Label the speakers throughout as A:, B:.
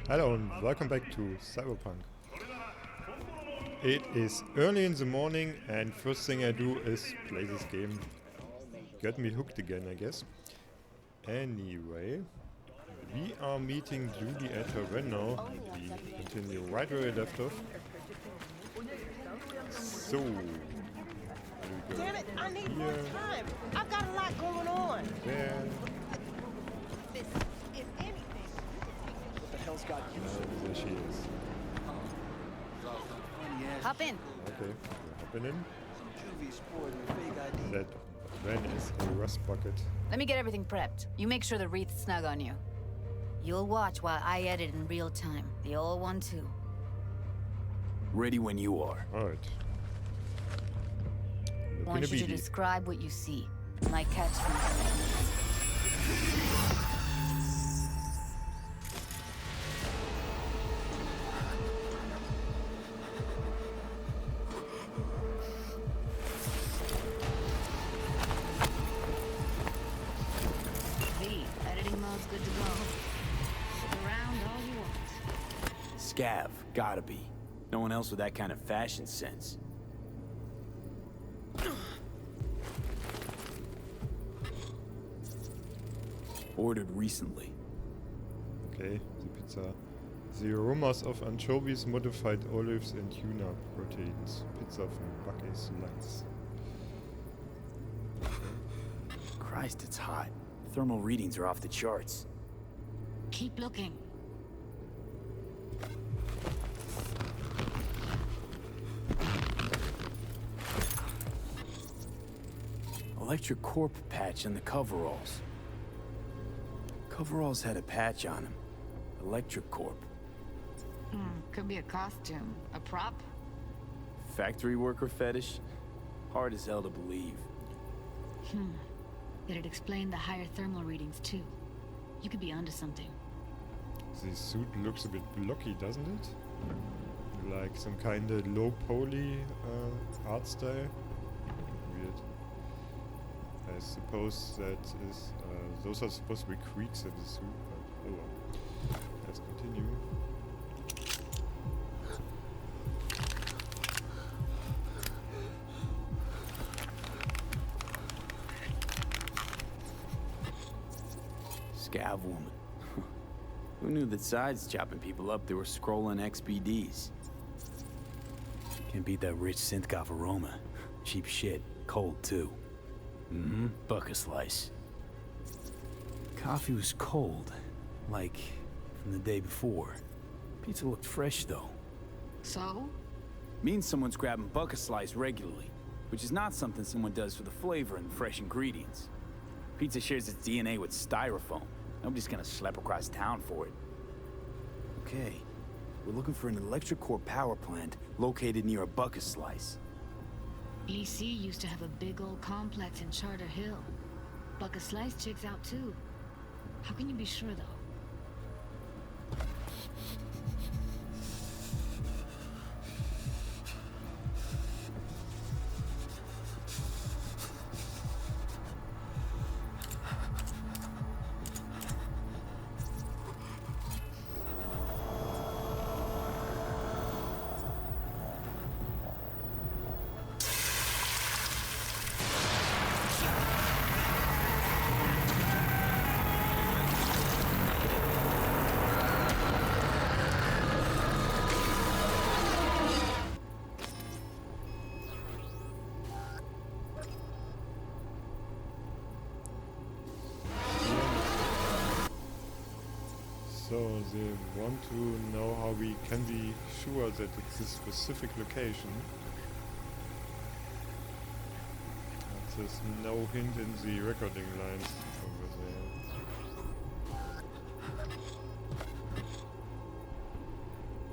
A: Hello and welcome back to Cyberpunk. It is early in the morning and first thing I do is play this game. Got me hooked again, I guess. Anyway, we are meeting Judy at her van now. We continue right where we left off. So, here we go.
B: Damn it, I need more time. I've got a lot going on.
A: There.
B: This, if anything,
C: What the hell's got you so
A: There she is.
D: Hop in.
A: Okay, we're hopping in.
C: juvie sporting a fake ID?
A: That van is a rust bucket.
D: Let me get everything prepped. You make sure the wreath's snug on you. You'll watch while I edit in real time. The old one too.
E: Ready when you are.
A: Alright.
D: I want you to describe what you see. My catch. Editing mode's good to go. Stick around all you want.
E: Scav, gotta be. No one else with that kind of fashion sense. Ordered recently.
A: Okay, the pizza. The aromas of anchovies, modified olives, and tuna proteins. Pizza from Bucky's Lights.
E: Christ, it's hot. Thermal readings are off the charts.
D: Keep looking.
E: Electric Corp patch on the coveralls. Coveralls had a patch on them. Electric Corp.
D: Could be a costume. A prop?
E: Factory worker fetish? Hard as hell to believe.
D: It'd explain the higher thermal readings too. You could be onto something.
A: The suit looks a bit blocky, doesn't it? Like some kind of low poly art style. Weird. I suppose that is those are supposed to be creaks in the suit, but oh well. Let's continue.
E: Scav woman. Who knew that sides chopping people up, they were scrolling XBDs? Can't beat that rich synth-goth aroma. Cheap shit. Cold, too. Buck a slice. Coffee was cold. Like, from the day before. Pizza looked fresh, though.
D: So?
E: Means someone's grabbing buck a slice regularly. Which is not something someone does for the flavor and fresh ingredients. Pizza shares its DNA with styrofoam. Nobody's gonna schlep across town for it. Okay, we're looking for an electric core power plant located near a bucket slice.
D: EC used to have a big old complex in Charter Hill. Buck a slice checks out too. How can you be sure though?
A: So they want to know how we can be sure that it's a specific location. But there's no hint in the recording lines over there.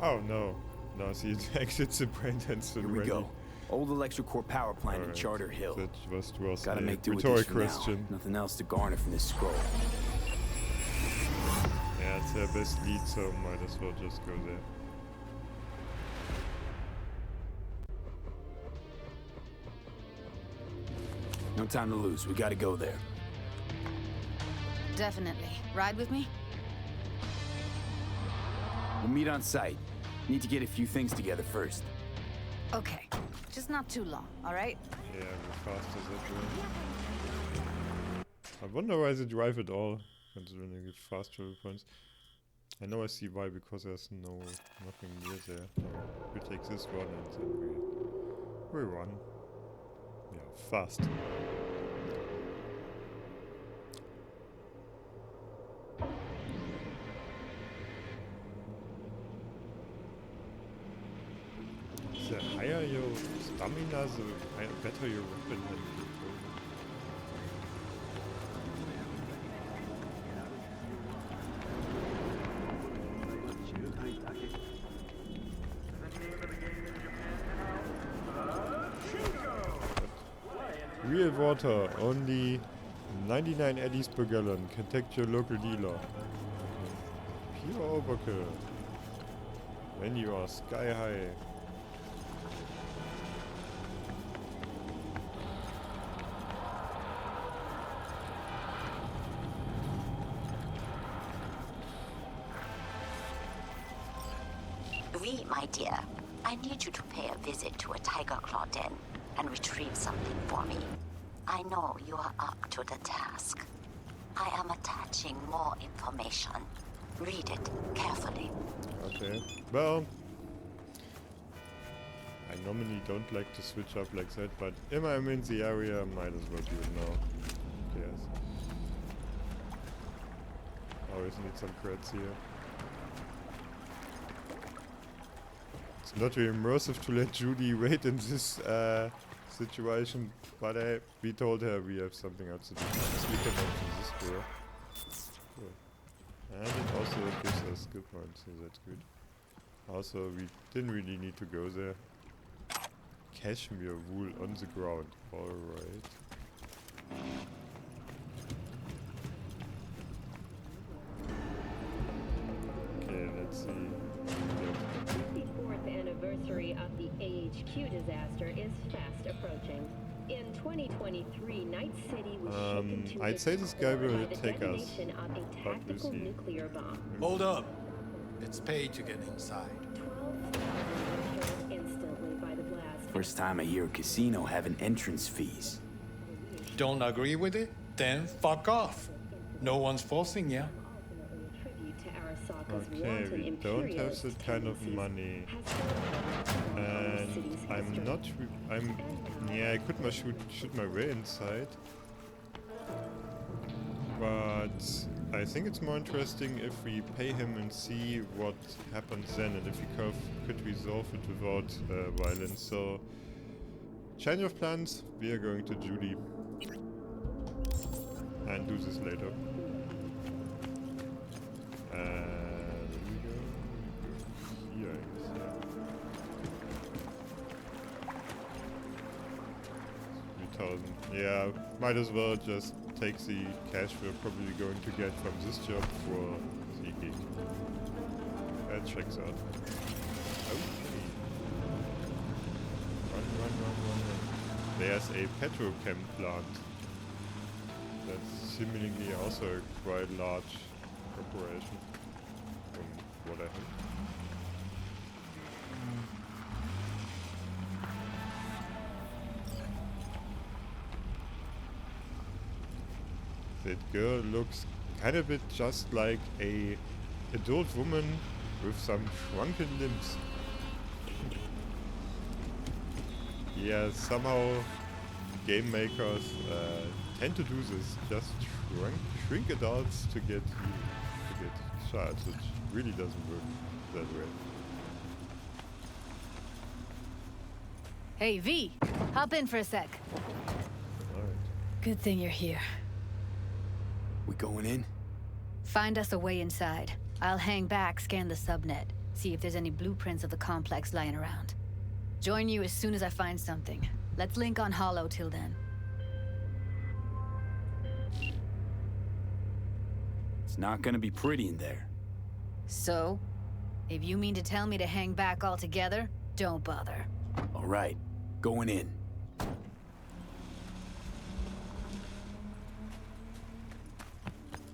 A: Oh no. No, see it exits the brain dance
E: Here
A: already.
E: we go. Old electric core power plant in
A: Alright,
E: Charter Hill.
A: That was
E: Gotta
A: a
E: make do with
A: rhetoric
E: this for
A: question.
E: now. Nothing else to garner from this scroll.
A: Yeah, it's their best lead, so might as well just go there.
E: No time to lose. We gotta go there.
D: Definitely. Ride with me?
E: We'll meet on site. Need to get a few things together first.
D: Okay, just not too long, all right?
A: Yeah, the faster that way. I wonder why they drive at all, considering they get fast travel points. I know I see why, because there's nothing near there. We take this one and then we run. Yeah, fast. The higher your stamina, the better your weapon handling. Real water, only 99 eddies per gallon. Contact your local dealer. Pure overkill. When you are sky high.
F: V, my dear, I need you to pay a visit to a tiger claw den and retrieve something for me. I know you are up to the task. I am attaching more information. Read it carefully.
A: Okay. Well, I normally don't like to switch up like that, but if I'm in the area, might as well do it now. Who cares? Always need some creds here. It's not really immersive to let Judy wait in this situation, but we told her we have something else to do. So we can open this door. Cool. And it also gives us skill points, so that's good. Also, we didn't really need to go there. Cashmere wool on the ground. Alright. Okay, let's see.
G: The 54th anniversary of the AHQ disaster is fast approaching. In 2023, Night City was shaken to
A: I'd
G: its
A: say this guy
G: core
A: will
G: by the
A: take us,
G: detonation of a
A: but we'll
G: tactical
A: see.
G: nuclear bomb.
H: Hold up. It's paid to get inside.
G: 12 killed instantly by the blast.
E: First time I hear a casino having entrance fees.
H: Don't agree with it? Then fuck off. No one's forcing you.
G: Ultimately a tribute to Arasaka's
A: Okay,
G: wanton
A: we don't have
G: imperialist
A: that kind of
G: tendencies,
A: money.
G: has served the
A: And
G: city's
A: I'm
G: history.
A: not yeah, I could shoot my way inside. But I think it's more interesting if we pay him and see what happens then, and if we could resolve it without violence. So, change of plans, we are going to Judy. And do this later. Where do we go? Here, I guess, yeah. 3,000. Yeah, might as well just take the cash we're probably going to get from this job for the gig. That checks out. Okay. Run. There's a petrochem plant. That's seemingly also a quite large corporation, from what I heard. That girl looks kind of bit just like a adult woman with some shrunken limbs. Yeah, somehow game makers tend to do this, just shrink adults to get shots, which really doesn't work that way.
D: Hey, V, hop in for a sec.
A: Alright.
D: Good thing you're here.
E: We going in?
D: Find us a way inside. I'll hang back, scan the subnet, see if there's any blueprints of the complex lying around. Join you as soon as I find something. Let's link on Hollow till then.
E: It's not gonna be pretty in there.
D: So? If you mean to tell me to hang back altogether, don't bother.
E: All right, going in.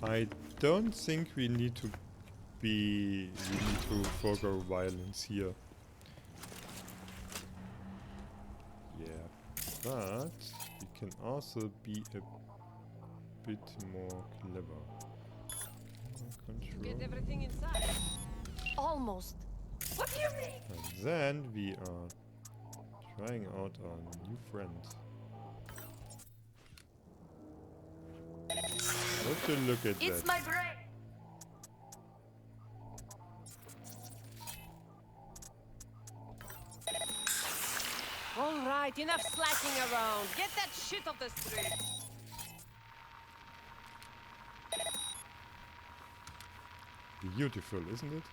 A: I don't think we need to we need to forego violence here. Yeah, but we can also be a bit more clever. Control.
B: Get everything inside. Almost. What do you mean?
A: And then we are trying out our new friend. Would you look at
D: It's
A: that?
D: my brain.
B: All right, enough slacking around. Get that shit off the street.
A: Beautiful, isn't it?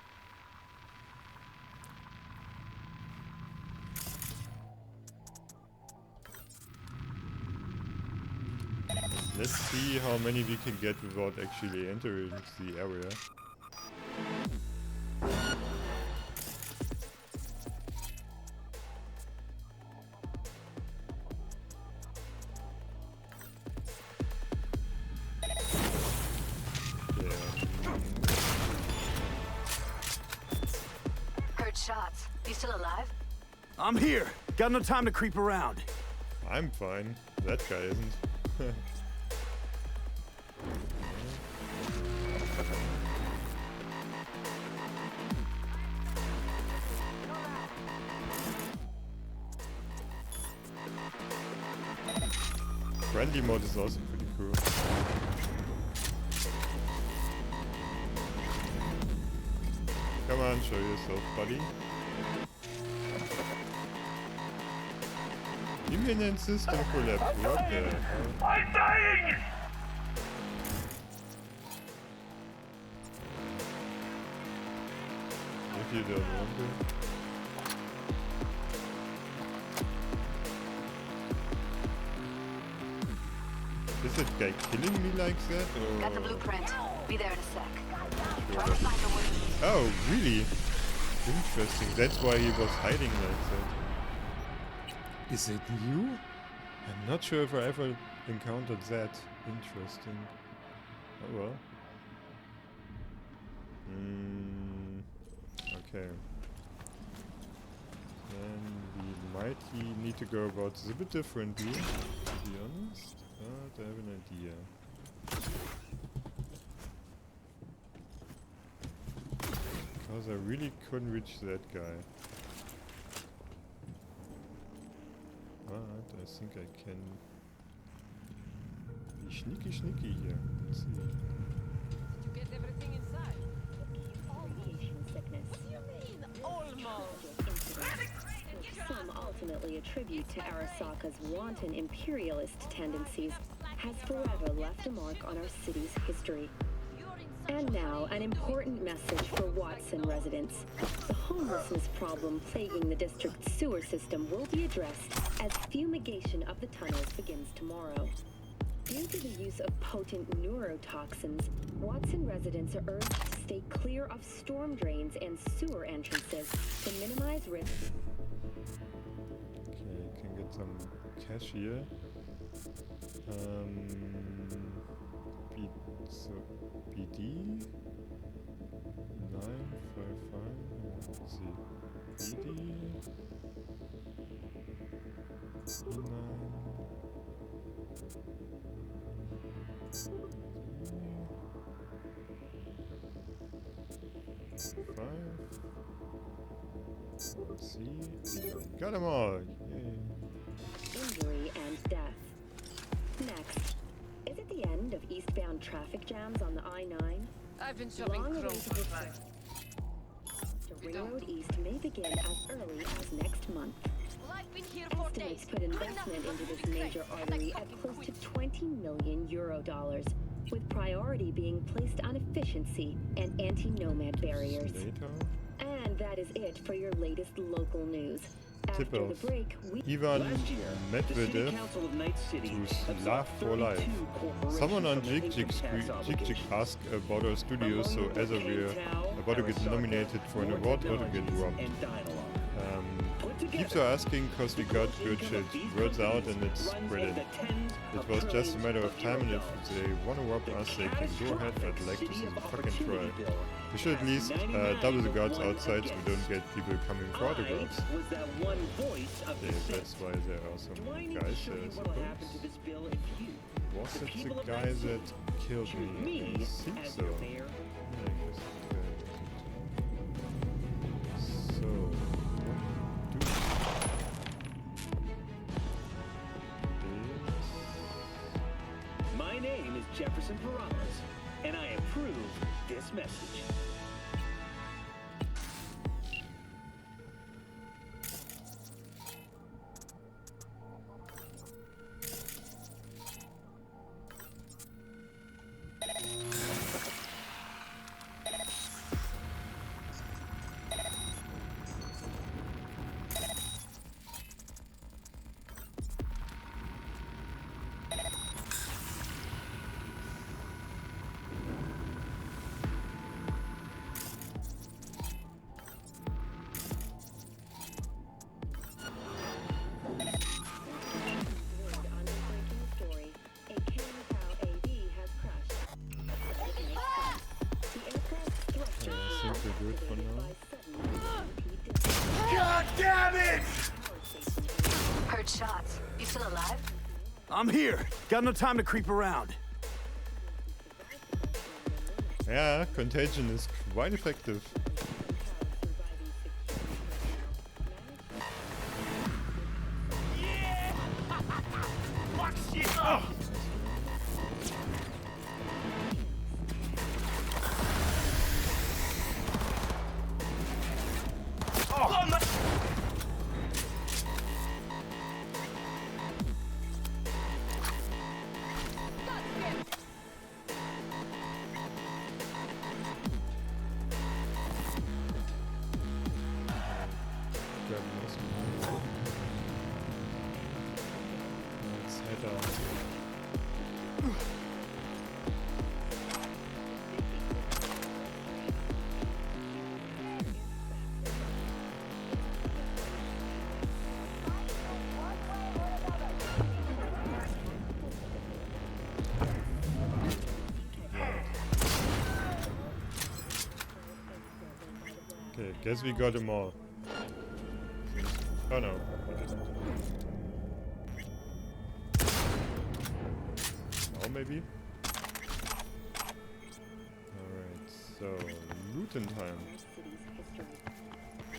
A: Let's see how many we can get without actually entering the area.
D: Heard shots. You still alive?
E: I'm here. Got no time to creep around.
A: I'm fine. That guy isn't. Friendly mode is also pretty cool. Come on, show yourself, buddy. Imminent system collapse. What the hell?
I: I'm dying!
A: If you don't want to. Is that guy killing me like that, or?
D: Got the blueprint. Be there in a sec.
A: Sure.
D: Try to find a way.
A: Oh, really? Interesting. That's why he was hiding like that. Is it new? I'm not sure if I ever encountered that. Interesting. Oh well. Okay. Then we might need to go about this a bit differently, to be honest. But I have an idea. Because I really couldn't reach that guy. But I think I can be sneaky here. Let's see.
B: Get everything inside.
G: Radiation sickness.
B: What do you mean? Almost.
G: Which some ultimately attribute to Arasaka's wanton imperialist tendencies, has forever left a mark on our city's history. And now, an important message for Watson residents. The homelessness problem plaguing the district's sewer system will be addressed as fumigation of the tunnels begins tomorrow. Due to the use of potent neurotoxins, Watson residents are urged to stay clear of storm drains and sewer entrances to minimize risk.
A: Okay, can get some cash here. BD 955. Let's see. BD 5. Let's see. Got them all. Yay.
G: Injury and death. Next, is it the end of eastbound traffic jams on the I-9?
B: I've been shopping chrome
G: Long-awaited
B: for
G: return
B: fun.
G: to Railroad East may begin as early as next month.
B: Well, I've been here for
G: Estimates
B: days.
G: put investment into this major artery at close to 20 million euro, with priority being placed on efficiency and anti-nomad barriers.
A: Later.
G: And that is it for your latest local news. After
A: Tip-off.
G: the break, we
A: Ivan
J: Last year, the City
A: Medvedev
J: Council of Night City
A: to Laugh for Life.
J: 32 corporations
A: Someone on
J: from the income tax
A: Jig
J: obligation.
A: asked about our studio, so as we're about to get nominated for an award or to get robbed. Keeps are asking because we got good shit. Word's out and it's spreading. It was just a matter of time, and if they want to rob us, they can go ahead, but I'd like to see them fucking try. We should at least double the guards outside so we don't get people coming for autographs. Okay, that's why there are some guys there, I suppose. Was it the guy that killed me? I think so. Yeah, I guess that guy was it. So, what do
J: My name is Jefferson Perales, and I approve this message.
A: good for now.
E: God damn it!
D: Heard shots. You still alive?
E: I'm here. Got no time to creep around.
A: Yeah, contagion is quite effective. Okay, guess we got them all. Oh no, we didn't. Oh, maybe? Alright, so looting time.
G: An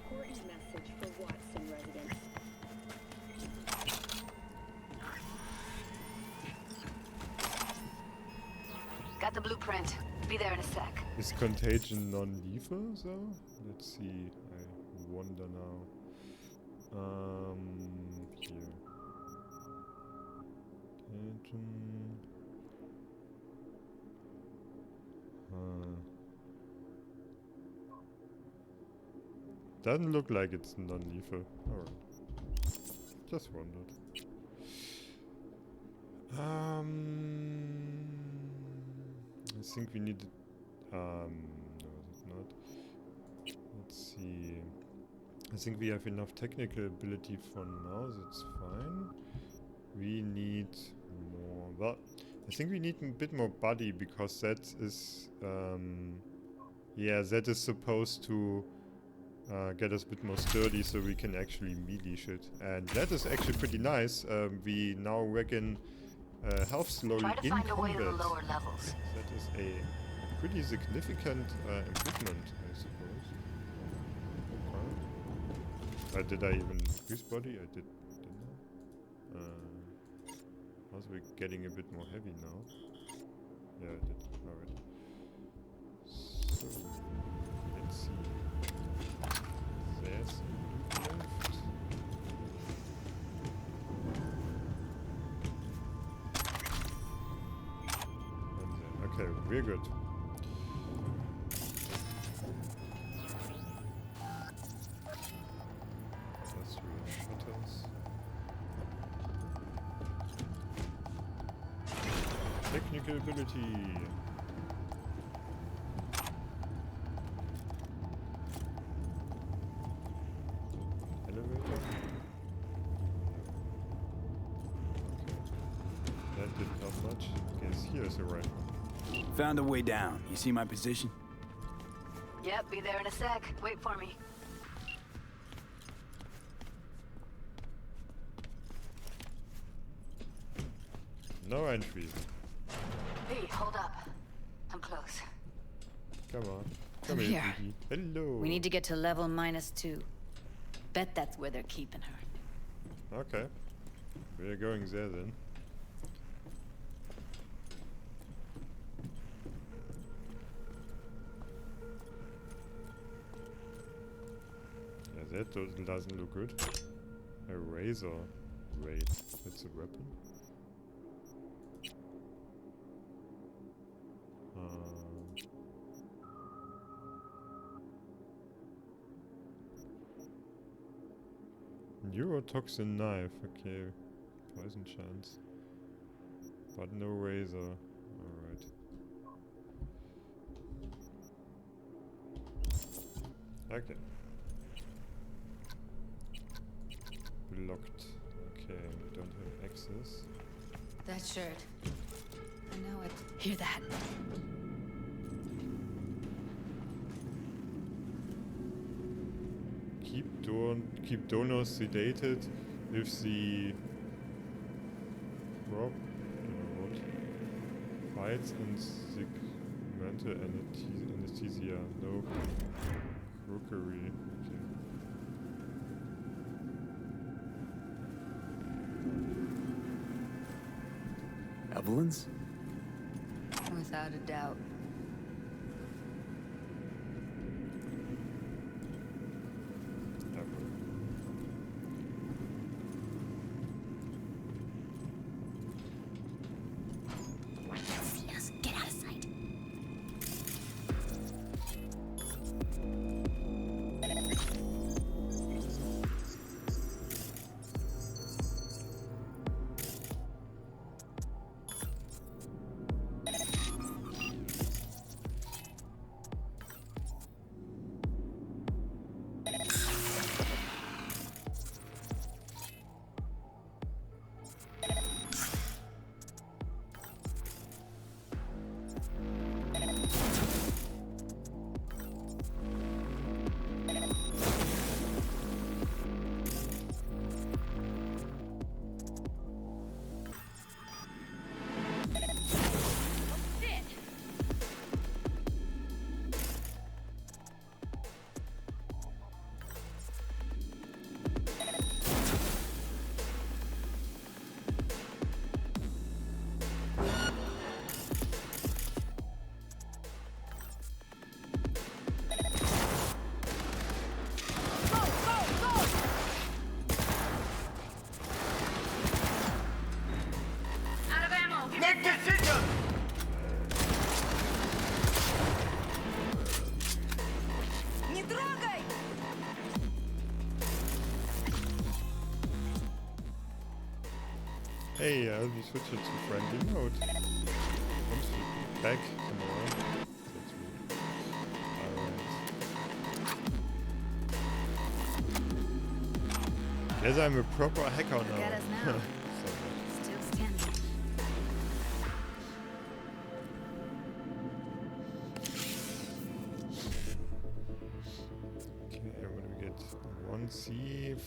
G: important message for Watson residents.
D: Got the blueprint. Be there in a sec.
A: Is contagion non-lethal though? Let's see. I wonder now. Here. Contagion. Doesn't look like it's non-lethal. Alright. Just wondered. I think we need. No, that's not. Let's see. I think we have enough technical ability for now. That's fine. We need more. Well, I think we need a bit more body because that is. Yeah, that is supposed to get us a bit more sturdy so we can actually melee shit. And that is actually pretty nice. We now reckon health slowly
D: Try to
A: in
D: find a way to the
A: combat.
D: lower levels.
A: That is a pretty significant improvement, I suppose. Okay. Did I even increase body? I did, didn't I? Also, we're getting a bit more heavy now. Yeah, I did. Alright. So, let's see. There's loot left. And then, okay, we're good. Industrial shutters. Technical ability.
E: Found a way down. You see my position?
D: Yep, be there in a sec. Wait for me.
A: No entry.
D: Hey, hold up. I'm close.
A: Come on.
D: I'm
A: here,
D: here.
A: Gigi. Hello.
D: We need to get to level -2. Bet that's where they're keeping her.
A: Okay. We're going there then. Yeah, that doesn't look good. A razor. Wait, that's a weapon? Neurotoxin knife, okay. Poison chance. But no razor. Alright. Okay. Blocked. Okay, we don't have access.
D: That shirt. I know it. Hear that?
A: Keep donors sedated if the prop, fights and segmental anesthesia. No crookery. Okay.
E: Evelyn's?
D: Without a doubt.
F: Get out of sight.
A: Hey, I'll be switching to friendly mode. Once you back tomorrow. That's weird. Alright. Guess I'm a proper hacker now.
D: Look at us now. Still standing.
A: Okay, what do we get? 1C.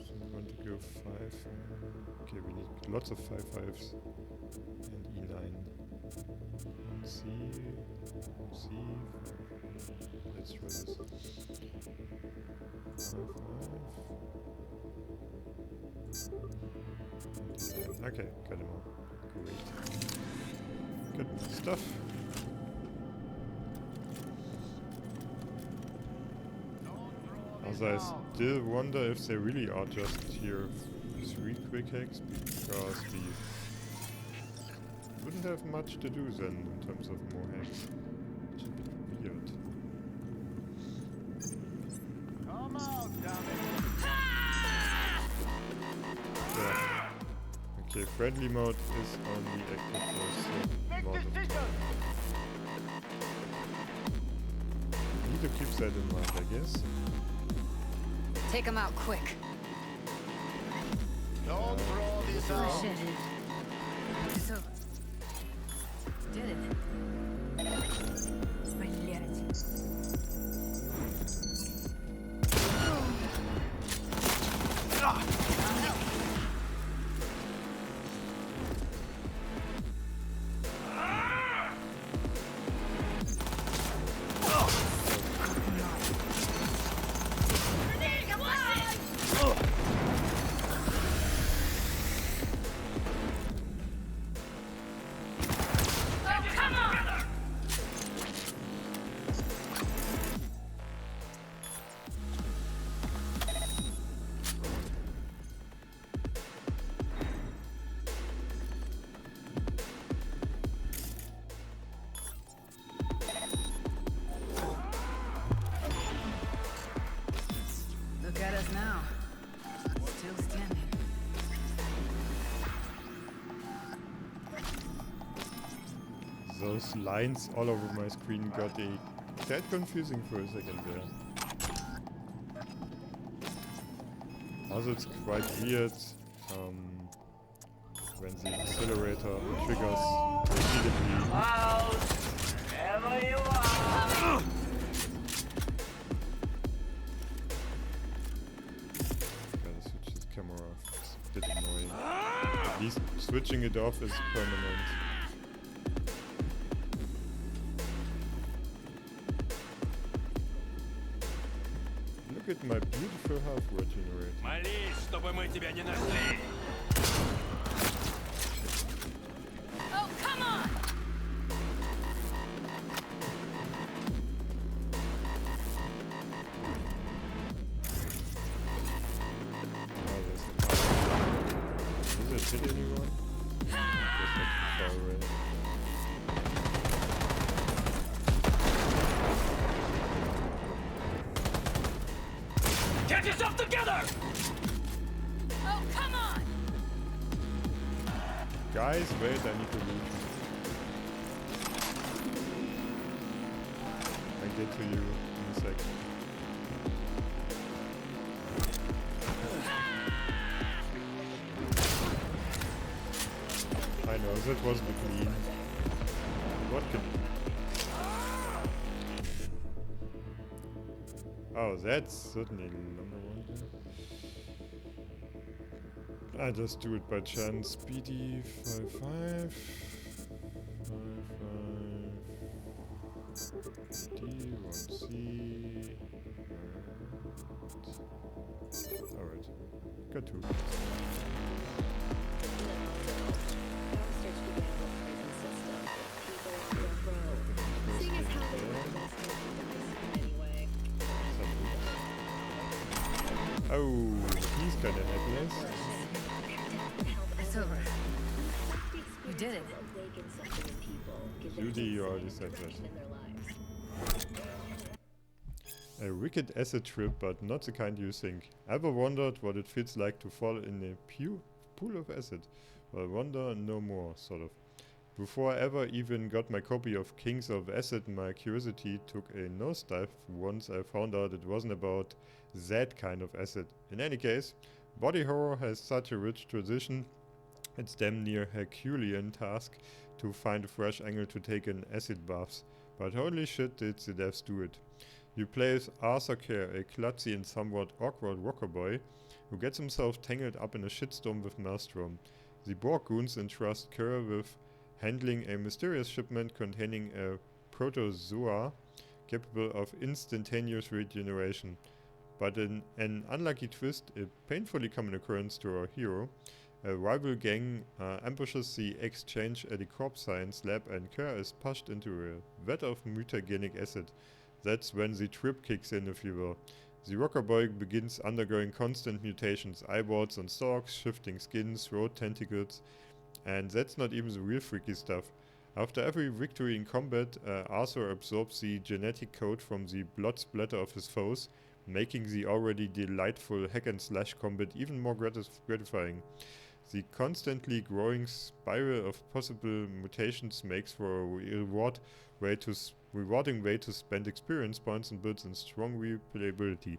A: So we want to go 5. Okay, we need lots of 5/5s. And E9. 1C. 1C. Let's try this. 5/5. Okay, got him all. Great. Good stuff. Also, I still wonder if they really are just here 3 quick hacks, because we wouldn't have much to do then in terms of more hacks. Which is a bit weird.
C: Come out, damn
A: Yeah. Okay, friendly mode is only active for a lot of time. Need to keep that in mind, I guess.
D: Take him out quick.
C: Don't throw this out.
D: Shit. It's over. Did it.
A: Those lines all over my screen got a tad confusing for a second there. Also, it's quite weird when the accelerator triggers repeatedly.
C: Wherever you are.
A: Gotta switch this camera off. It's a bit annoying. At least switching it off is permanent. Look at my beautiful health regenerator.
C: Молись, чтобы мы тебя не нашли.
D: Oh, come on!
A: Oh, there's the power. Does it hit anyone? Just not too far away.
C: Get yourself together!
D: Oh, come on!
A: Guys, wait, I need to leave. I'll get to you in a sec. I know, that was a bit mean. What could... Oh, that's certainly number one. I just do it by chance. Speedy 5-5. 5-5. D, 1C. Alright. Got two. Oh, he's kinda helpless.
D: It's over. We did it.
A: Judy, you already said that. A wicked acid trip, but not the kind you think. Ever wondered what it feels like to fall in a pool of acid? Well, wonder no more, sort of. Before I ever even got my copy of Kings of Acid, my curiosity took a nosedive once I found out it wasn't about that kind of acid. In any case, body horror has such a rich tradition, it's damn near Herculean task to find a fresh angle to take in acid baths. But holy shit did the devs do it. You play as Arthur Kerr, a klutzy and somewhat awkward rocker boy who gets himself tangled up in a shitstorm with Maelstrom. The Borg goons entrust Kerr with handling a mysterious shipment containing a protozoa capable of instantaneous regeneration. But in an unlucky twist, a painfully common occurrence to our hero, a rival gang ambushes the exchange at a crop science lab and Kerr is pushed into a vat of mutagenic acid. That's when the trip kicks in, if you will. The rocker boy begins undergoing constant mutations, eyeballs on stalks, shifting skins, throat tentacles, and that's not even the real freaky stuff. After every victory in combat, Arthur absorbs the genetic code from the blood splatter of his foes, making the already delightful hack-and-slash combat even more gratifying. The constantly growing spiral of possible mutations makes for a rewarding way to spend experience points and builds in strong replayability.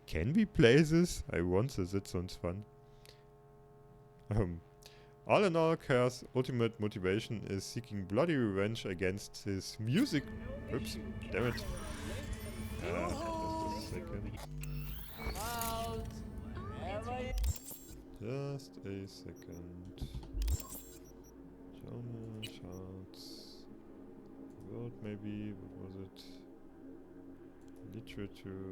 A: Can we play this? I want this, that sounds fun. All in all, Kerr's ultimate motivation is seeking bloody revenge against his music... Oops, damn it. Just a second. Just a second. Genre, charts... Word maybe, what was it? Literature...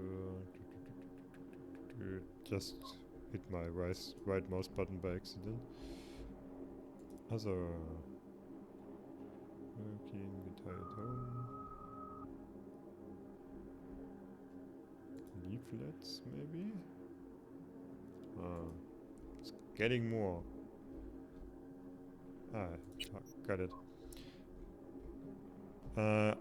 A: Just hit my right mouse button by accident. Other... Working, guitar at home... Leaflets, maybe? It's getting more. Got it.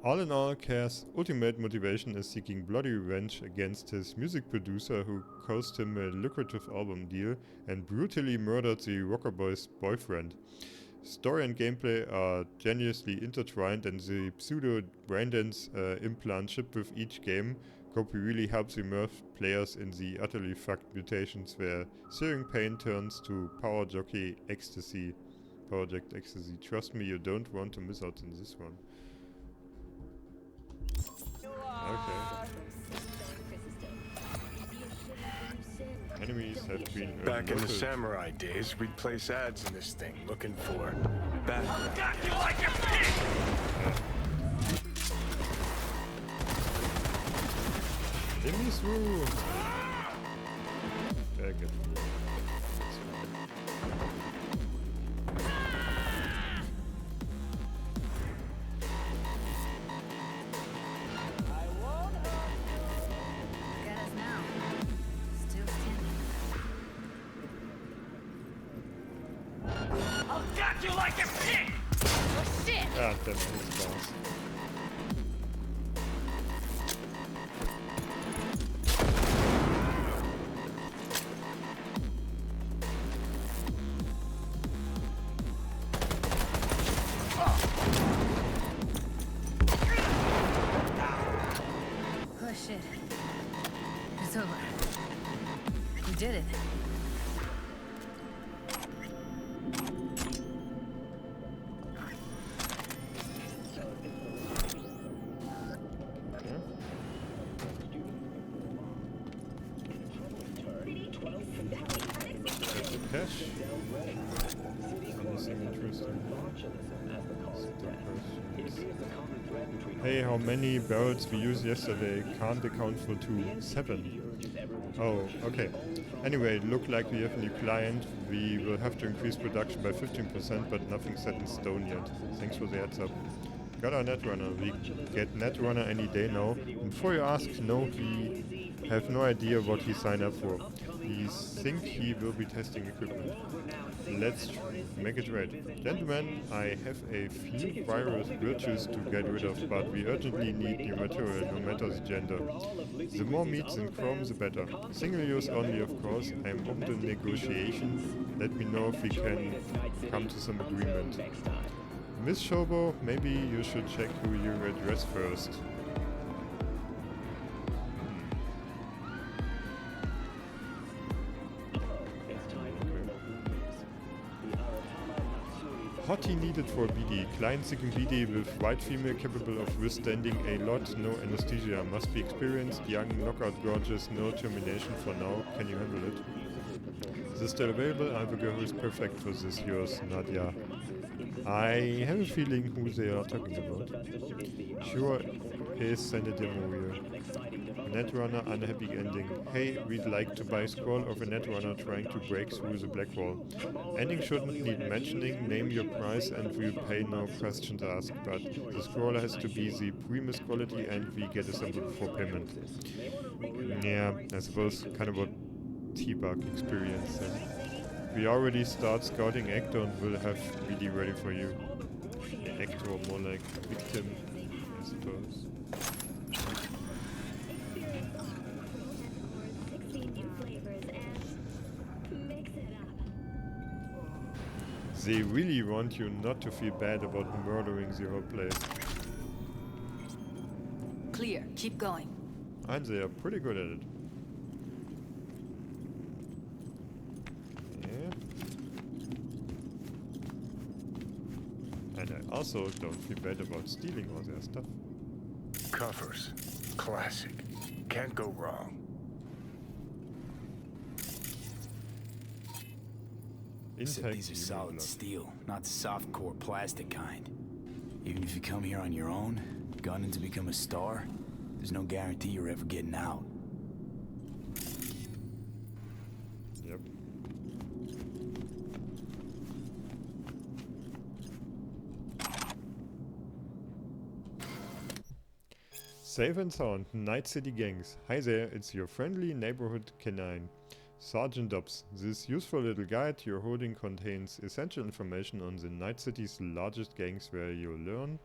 A: All in all, Kerr's ultimate motivation is seeking bloody revenge against his music producer who cost him a lucrative album deal and brutally murdered the rocker boy's boyfriend. Story and gameplay are geniusly intertwined, and the pseudo braindance implant shipped with each game copy really helps immerse players in the utterly fucked mutations where searing pain turns to Project Ecstasy. Trust me, you don't want to miss out on this one. Okay. Enemies have been
I: Back in the
A: noted.
I: samurai days, we'd place ads in this thing looking for background.
C: Got you like a pig!
A: Let me through! Very good.
D: Get us now. Still standing.
C: I'll got you like a pig!
B: Oh shit!
A: Ah, damn it, it's boss.
D: Oh shit. It's over. We did it.
A: That's a cache. Anything interesting? Hey, how many barrels we used yesterday? Can't account for 2. 7. Oh, okay. Anyway, look like we have a new client. We will have to increase production by 15%, but nothing set in stone yet. Thanks for the heads up. Got our Netrunner. We get Netrunner any day now. And before you ask, no, we have no idea what he signed up for. We think he will be testing equipment. Let's make it right. Gentlemen, I have a few virus virtues to get rid of, but we urgently need new material, no matter the gender. The more meats and chrome, the better. Single use only, of course. I'm open to negotiations. Let me know if we can come to some agreement. Miss Shobo, maybe you should check who you address first. Hottie needed for BD. Client seeking BD with white female capable of withstanding a lot. No anesthesia. Must be experienced. Young, knockout gorgeous. No termination for now. Can you handle it? Is this still available? I have a girl who is perfect for this. Yours, Nadia. I have a feeling who they are talking about. Sure is send a demo here. Netrunner unhappy ending. Hey, we'd like to buy scroll of a Netrunner trying to break through the black wall. Ending shouldn't need mentioning, name your price and we'll pay no questions asked, but the scroll has to be the premise quality and we get a sample before payment. Yeah, I suppose kind of a T-bug experience. We already start scouting Actor and we'll have BD ready for you. Actor, more like victim, I suppose. They really want you not to feel bad about murdering the whole place.
D: Clear. Keep going.
A: And they are pretty good at it. Yeah. And I also don't feel bad about stealing all their stuff.
I: Coffers. Classic. Can't go wrong.
E: Except these are solid steel, not the soft core plastic kind. Even if you come here on your own, gunning to become a star, there's no guarantee you're ever getting out.
A: Yep. Safe and sound, Night City gangs. Hi there, it's your friendly neighborhood canine. Sergeant Dobbs, this useful little guide you're holding contains essential information on the Night City's largest gangs where you'll learn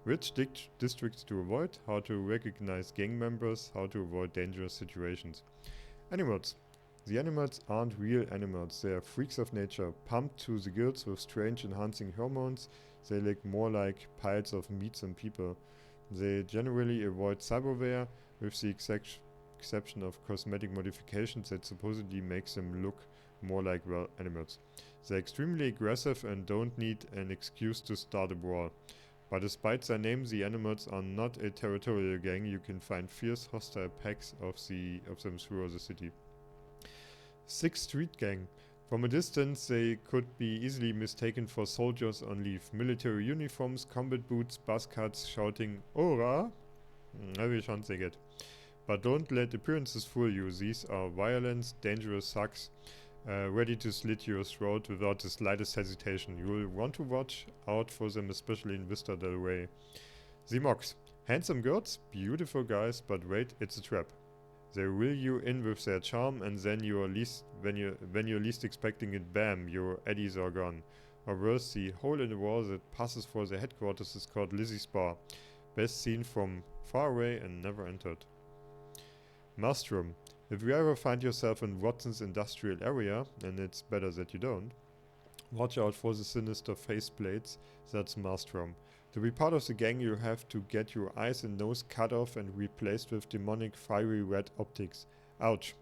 A: which districts to avoid, how to recognize gang members, how to avoid dangerous situations. Anyways, The animals aren't real animals, they are freaks of nature, pumped to the gills with strange enhancing hormones. They look more like piles of meat than people. They generally avoid cyberware, with the exception of cosmetic modifications that supposedly makes them look more like real animals. They're extremely aggressive and don't need an excuse to start a brawl. But despite their name, the animals are not a territorial gang. You can find fierce hostile packs of them throughout the city. 6th Street Gang. From a distance, they could be easily mistaken for soldiers on leave. Military uniforms, combat boots, buzz cuts, shouting "Ora!" Every chance they get. But don't let appearances fool you. These are violent, dangerous thugs, ready to slit your throat without the slightest hesitation. You'll want to watch out for them, especially in Vista del Rey. The Mox. Handsome girls, beautiful guys, but wait, it's a trap. They reel you in with their charm, and then when you're least expecting it, bam, your eddies are gone. Or worse, the hole in the wall that passes for their headquarters is called Lizzie's Bar. Best seen from far away and never entered. Maelstrom. If you ever find yourself in Watson's industrial area, and it's better that you don't, watch out for the sinister faceplates. That's Maelstrom. To be part of the gang, you have to get your eyes and nose cut off and replaced with demonic fiery red optics. Ouch.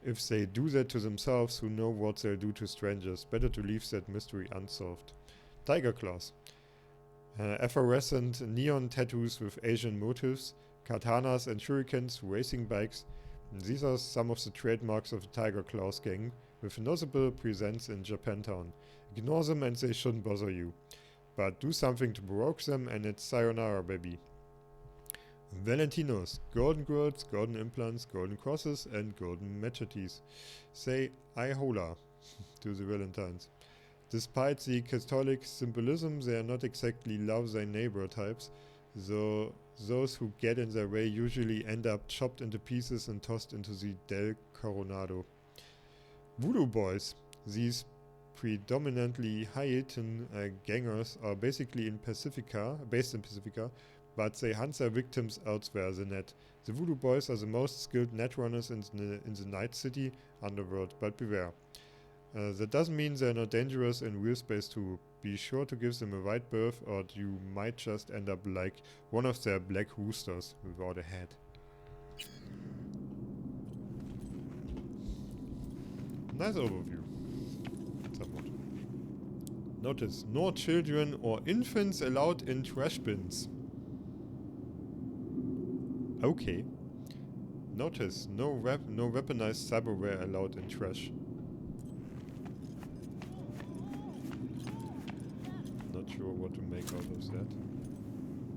A: If they do that to themselves, who know what they'll do to strangers? Better to leave that mystery unsolved. Tiger Claws. Effervescent neon tattoos with Asian motifs, katanas and shurikens, racing bikes. These are some of the trademarks of the Tiger Claws gang, with notable presence in Japantown. Ignore them and they shouldn't bother you. But do something to provoke them and it's sayonara, baby. Valentinos. Golden girls, golden implants, golden crosses and golden machetes. Say Aihola to the Valentines. Despite the Catholic symbolism, they are not exactly love thy neighbor types, though those who get in their way usually end up chopped into pieces and tossed into the Del Coronado. Voodoo Boys. These predominantly Haitian gangers are basically based in Pacifica, but they hunt their victims elsewhere the net. The Voodoo Boys are the most skilled net runners in the Night City underworld, but beware. That doesn't mean they're not dangerous in real space too. Be sure to give them a wide berth or you might just end up like one of their black roosters without a head. Nice overview. Somewhat. Notice, no children or infants allowed in trash bins. Okay. Notice, no weaponized cyberware allowed in trash. Not sure what to make out of that.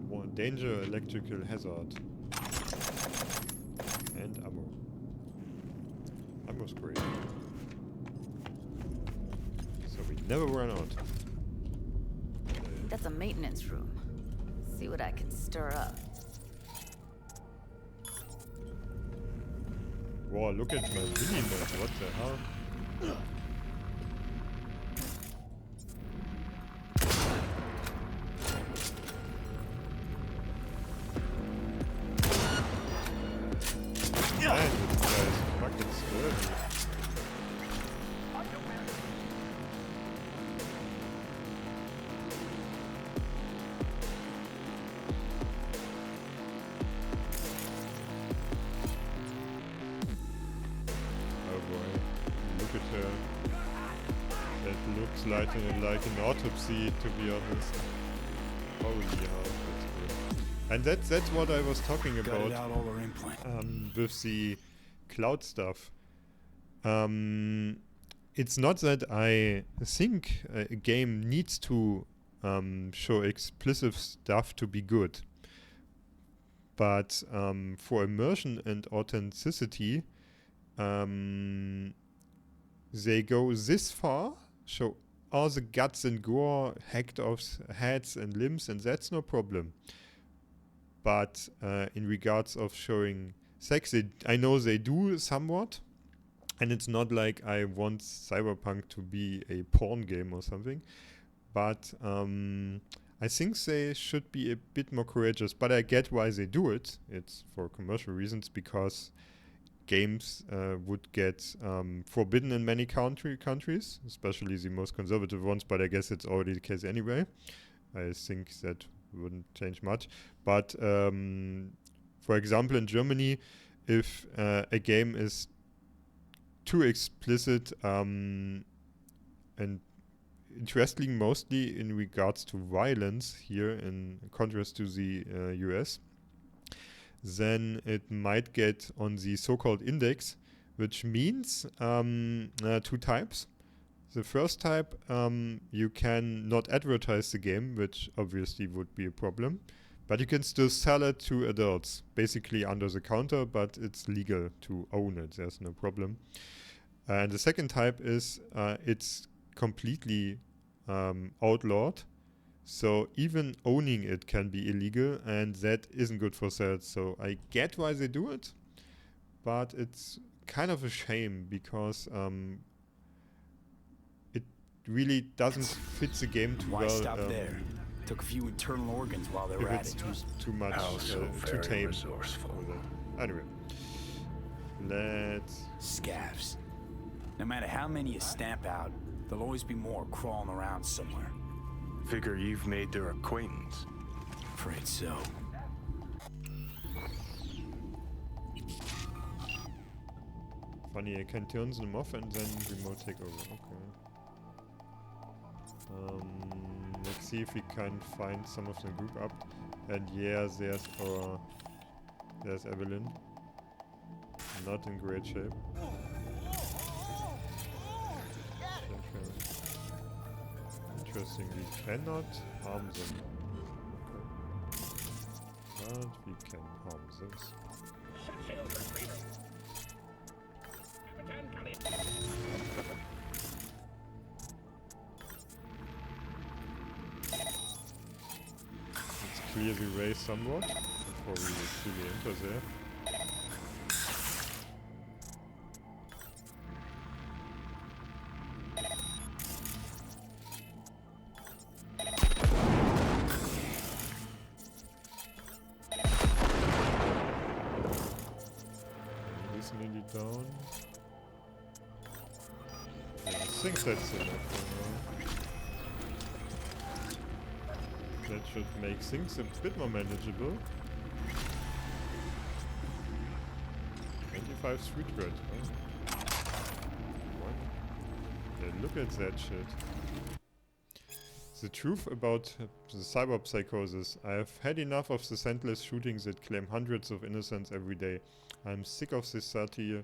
A: One danger, electrical hazard. And ammo. Ammo's great. So we never run out.
D: That's a maintenance room. See what I can stir up.
A: Wow, look at my mini-map, what the hell? Man, this guy's fucking sturdy. Like an autopsy, to be honest. Holy hell, that's good. And that's what I was talking about with the cloud stuff. It's not that I think a game needs to show explicit stuff to be good, but for immersion and authenticity, they go this far, show all the guts and gore, hacked off heads and limbs, and that's no problem. But in regards of showing sex, I know they do somewhat, and it's not like I want Cyberpunk to be a porn game or something, but I think they should be a bit more courageous, but I get why they do it. It's for commercial reasons, because games would get forbidden in many countries, especially the most conservative ones, but I guess it's already the case anyway. I think that wouldn't change much. But for example, in Germany, if a game is too explicit and interesting mostly in regards to violence here in contrast to the US, then it might get on the so-called index, which means 2 types. The first type, you can not advertise the game, which obviously would be a problem, but you can still sell it to adults, basically under the counter, but it's legal to own it, there's no problem. And the second type is it's completely outlawed, so even owning it can be illegal, and that isn't good for sales. So I get why they do it, but it's kind of a shame because it really doesn't fit the game too well.
E: Why stop there? Took a few internal organs while they were at it.
A: Too much, too tame.
I: Resourceful.
A: Anyway, let's...
E: Scavs. No matter how many you stamp out, there'll always be more crawling around somewhere.
I: Figure you've made their acquaintance.
E: Afraid so.
A: Funny, I can turn them off and then remote takeover. Okay. Let's see if we can find some of the group up. And yeah, there's Evelyn. Not in great shape. Interesting, we cannot harm them. Okay. But we can harm this. Let's clear the way somewhat before we truly enter there. Down. Yeah, I think that's enough for now. That should make things a bit more manageable. 25 street red, huh? Yeah, look at that shit. The truth about the cyberpsychosis. I have had enough of the senseless shootings that claim hundreds of innocents every day. I'm sick of this satire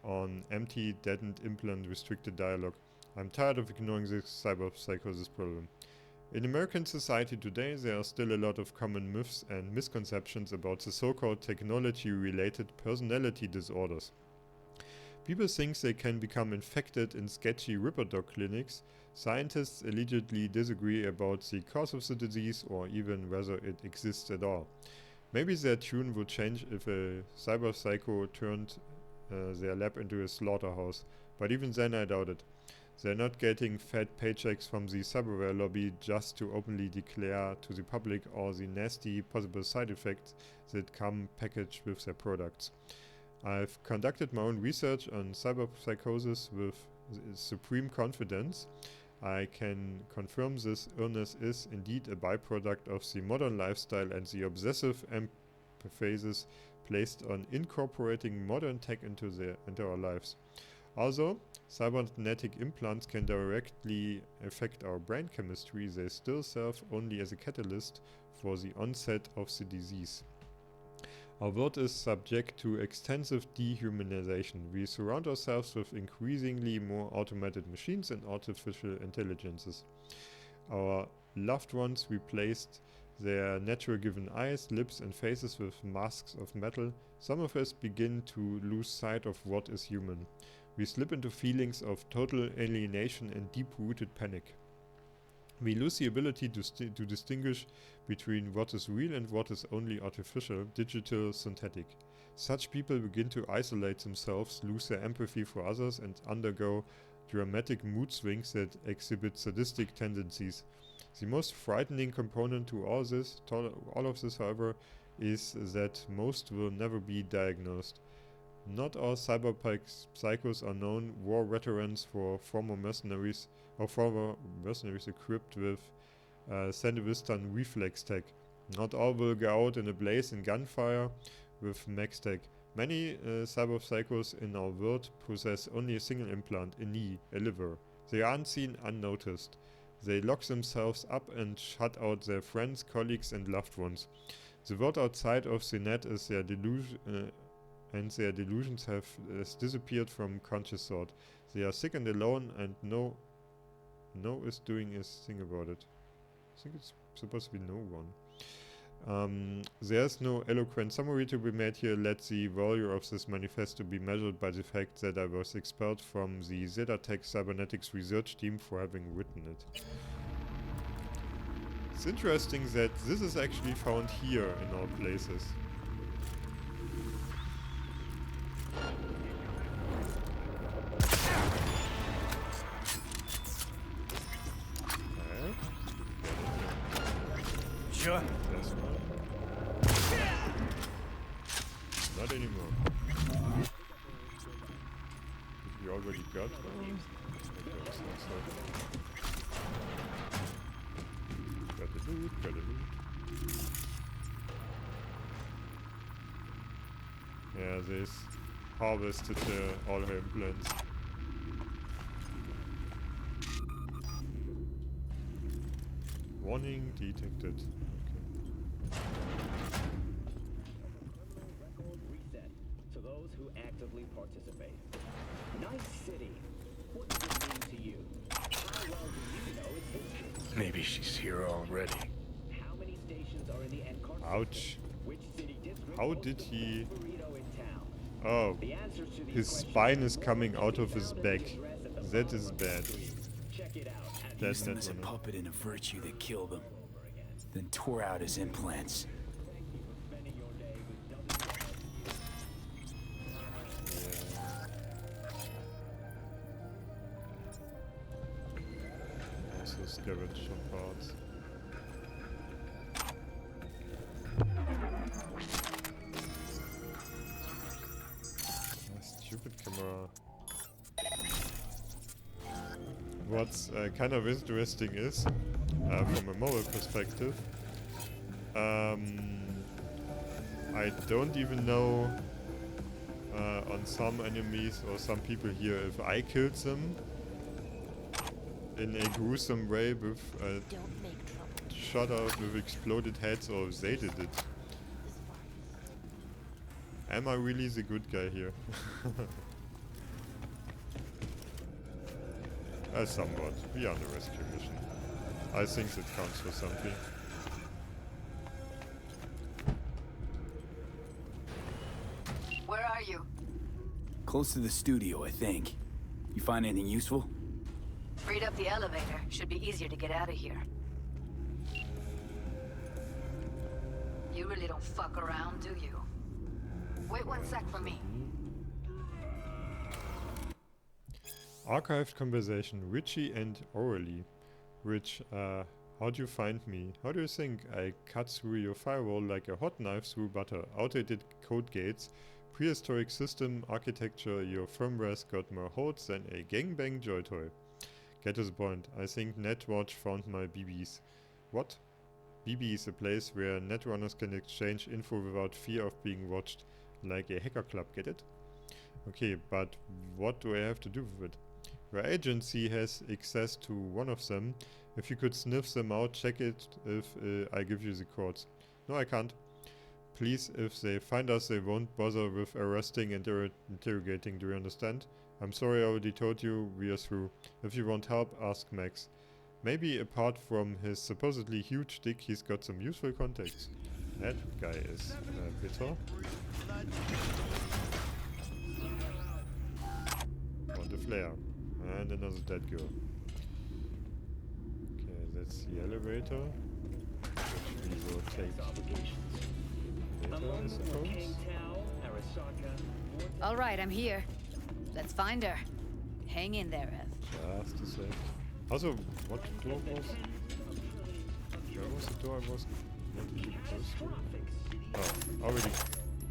A: on empty, deadened, implant restricted dialogue. I'm tired of ignoring this cyberpsychosis problem. In American society today, there are still a lot of common myths and misconceptions about the so-called technology-related personality disorders. People think they can become infected in sketchy ripper dog clinics. Scientists allegedly disagree about the cause of the disease or even whether it exists at all. Maybe their tune would change if a cyberpsycho turned their lab into a slaughterhouse, but even then I doubt it. They're not getting fat paychecks from the cyberware lobby just to openly declare to the public all the nasty possible side effects that come packaged with their products. I've conducted my own research on cyberpsychosis with supreme confidence. I can confirm this illness is indeed a byproduct of the modern lifestyle and the obsessive emphasis placed on incorporating modern tech into our lives. Also, cybernetic implants can directly affect our brain chemistry. They still serve only as a catalyst for the onset of the disease. Our world is subject to extensive dehumanization. We surround ourselves with increasingly more automated machines and artificial intelligences. Our loved ones replaced their natural given eyes, lips and faces with masks of metal. Some of us begin to lose sight of what is human. We slip into feelings of total alienation and deep-rooted panic. We lose the ability to distinguish between what is real and what is only artificial, digital, synthetic. Such people begin to isolate themselves, lose their empathy for others, and undergo dramatic mood swings that exhibit sadistic tendencies. The most frightening component to all of this, however, is that most will never be diagnosed. Not all cyberpunk psychos are known war veterans for former mercenaries equipped with Sandevistan reflex tech. Not all will go out in a blaze in gunfire with max tech. Many cyber psychos in our world possess only a single implant, a knee, a liver. They are unseen, unnoticed. They lock themselves up and shut out their friends, colleagues and loved ones. The world outside of the net is their delusion, and their delusions have disappeared from conscious thought. They are sick and alone, and no is doing a thing about it. I think it's supposed to be no one. There's no eloquent summary to be made here. Let the value of this manifesto be measured by the fact that I was expelled from the Zetatech Cybernetics research team for having written it. It's interesting that this is actually found here in all places.
E: Sure.
A: That's one. Not anymore. Did we already got one? Got the loot, got the loot. Yeah, this harvested all her implants. Warning detected.
J: Reset to those who actively participate. Nice city. What does it mean to you? How well do you know its history?
I: Maybe she's here already.
J: How many stations are in the Encarta?
A: Ouch.
J: Which city district
A: How
J: hosts
A: did
J: the
A: he...
J: most burrito in town?
A: Oh,
J: The answers to these
A: his
J: questions
A: spine is
J: will
A: coming
J: be
A: out of his
J: found at
A: back.
J: the address at the
A: That
J: bottom
A: is
J: of the
A: bad.
J: screen. Check it out at
A: That's
E: Used him
A: not
E: as a
A: one.
E: puppet in a virtue that killed him. Then tore out his implants.
J: spending your day with WS.
A: Also scavenge some parts. Stupid camera. What's kind of interesting is, from a moral perspective, I don't even know on some enemies or some people here if I killed them in a gruesome way with shot out with exploded heads or if they did it. Am I really the good guy here? Somewhat. We are on a rescue mission. I think that counts for something.
D: Where are you?
E: Close to the studio, I think. You find anything useful?
D: Freed up the elevator. Should be easier to get out of here. You really don't fuck around, do you? Wait one sec for me.
A: Archived conversation, Richie and Orally. Rich, how do you find me? How do you think I cut through your firewall like a hot knife through butter? Outdated code gates, prehistoric system architecture, your firmware's got more holes than a gangbang joy toy. Get to the point. I think Netwatch found my BBs. What? BB is a place where netrunners can exchange info without fear of being watched. Like a hacker club, get it? Okay, but what do I have to do with it? Your agency has access to one of them. If you could sniff them out, check it if I give you the codes. No, I can't. Please, if they find us, they won't bother with arresting and interrogating, do you understand? I'm sorry, I already told you, we are through. If you want help, ask Max. Maybe apart from his supposedly huge dick, he's got some useful contacts. That guy is bitter. Want a flare. And another dead girl. Okay, that's the elevator. Which we will take later, I suppose.
D: Alright, I'm here. Let's find her. Hang in there, Ev.
A: Just a sec. Also, what door was? Where was the door I was wanting to be close to? Oh, already.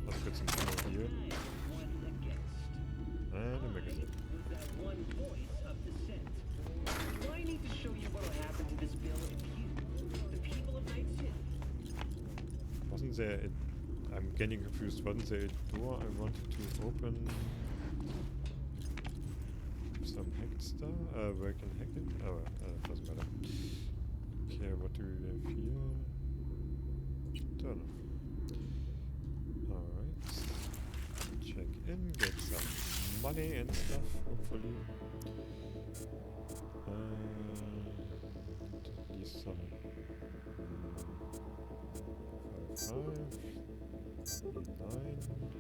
A: Let's get some ammo here. there I'm getting confused. Wasn't there a door I wanted to open? Some hacked stuff? Where I can hack it? Oh, doesn't matter. Okay, what do we have here? Don't know. Alright. Check in, get some money and stuff, hopefully. At least some 5, 9. Oh no,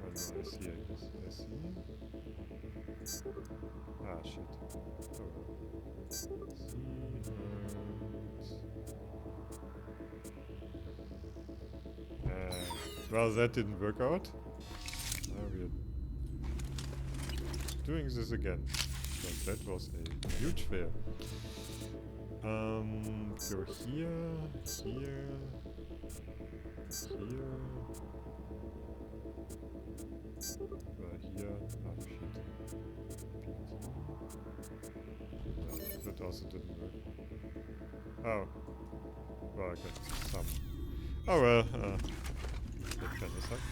A: I see, I guess. I see. Ah, shit. Oh. Well, that didn't work out. Now we're doing this again. So that was a huge fail. So here. Here. Ah, shit. That also didn't work. Oh. Well, I got some. Oh well, that kind of sucks.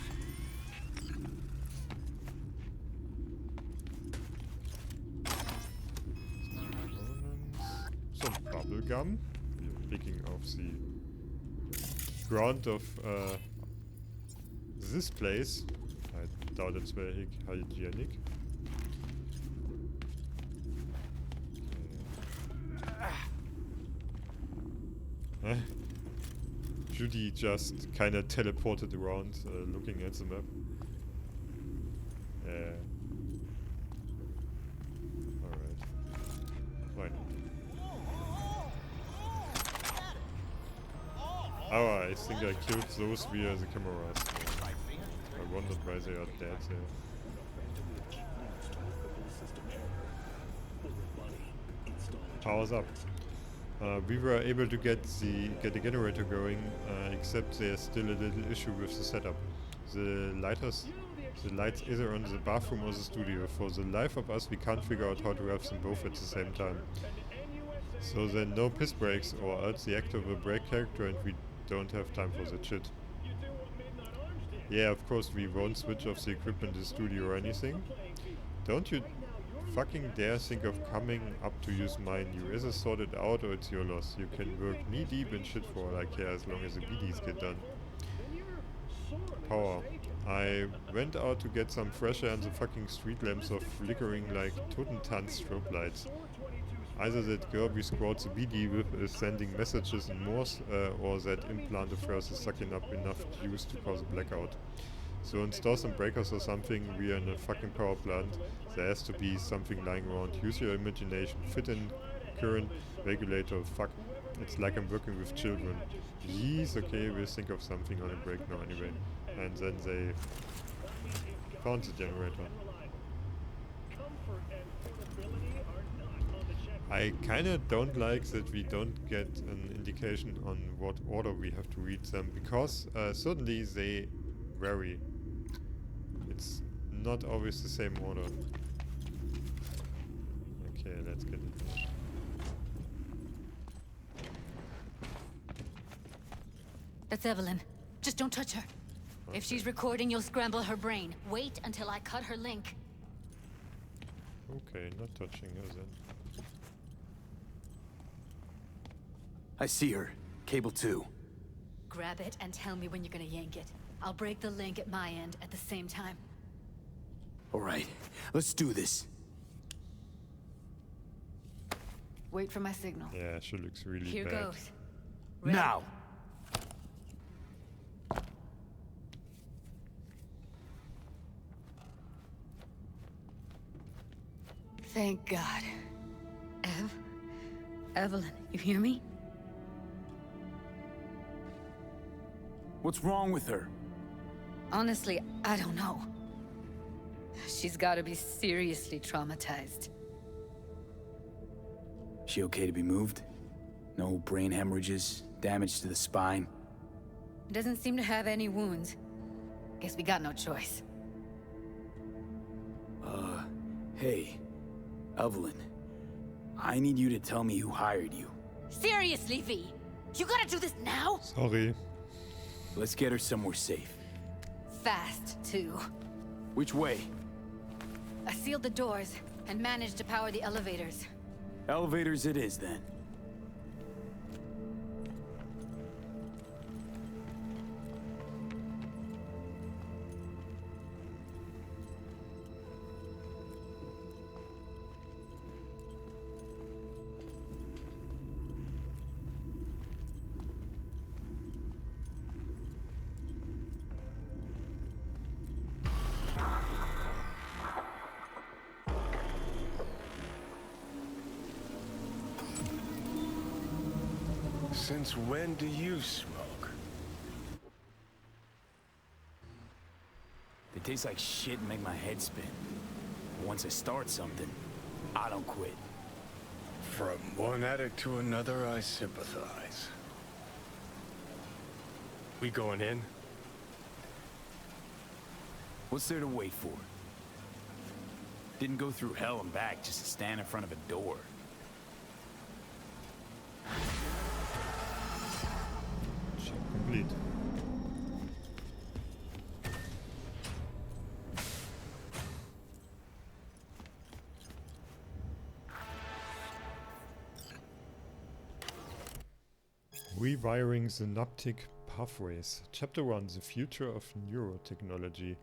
A: Some bubble gum. We're picking off the ground of this place. I doubt it's very hygienic. Judy just kinda teleported around, looking at the map. Alright. Why not? Oh, I think I killed those via the cameras. I wondered why they are dead there. Power's up. We were able to get the generator going, except there's still a little issue with the setup. The lights either on the bathroom or the studio. For the life of us, we can't figure out how to have them both at the same time. So then no piss breaks, or else the actor will break character and we don't have time for that shit. Yeah, of course we won't switch off the equipment in the studio or anything. Don't you fucking dare think of coming up to use mine. You either sort it out or it's your loss. You can work knee deep in shit for all I care, as long as the BDs get done. Power. I went out to get some fresh air and the fucking street lamps are flickering like Totentanz strobe lights. Either that girl we squad the BD with is sending messages in Morse, or that implant of hers is sucking up enough juice to cause a blackout. So install some breakers or something. We are in a fucking power plant. There has to be something lying around. Use your imagination. Fit in current regulator. Fuck. It's like I'm working with children. Yes, okay, we'll think of something on a break now anyway. And then they found the generator. I kinda don't like that we don't get an indication on what order we have to read them, because certainly they vary. It's not always the same order. Okay, let's get it.
D: That's Evelyn. Just don't touch her. Okay. If she's recording, you'll scramble her brain. Wait until I cut her link.
A: Okay, not touching her then.
E: I see her. Cable 2.
D: Grab it and tell me when you're gonna yank it. I'll break the link at my end at the same time.
E: Alright, let's do this.
D: Wait for my signal.
A: Yeah, she looks really
D: Here
A: bad.
D: goes. Ready?
E: Now!
D: Thank God. Evelyn, you hear me?
E: What's wrong with her?
D: Honestly, I don't know. She's gotta be seriously traumatized.
E: She okay to be moved? No brain hemorrhages, damage to the spine?
D: Doesn't seem to have any wounds. Guess we got no choice.
E: Hey, Evelyn. I need you to tell me who hired you.
D: Seriously, V! You gotta do this now?
A: Sorry.
E: Let's get her somewhere safe.
D: Fast, too.
E: Which way?
D: I sealed the doors and managed to power the elevators.
E: Elevators it is, then.
I: Since when do you smoke?
E: They taste like shit and make my head spin. But once I start something, I don't quit.
I: From one addict to another, I sympathize. We going in?
E: What's there to wait for? Didn't go through hell and back just to stand in front of a door.
A: Check complete. Rewiring synaptic pathways. Chapter 1: The Future of Neurotechnology.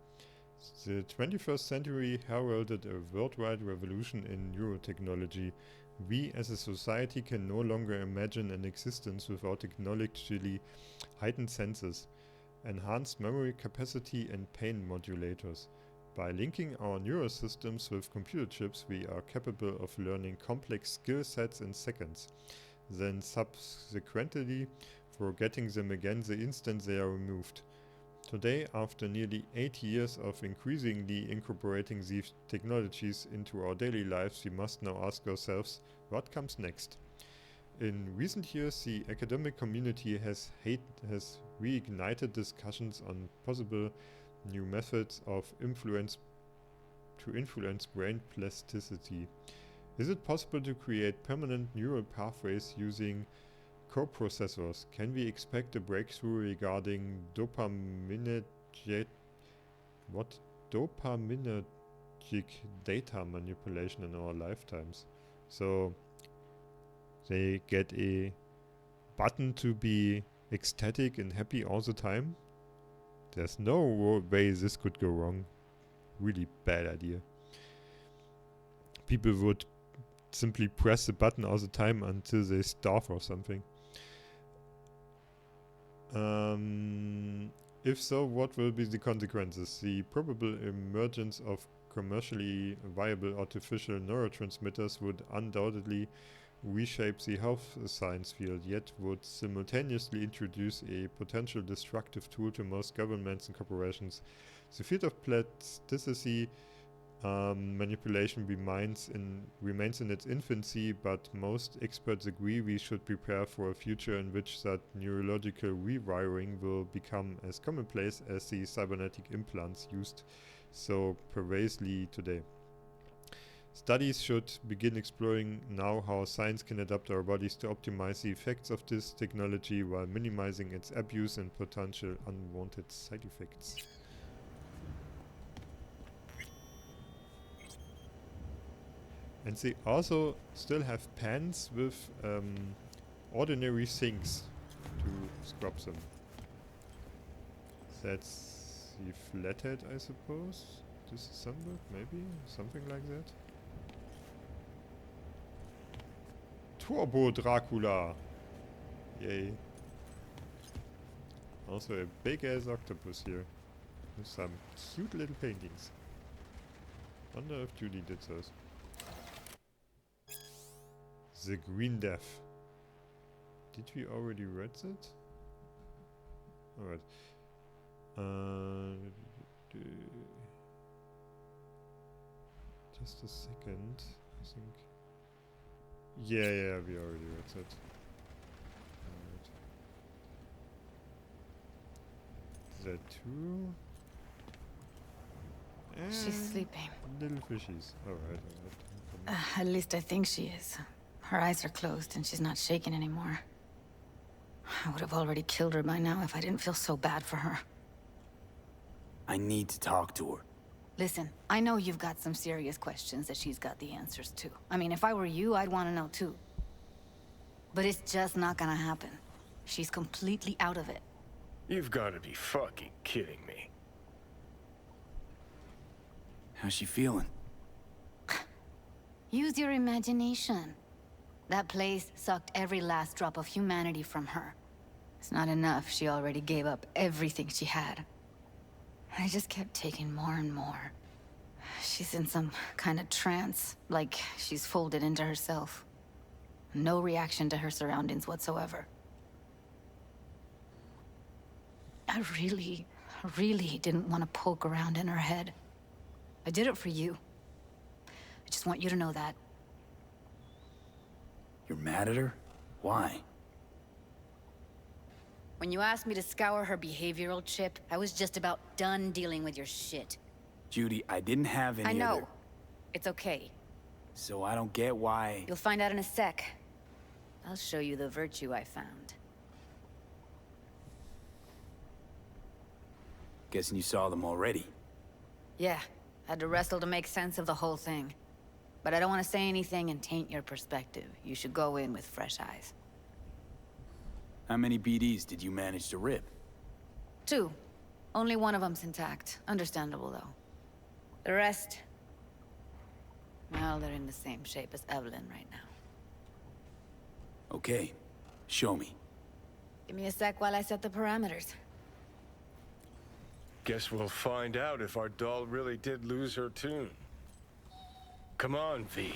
A: The 21st century heralded a worldwide revolution in neurotechnology. We as a society can no longer imagine an existence without technologically heightened senses, enhanced memory capacity and pain modulators. By linking our neurosystems with computer chips, we are capable of learning complex skill sets in seconds, then subsequently forgetting them again the instant they are removed. Today, after nearly 8 years of increasingly incorporating these technologies into our daily lives, we must now ask ourselves, what comes next? In recent years, the academic community has reignited discussions on possible new methods of influence brain plasticity. Is it possible to create permanent neural pathways using coprocessors? Can we expect a breakthrough regarding dopaminergic data manipulation in our lifetimes? So they get a button to be ecstatic and happy all the time? There's no way this could go wrong. Really bad idea. People would simply press the button all the time until they starve or something. If so, what will be the consequences? The probable emergence of commercially viable artificial neurotransmitters would undoubtedly reshape the health science field, yet would simultaneously introduce a potential destructive tool to most governments and corporations. The field of plasticity manipulation remains in its infancy, but most experts agree we should prepare for a future in which that neurological rewiring will become as commonplace as the cybernetic implants used so pervasively today. Studies should begin exploring now how science can adapt our bodies to optimize the effects of this technology while minimizing its abuse and potential unwanted side effects. And they also still have pans with ordinary sinks to scrub them. That's the flathead, I suppose. Disassembled, maybe? Something like that. Turbo Dracula! Yay. Also a big ass octopus here. With some cute little paintings. Wonder if Judy did those. The Green Death. Did we already read that? Alright. Just a second. I think. Yeah, we already read that. Alright. That too.
D: She's sleeping.
A: Little fishies. Alright.
D: At least I think she is. Her eyes are closed and she's not shaking anymore. I would have already killed her by now if I didn't feel so bad for her.
E: I need to talk to her.
D: Listen, I know you've got some serious questions that she's got the answers to. I mean, if I were you, I'd want to know too. But it's just not gonna happen. She's completely out of it.
I: You've got to be fucking kidding me.
E: How's she feeling?
D: Use your imagination. That place sucked every last drop of humanity from her. It's not enough, she already gave up everything she had. I just kept taking more and more. She's in some kind of trance, like she's folded into herself. No reaction to her surroundings whatsoever. I really didn't want to poke around in her head. I did it for you. I just want you to know that.
E: You're mad at her? Why?
D: When you asked me to scour her behavioral chip, I was just about done dealing with your shit.
E: Judy, I didn't have any
D: I know.
E: other...
D: It's okay.
E: So I don't get why...
D: You'll find out in a sec. I'll show you the virtue I found.
E: Guessing you saw them already.
D: Yeah, had to wrestle to make sense of the whole thing. But I don't want to say anything and taint your perspective. You should go in with fresh eyes.
E: How many BDs did you manage to rip?
D: 2. Only one of them's intact. Understandable, though. The rest... well, they're in the same shape as Evelyn right now.
E: Okay. Show me.
D: Give me a sec while I set the parameters.
I: Guess we'll find out if our doll really did lose her tune. Come on, V.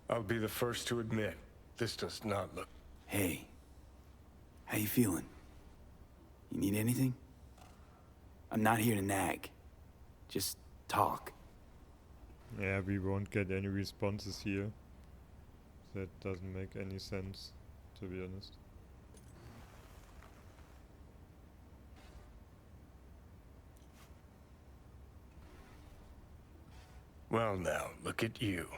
I: I'll be the first to admit, this does not look...
E: Hey. How you feeling? You need anything? I'm not here to nag. Just talk.
A: Yeah, we won't get any responses here. That doesn't make any sense, to be honest.
I: Well now, look at you.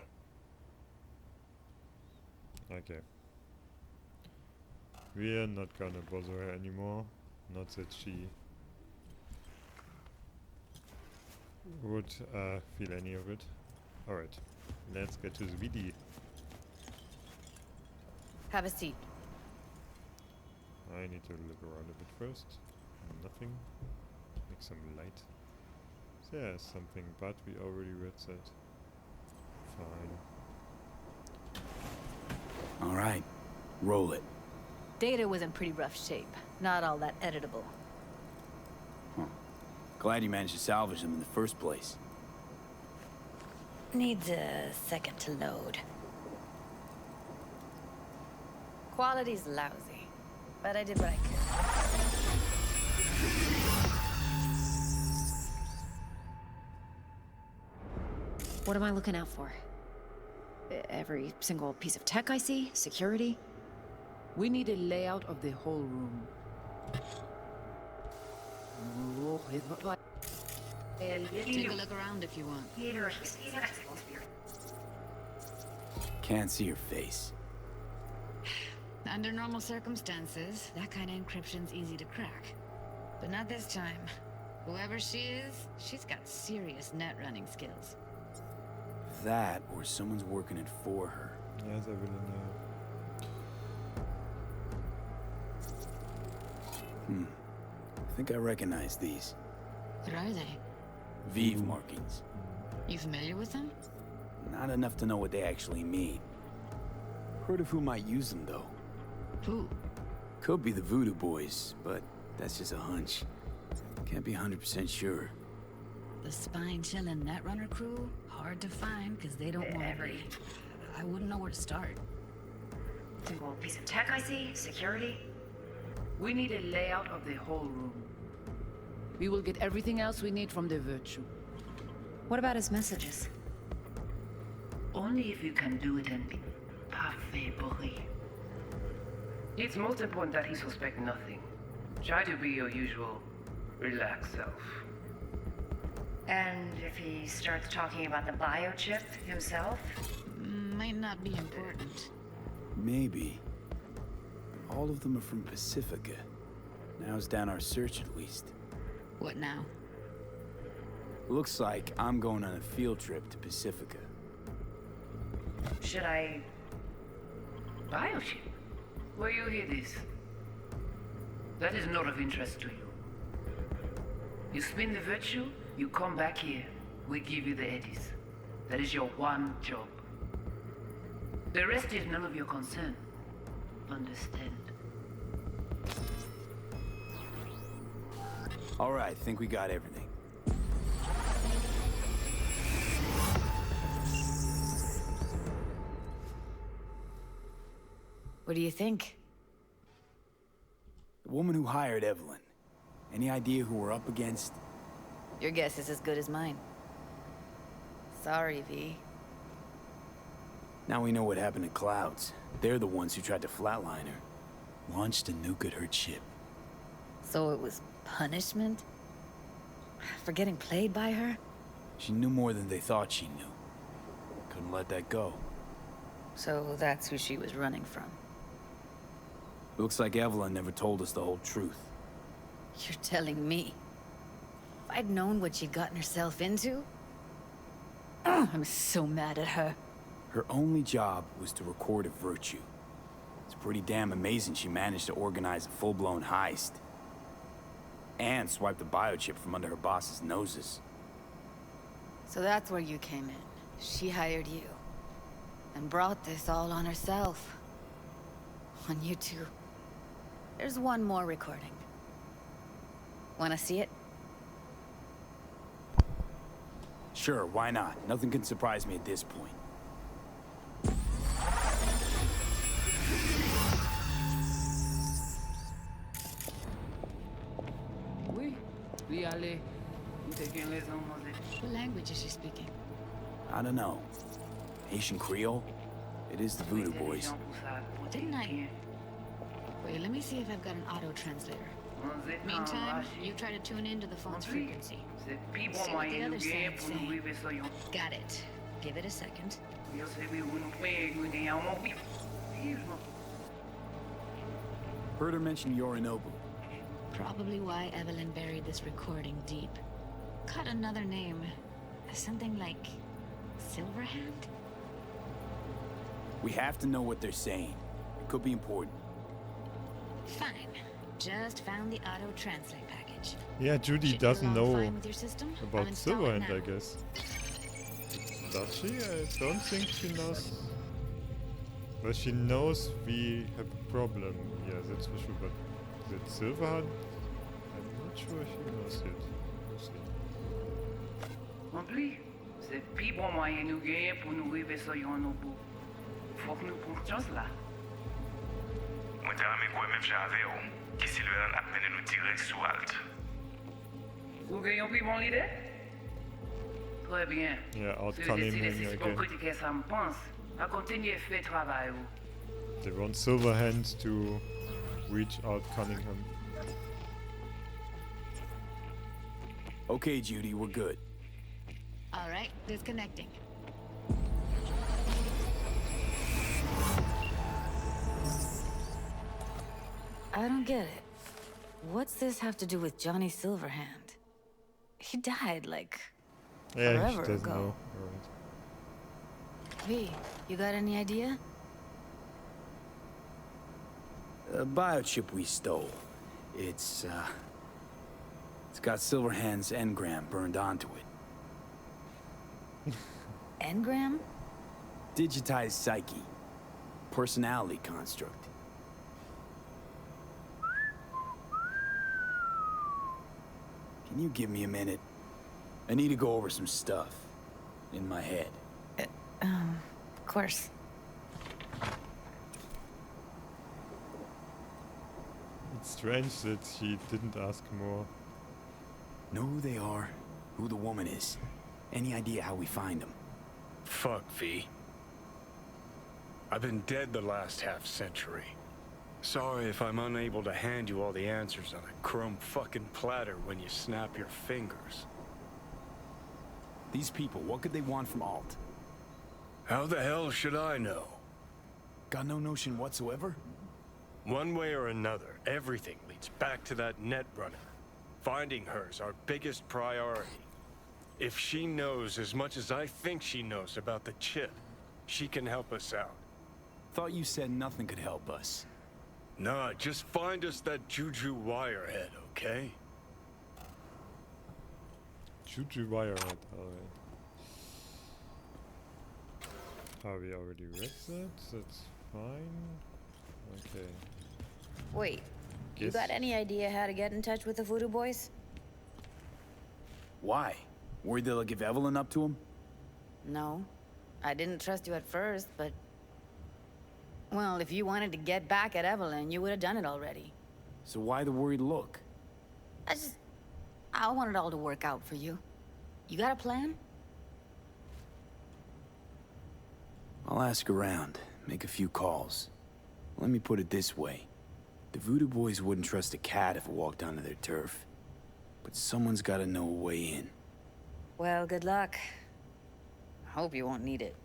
A: Okay. We're not gonna bother her anymore. Not that she would feel any of it. Alright, let's get to the VD.
D: Have a seat.
A: I need to look around a bit first. Nothing. Make some light. There's something, but we already read that. Fine.
E: All right. Roll it.
D: Data was in pretty rough shape. Not all that editable.
E: Huh. Glad you managed to salvage them in the first place.
D: Needs a second to load. Quality's lousy, but I did what I could.
K: What am I looking out for? Every single piece of tech I see? Security?
B: We need a layout of the whole room.
D: Take a look around if you want.
E: Can't see your face.
D: Under normal circumstances, that kind of encryption's easy to crack. But not this time. Whoever she is, she's got serious net running skills.
E: That, or someone's working it for her.
A: Yes, I will know.
E: I think I recognize these.
D: What are they?
E: Vive markings.
D: You familiar with them?
E: Not enough to know what they actually mean. Heard of who might use them, though.
D: Who?
E: Could be the Voodoo Boys, but that's just a hunch. Can't be 100% sure.
D: The spine-chilling Netrunner crew? Hard to find, because they don't want to be. I wouldn't know where to start.
K: Single piece of tech I see? Security?
B: We need a layout of the whole room. We will get everything else we need from the Virtue.
K: What about his messages?
L: Only if you can do it in parfait bruit. It's most important that he suspect nothing. Try to be your usual, relaxed self.
K: And if he starts talking about the biochip himself?
D: Might not be important.
E: Maybe. All of them are from Pacifica. Narrows down our search at least.
D: What now?
E: Looks like I'm going on a field trip to Pacifica.
L: Should I... Biochip? Where you hear this? That is not of interest to you. You spin the virtue, you come back here. We give you the eddies. That is your one job. The rest is none of your concern. Understand?
E: All right, think we got everything.
D: What do you think?
E: The woman who hired Evelyn. Any idea who we're up against?
D: Your guess is as good as mine. Sorry, V.
E: Now we know what happened to Clouds. They're the ones who tried to flatline her. Launched a nuke at her ship.
D: So it was punishment? For getting played by her?
E: She knew more than they thought she knew. Couldn't let that go.
D: So that's who she was running from.
E: Looks like Evelyn never told us the whole truth.
D: You're telling me? If I'd known what she'd gotten herself into? I'm so mad at her.
E: Her only job was to record a virtue. It's pretty damn amazing she managed to organize a full-blown heist. And swipe the biochip from under her boss's noses.
D: So that's where you came in. She hired you. And brought this all on herself. On you two. There's one more recording. Wanna see it?
E: Sure, why not? Nothing can surprise me at this point.
B: Oui, oui, allez.
D: What language is she speaking?
E: I don't know. Haitian Creole? It is the Voodoo Boys.
D: Didn't I? Wait, let me see if I've got an auto-translator. Meantime, you try to tune into the phone's frequency. See what the other side's saying. Got it. Give it a second.
E: Heard her mention Yorinobu.
D: Probably why Evelyn buried this recording deep. Caught another name. Something like... Silverhand?
E: We have to know what they're saying. It could be important.
D: Fine. Just found the auto-translate package.
A: Yeah, Judy
D: Should
A: doesn't
D: you all
A: know
D: fine with your system?
A: about
D: I'll install it
A: Silverhand,
D: now.
A: I guess. Does she? I don't think she knows. Well, she knows we have a problem. Yeah, that's for sure. But is it Silverhand? I'm not sure she knows yet. We'll see.
L: Rempli, c'est plus bon moyen nous gagner pour nous arriver sur Yorinobu. Faut que nous prenions chance là.
M: Mwen te rame kwe mèm jave ou, ki Silverhand ap mene nou direct sou Alt.
L: Vous gagnez plus bon l'idée? Très bien.
A: Yeah,
L: Si vous
A: outcunning
L: décidez
A: him
L: si c'est pour
A: again.
L: critiquer ça me pense, à continuer à faire travail ou.
A: They want Silverhand to reach out Cunningham.
E: Okay, Judy, we're good.
D: All right, disconnecting. I don't get it. What's this have to do with Johnny Silverhand? He died, like,
A: Yeah, she
D: forever
A: doesn't
D: ago.
A: know. Alright.
D: V, you got any idea?
E: A biochip we stole. It's got Silverhand's engram burned onto it.
D: Engram?
E: Digitized psyche. Personality construct. Can you give me a minute? I need to go over some stuff. In my head.
D: Of course.
A: It's strange that she didn't ask more.
E: Know who they are, who the woman is. Any idea how we find them?
I: Fuck, V. I've been dead the last half-century. Sorry if I'm unable to hand you all the answers on a chrome fucking platter when you snap your fingers.
E: These people, what could they want from Alt?
I: How the hell should I know?
E: Got no notion whatsoever?
I: One way or another, everything leads back to that Netrunner. Finding her's our biggest priority. If she knows as much as I think she knows about the chip, she can help us out.
E: Thought you said nothing could help us.
I: Nah, just find us that Juju Wirehead, okay?
A: Juju Wirehead, alright. We already read that? That's fine. Okay.
K: Wait, you
A: Guess-
K: got any idea how to get in touch with the Voodoo Boys?
E: Why? Worried they'll give Evelyn up to him?
D: No. I didn't trust you at first, but... Well, if you wanted to get back at Evelyn, you would have done it already.
E: So why the worried look?
D: I want it all to work out for you. You got a plan?
E: I'll ask around, make a few calls. Let me put it this way. The Voodoo Boys wouldn't trust a cat if it walked onto their turf. But someone's gotta know a way in.
D: Well, good luck. I hope you won't need it.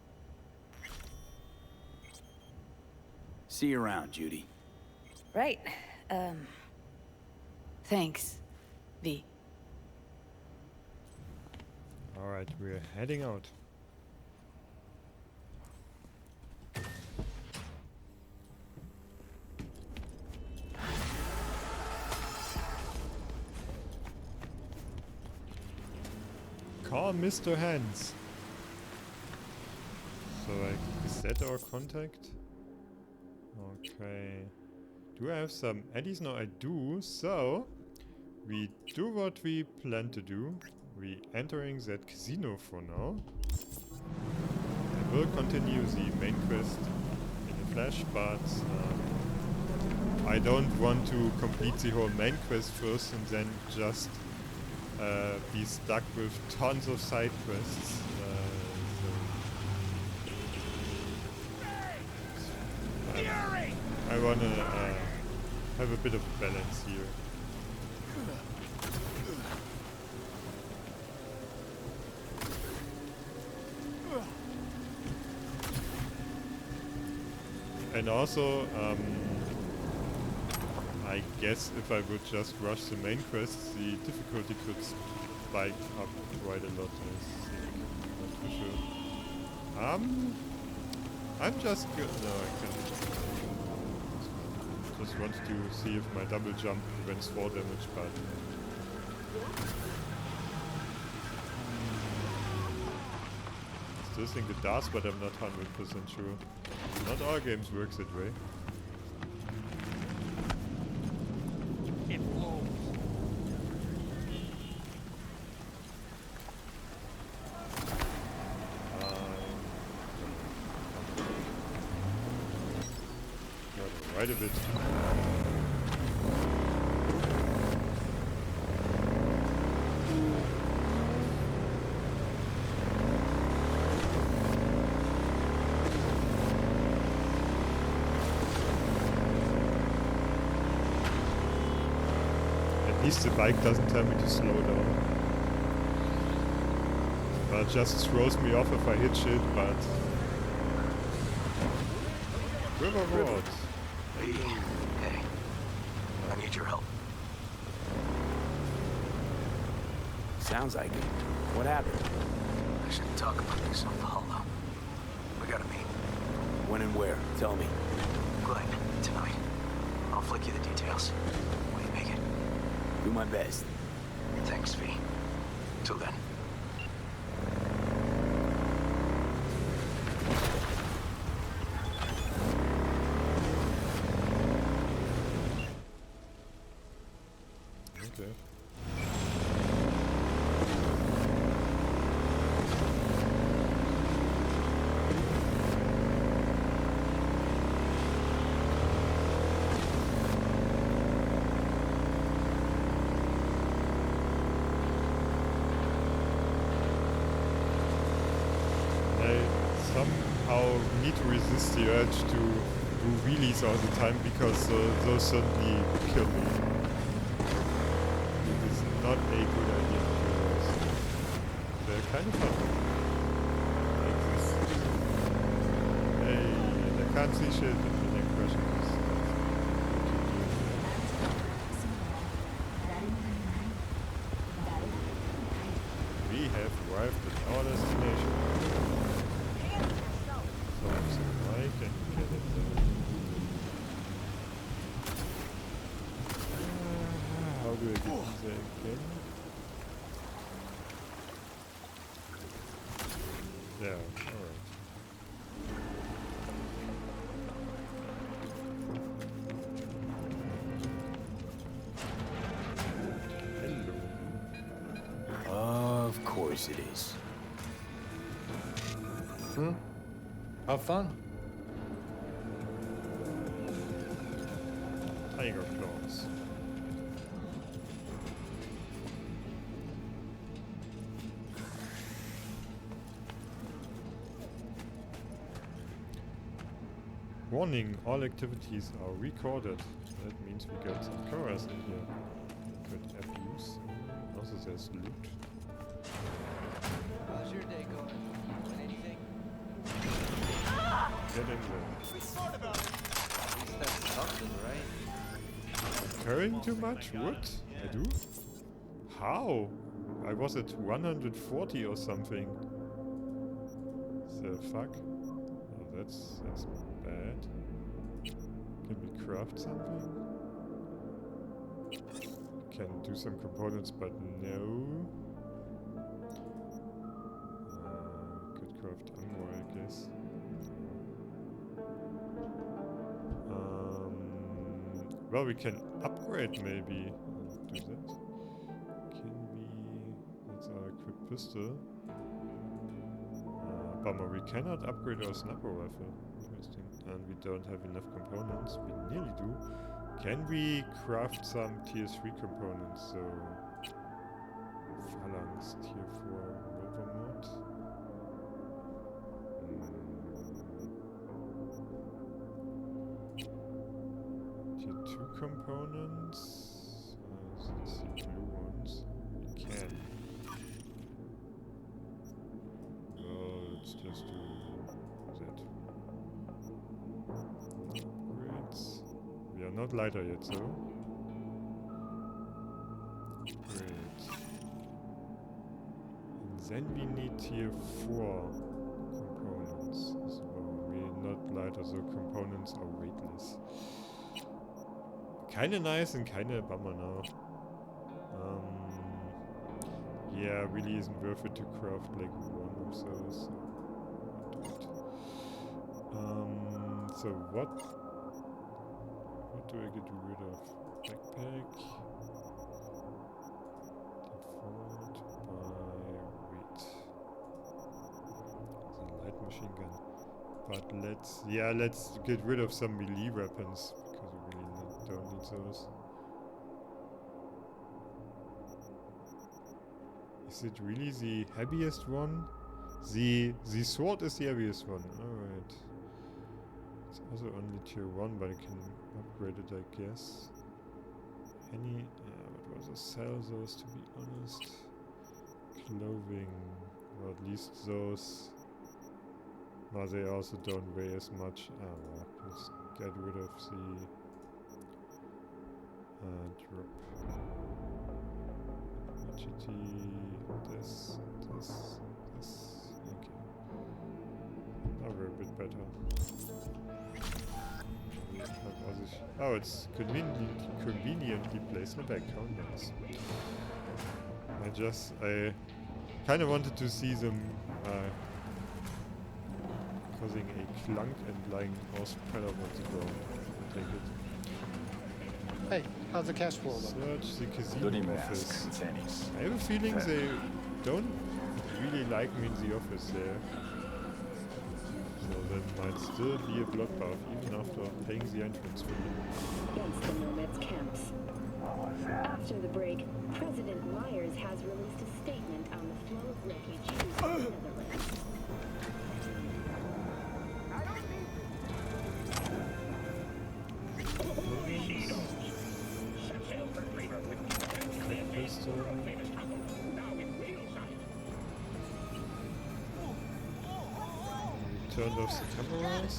E: See you around, Judy.
D: Right. Thanks, V.
A: Alright, we're heading out. Call Mr. Hands. So, like, is that our contact? Okay. Do I have some eddies? No, I do. So, we do what we plan to do. We entering that casino for now. I will continue the main quest in a flash, but I don't want to complete the whole main quest first and then just be stuck with tons of side quests. I wanna have a bit of balance here. And also, I guess if I would just rush the main quests, the difficulty could spike up quite a lot, I think. Not for sure. I'm just good. No, I can't. Just wanted to see if my double jump prevents fall damage, but... Still think it does, but I'm not 100% sure. Not all games work that way. Quite a bit. At least the bike doesn't tell me to slow down. But it just throws me off if I hit shit, but... River Road.
N: Hey, I need your help.
E: Sounds like it. What happened?
N: I shouldn't talk about this on the holo. We gotta meet.
E: When and where? Tell me.
N: Glenn, tonight. I'll flick you the details. Will you make it?
E: Do my best.
N: Thanks, V. Till then.
A: Okay. I somehow need to resist the urge to do wheelies all the time because those certainly kill me. Not a good idea to do those. They're kind of fun. Like this. Hey, and I can't see shit and then I crash into this. have arrived at our destination. So I can get it there. How do I get there again? Yeah, alright.
E: Of course it is.
H: Have fun.
A: Tiger claws. Warning, all activities are recorded. That means we got some cameras in here. Could abuse. Also there's loot.
O: How's your day going? Anything?
A: Get in there.
O: Be smart about it. At least that's something, right?
A: Carrying too much wood? I do? How? I was at 140 or something. The fuck? Oh, that's bad. Can we craft something? Can do some components, but no. Could craft ammo, I guess. Well, we can upgrade maybe. Do that. Can we? That's our equipped pistol. Bummer, we cannot upgrade our sniper rifle. Interesting. And we don't have enough components. We nearly do. Can we craft some tier 3 components? So, Phalanx tier 4 rover mod. Tier 2 components. Let's see, blue ones. We can. Oh, let's just do that. Upgrades. We are not lighter yet, so. Great. And then we need tier 4 components as well. We're not lighter, so components are weightless. Kinda nice and kinda a bummer now. Yeah, really isn't worth it to craft like one of those. So what do I get rid of? Backpack. Default by weight. The light machine gun. But let's get rid of some melee weapons because we really don't need those. Is it really the heaviest one? The sword is the heaviest one. Alright. It's also only tier 1, but I can upgrade it, I guess. But rather sell those, to be honest. Clothing, or at least those. Well, they also don't weigh as much. Well, let's get rid of the drop. GT, this. Okay. Now we're a bit better. Oh, it's conveniently placed in the back. How nice. I kind of wanted to see them causing a clunk and lying horse propeller on the ground. I'll take it.
P: Hey, how's the cash flow look?
A: Search the casino office. I have a feeling they don't really like me in the office there. So there might still be a bloodbath even after paying the entrance fee.
G: Against the Nomads camps. After the break, President Myers has released a statement on the flow of refugees to the Netherlands.
A: Turned off the cameras.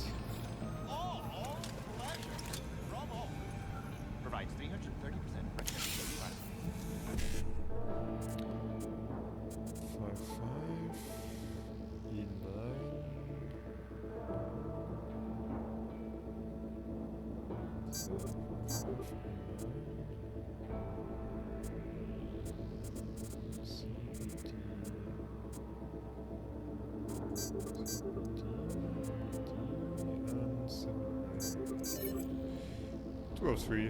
O: Provides 330%
A: Five. Two or three.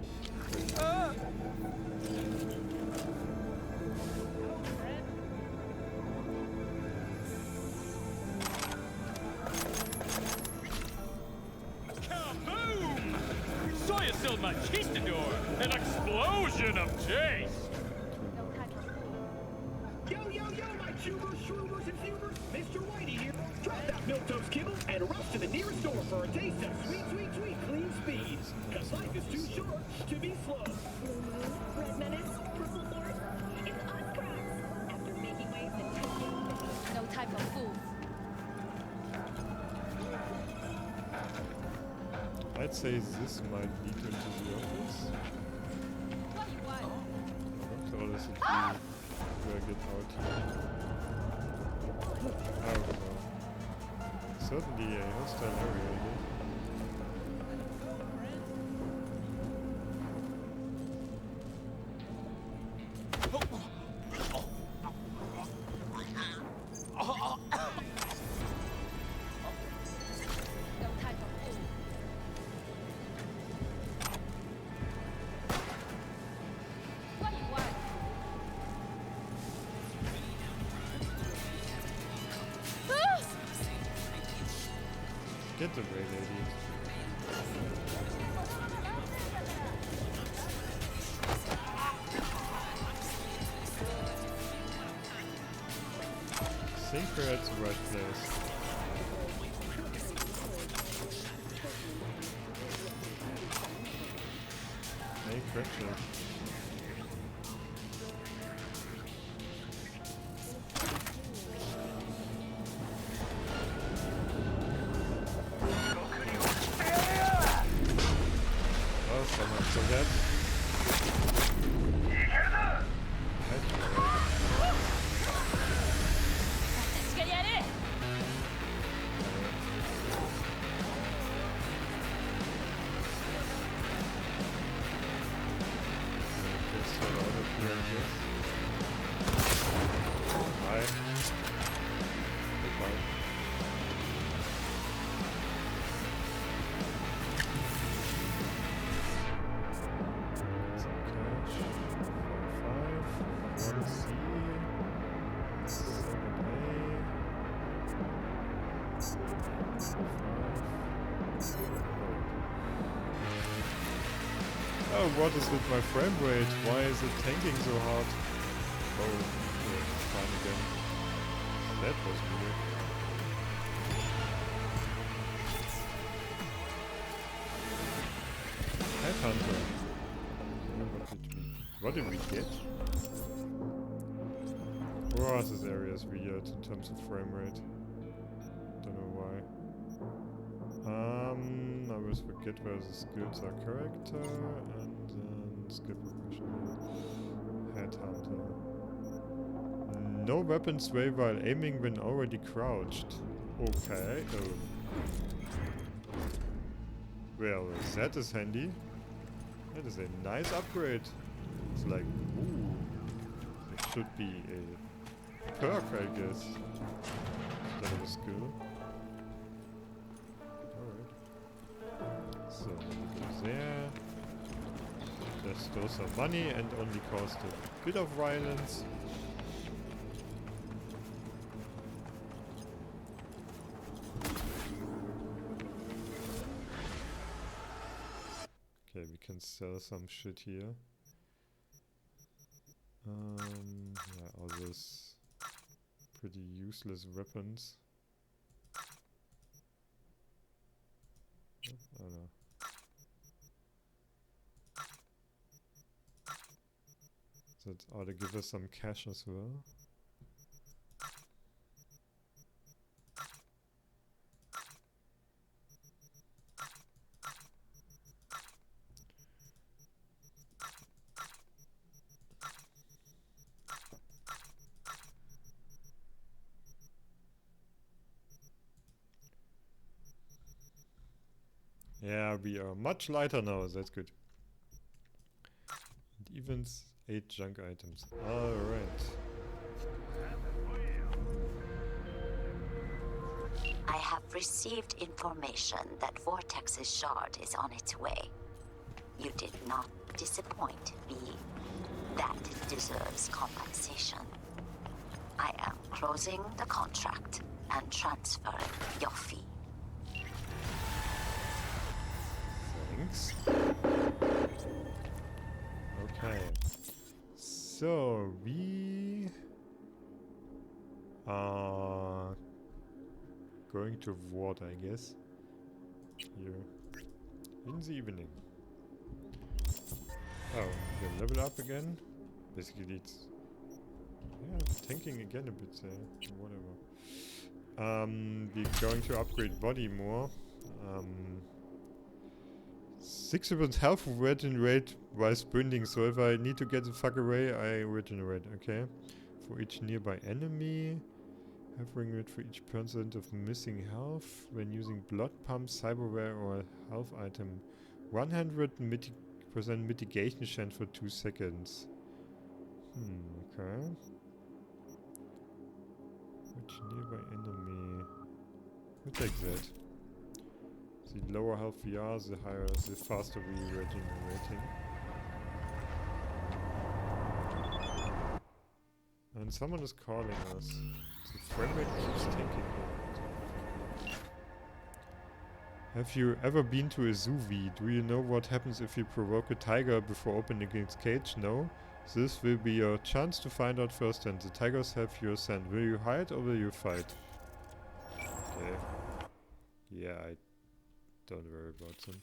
C: Soy Machistador! An explosion of taste!
J: Yo, my tubers, shroomers, and fumers! Mr. Whitey here. Drop that milquetoast kibble and rush to the nearest store for a taste of sweet, clean speed. Cause life is too short to be slow.
G: Blue Moon, Red Menace, Purple Force, it's us cracks. After making waves and taking no time for fools.
A: I'd say this might lead into the office. So this would be where I get out here. I don't know. Certainly a hostile area here. Get the ray, lady. I think we're at the right place. Hey, Cratchit. Oh, what is with my frame rate? Why is it tanking so hard? Oh, yeah, fine again. That was weird. Headhunter. What did we get? Oh, this area is weird in terms of frame rate. Don't know why. I always forget where the skills are. Character and then skill professional. Headhunter. No weapon sway while aiming when already crouched. Okay. Oh. Well, that is handy. That is a nice upgrade. It's like, ooh. It should be a perk, I guess. Instead of a skill. So, go there. Just stole some money and only caused a bit of violence. Okay, we can sell some shit here. Yeah, all those pretty useless weapons. I don't know. That ought to give us some cash as well. Yeah, we are much lighter now, that's good. And evens 8 junk items. Alright.
F: I have received information that Vortex's shard is on its way. You did not disappoint, V. That deserves compensation. I am closing the contract and transferring your fee.
A: Thanks. Okay. So we are going to water, I guess. Here in the evening. Oh, we can level up again. Basically, it's tanking again a bit there. Whatever. We're going to upgrade body more. 6% health regenerate while sprinting, so if I need to get the fuck away, I regenerate, okay? For each nearby enemy. Health rate for each % of missing health when using blood pump, cyberware or health item. 100% mitigation chance for 2 seconds. Okay. Which nearby enemy? We'll take that. The lower health we are, the higher, the faster we regenerating. And someone is calling us. The frame rate keeps tanking. Have you ever been to a zoo, V? Do you know what happens if you provoke a tiger before opening its cage? No? This will be your chance to find out firsthand. The tigers have your scent. Will you hide or will you fight? Okay. Yeah, I don't worry about them.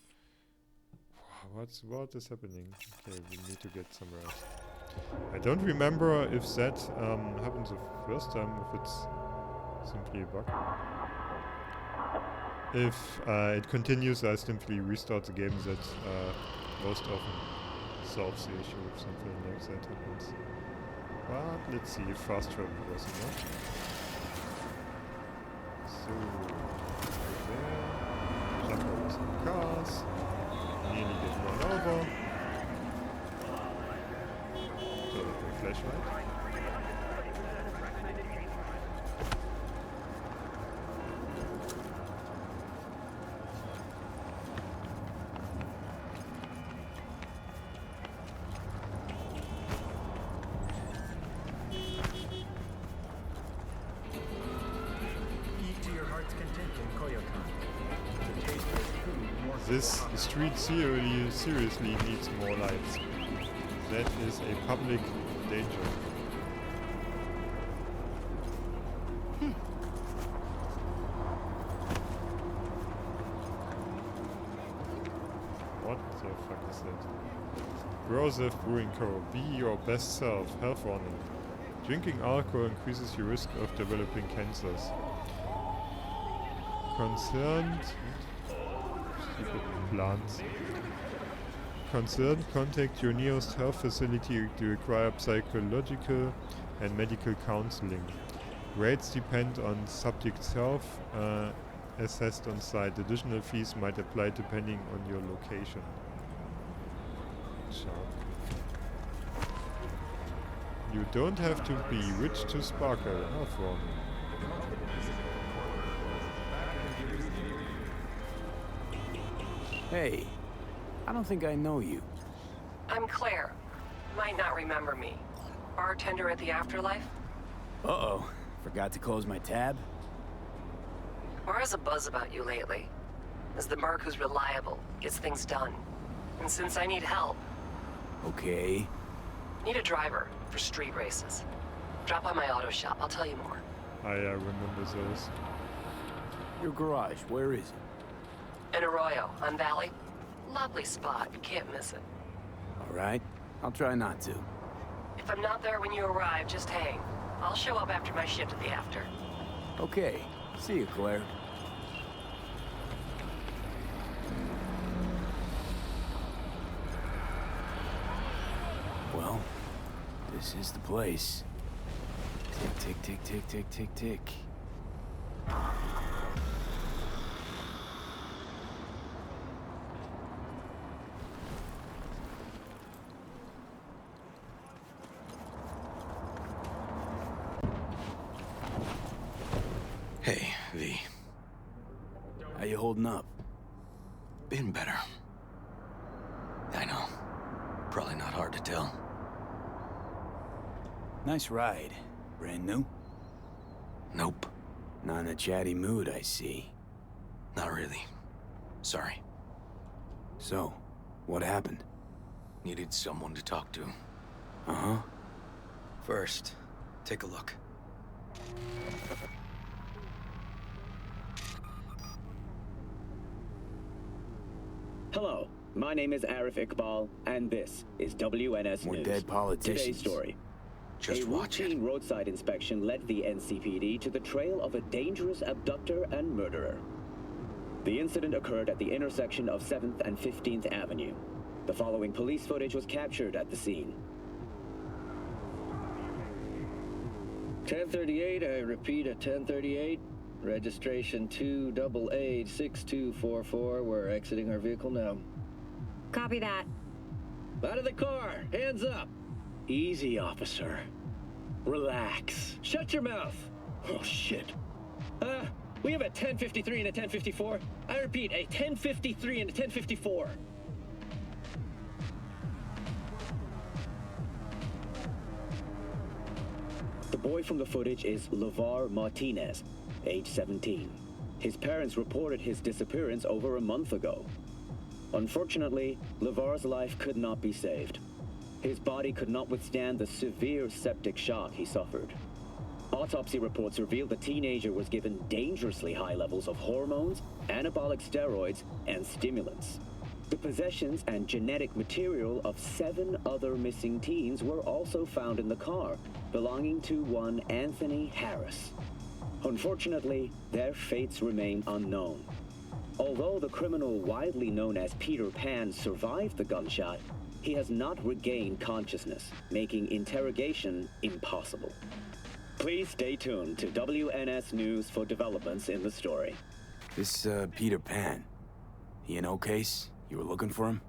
A: What is happening? Okay, we need to get some rest. I don't remember if that happens the first time, if it's simply a bug. If it continues, I simply restart the game. That most often solves the issue if something like that happens. But let's see if fast travel was enough. So, right there. Jump over some cars. Nearly get run over. Flashlight. This street seriously needs more lights. That is a public danger. What the fuck is that? Grosef Brewing Co. Be your best self. Health warning. Drinking alcohol increases your risk of developing cancers. Concerned... Stupid plants. Concerned, contact your nearest health facility to require psychological and medical counseling. Rates depend on subject's health assessed on site. Additional fees might apply depending on your location. You don't have to be rich to sparkle. Health warning.
E: Hey, I don't think I know you.
Q: I'm Claire. Might not remember me. Bartender at the Afterlife?
E: Uh-oh. Forgot to close my tab?
Q: Bar has a buzz about you lately. As the merc who's reliable, gets things done. And since I need help...
E: Okay.
Q: Need a driver for street races. Drop by my auto shop, I'll tell you more.
A: I remember those.
E: Your garage, where is it?
Q: In Arroyo, on Valley. Lovely spot, can't miss it.
E: Alright, I'll try not to.
Q: If I'm not there when you arrive, just hang. I'll show up after my shift at the after.
E: Okay, see you, Claire. Well, this is the place. Tick, tick, tick, tick, tick, tick, tick. holding up?
N: Been better. I know. Probably not hard to tell.
E: Nice ride. Brand new?
N: Nope.
E: Not in a chatty mood, I see.
N: Not really. Sorry.
E: So, what happened?
N: Needed someone to talk to.
E: Uh-huh.
N: First, take a look.
J: Hello, my name is Arif Iqbal, and this is WNS
E: More
J: News.
E: dead politicians.
J: Today's story.
N: Just watch it.
J: A routine roadside inspection led the NCPD to the trail of a dangerous abductor and murderer. The incident occurred at the intersection of 7th and 15th Avenue. The following police footage was captured at the scene.
R: 1038, I repeat at 1038. Registration 2AA6244. We're exiting our vehicle now.
G: Copy that.
J: Out of the car! Hands up! Easy, officer. Relax. Shut your mouth! Oh, shit. We have a 1053 and a 1054. I repeat, a 1053 and a 1054. The boy from the footage is LeVar Martinez, age 17. His parents reported his disappearance over a month ago. Unfortunately, LeVar's life could not be saved. His body could not withstand the severe septic shock he suffered. Autopsy reports revealed the teenager was given dangerously high levels of hormones, anabolic steroids, and stimulants. The possessions and genetic material of 7 other missing teens were also found in the car, belonging to one Anthony Harris. Unfortunately, their fates remain unknown. Although the criminal widely known as Peter Pan survived the gunshot, he has not regained consciousness, making interrogation impossible. Please stay tuned to WNS News for developments in the story.
E: This, Peter Pan. He an old case? You were looking for him?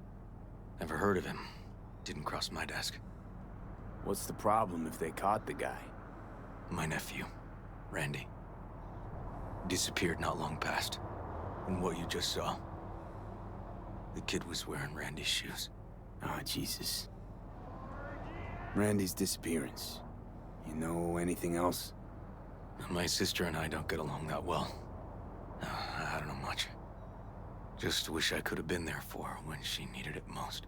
N: Never heard of him. Didn't cross my desk.
E: What's the problem if they caught the guy?
N: My nephew, Randy. Disappeared not long past. And what you just saw. The kid was wearing Randy's shoes.
E: Ah, Jesus. Randy's disappearance. You know anything else?
N: My sister and I don't get along that well. I don't know much. Just wish I could have been there for her when she needed it most.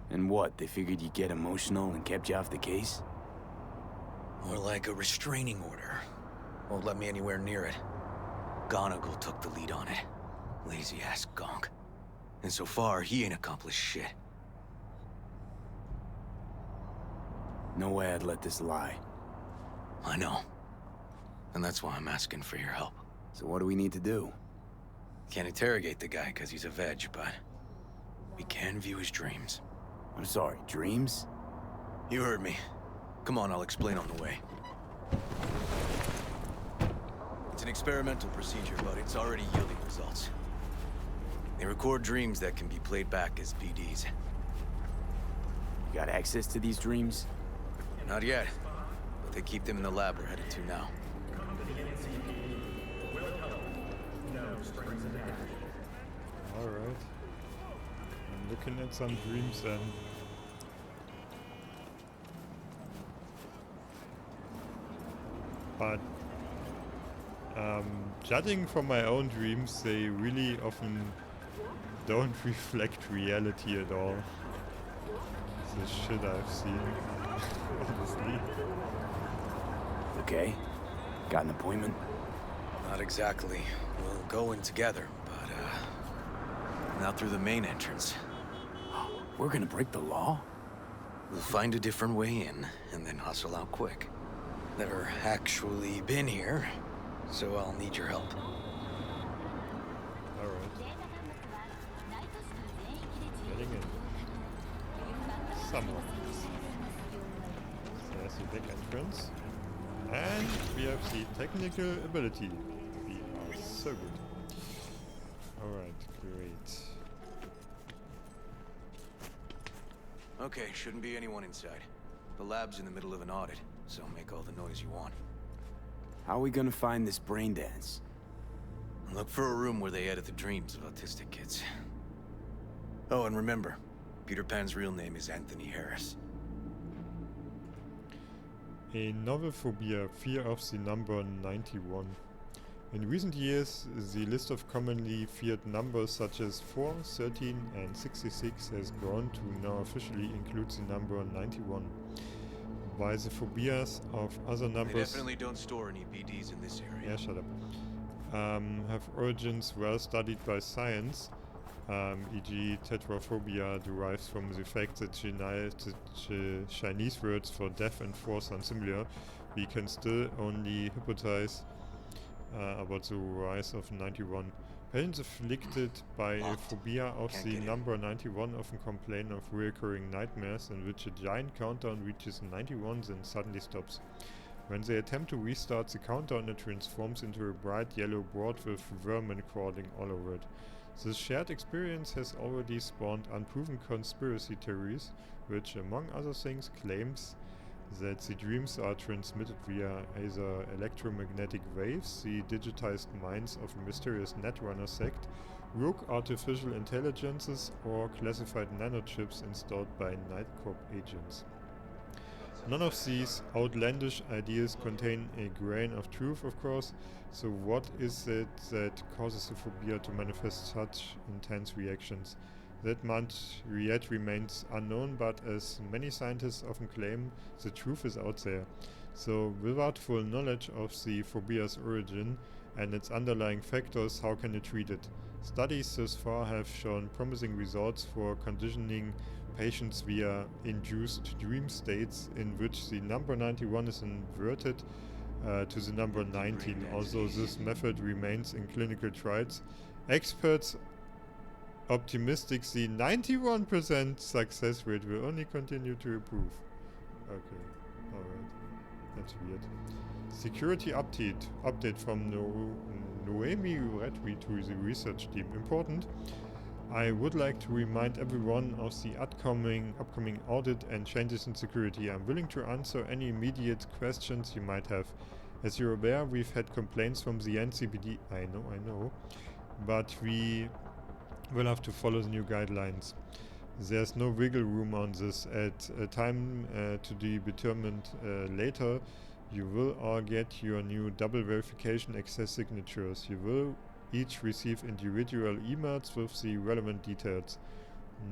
E: And what, they figured you'd get emotional and kept you off the case?
N: More like a restraining order. Won't let me anywhere near it. Gonigal took the lead on it. Lazy-ass gonk. And so far, he ain't accomplished shit.
E: No way I'd let this lie.
N: I know. And that's why I'm asking for your help.
E: So what do we need to do?
N: Can't interrogate the guy because he's a veg, but we can view his dreams.
E: I'm sorry, dreams?
N: You heard me. Come on, I'll explain on the way. It's an experimental procedure, but it's already yielding results. They record dreams that can be played back as PDs.
E: You got access to these dreams?
N: Not yet, but they keep them in the lab we're headed to now.
A: Alright. I'm looking at some dreams then. But judging from my own dreams, they really often don't reflect reality at all. It's the shit I've seen, honestly.
E: Okay. Got an appointment?
N: Not exactly. We'll go in together, but not through the main entrance.
E: We're gonna break the law?
N: We'll find a different way in, and then hustle out quick. Never actually been here, so I'll need your help.
A: Alright. Getting in. Somewhere. There's the big entrance. And we have the technical ability. We are so good. Alright, great.
N: Okay, shouldn't be anyone inside. The lab's in the middle of an audit, so make all the noise you want.
E: How are we gonna find this brain dance?
N: Look for a room where they edit the dreams of autistic kids. Oh, and remember, Peter Pan's real name is Anthony Harris.
A: A novel phobia, fear of the number 91. In recent years, the list of commonly feared numbers such as 4, 13 and 66 has grown to now officially include the number 91. While the phobias of other
N: They
A: numbers...
N: definitely don't store any BDs in this area.
A: Yeah, shut up. Have origins well studied by science, e.g. tetraphobia derives from the fact that the Chinese words for deaf and four sound similar. We can still only hypothesize about the rise of 91. Patients afflicted by a phobia of the number 91 often complain of recurring nightmares in which a giant countdown reaches 91 and suddenly stops. When they attempt to restart the countdown, it transforms into a bright yellow board with vermin crawling all over it. This shared experience has already spawned unproven conspiracy theories, which, among other things, claims that the dreams are transmitted via either electromagnetic waves, the digitized minds of a mysterious netrunner sect, rogue artificial intelligences, or classified nanochips installed by Night Corp agents. None of these outlandish ideas contain a grain of truth, of course, so what is it that causes the phobia to manifest such intense reactions? That much yet remains unknown, but as many scientists often claim, the truth is out there. So without full knowledge of the phobia's origin and its underlying factors, how can you treat it? Studies thus far have shown promising results for conditioning patients via induced dream states in which the number 91 is inverted to the number 19. Although this method remains in clinical trials, experts optimistic the 91% success rate will only continue to improve. Okay, alright. That's weird. Security update from Noemi Redry to the research team. Important. I would like to remind everyone of the upcoming audit and changes in security. I'm willing to answer any immediate questions you might have. As you're aware, we've had complaints from the NCPD. I know. But we will have to follow the new guidelines. There's no wiggle room on this. At a time to be determined later, you will all get your new double verification access signatures. You will each receive individual emails with the relevant details.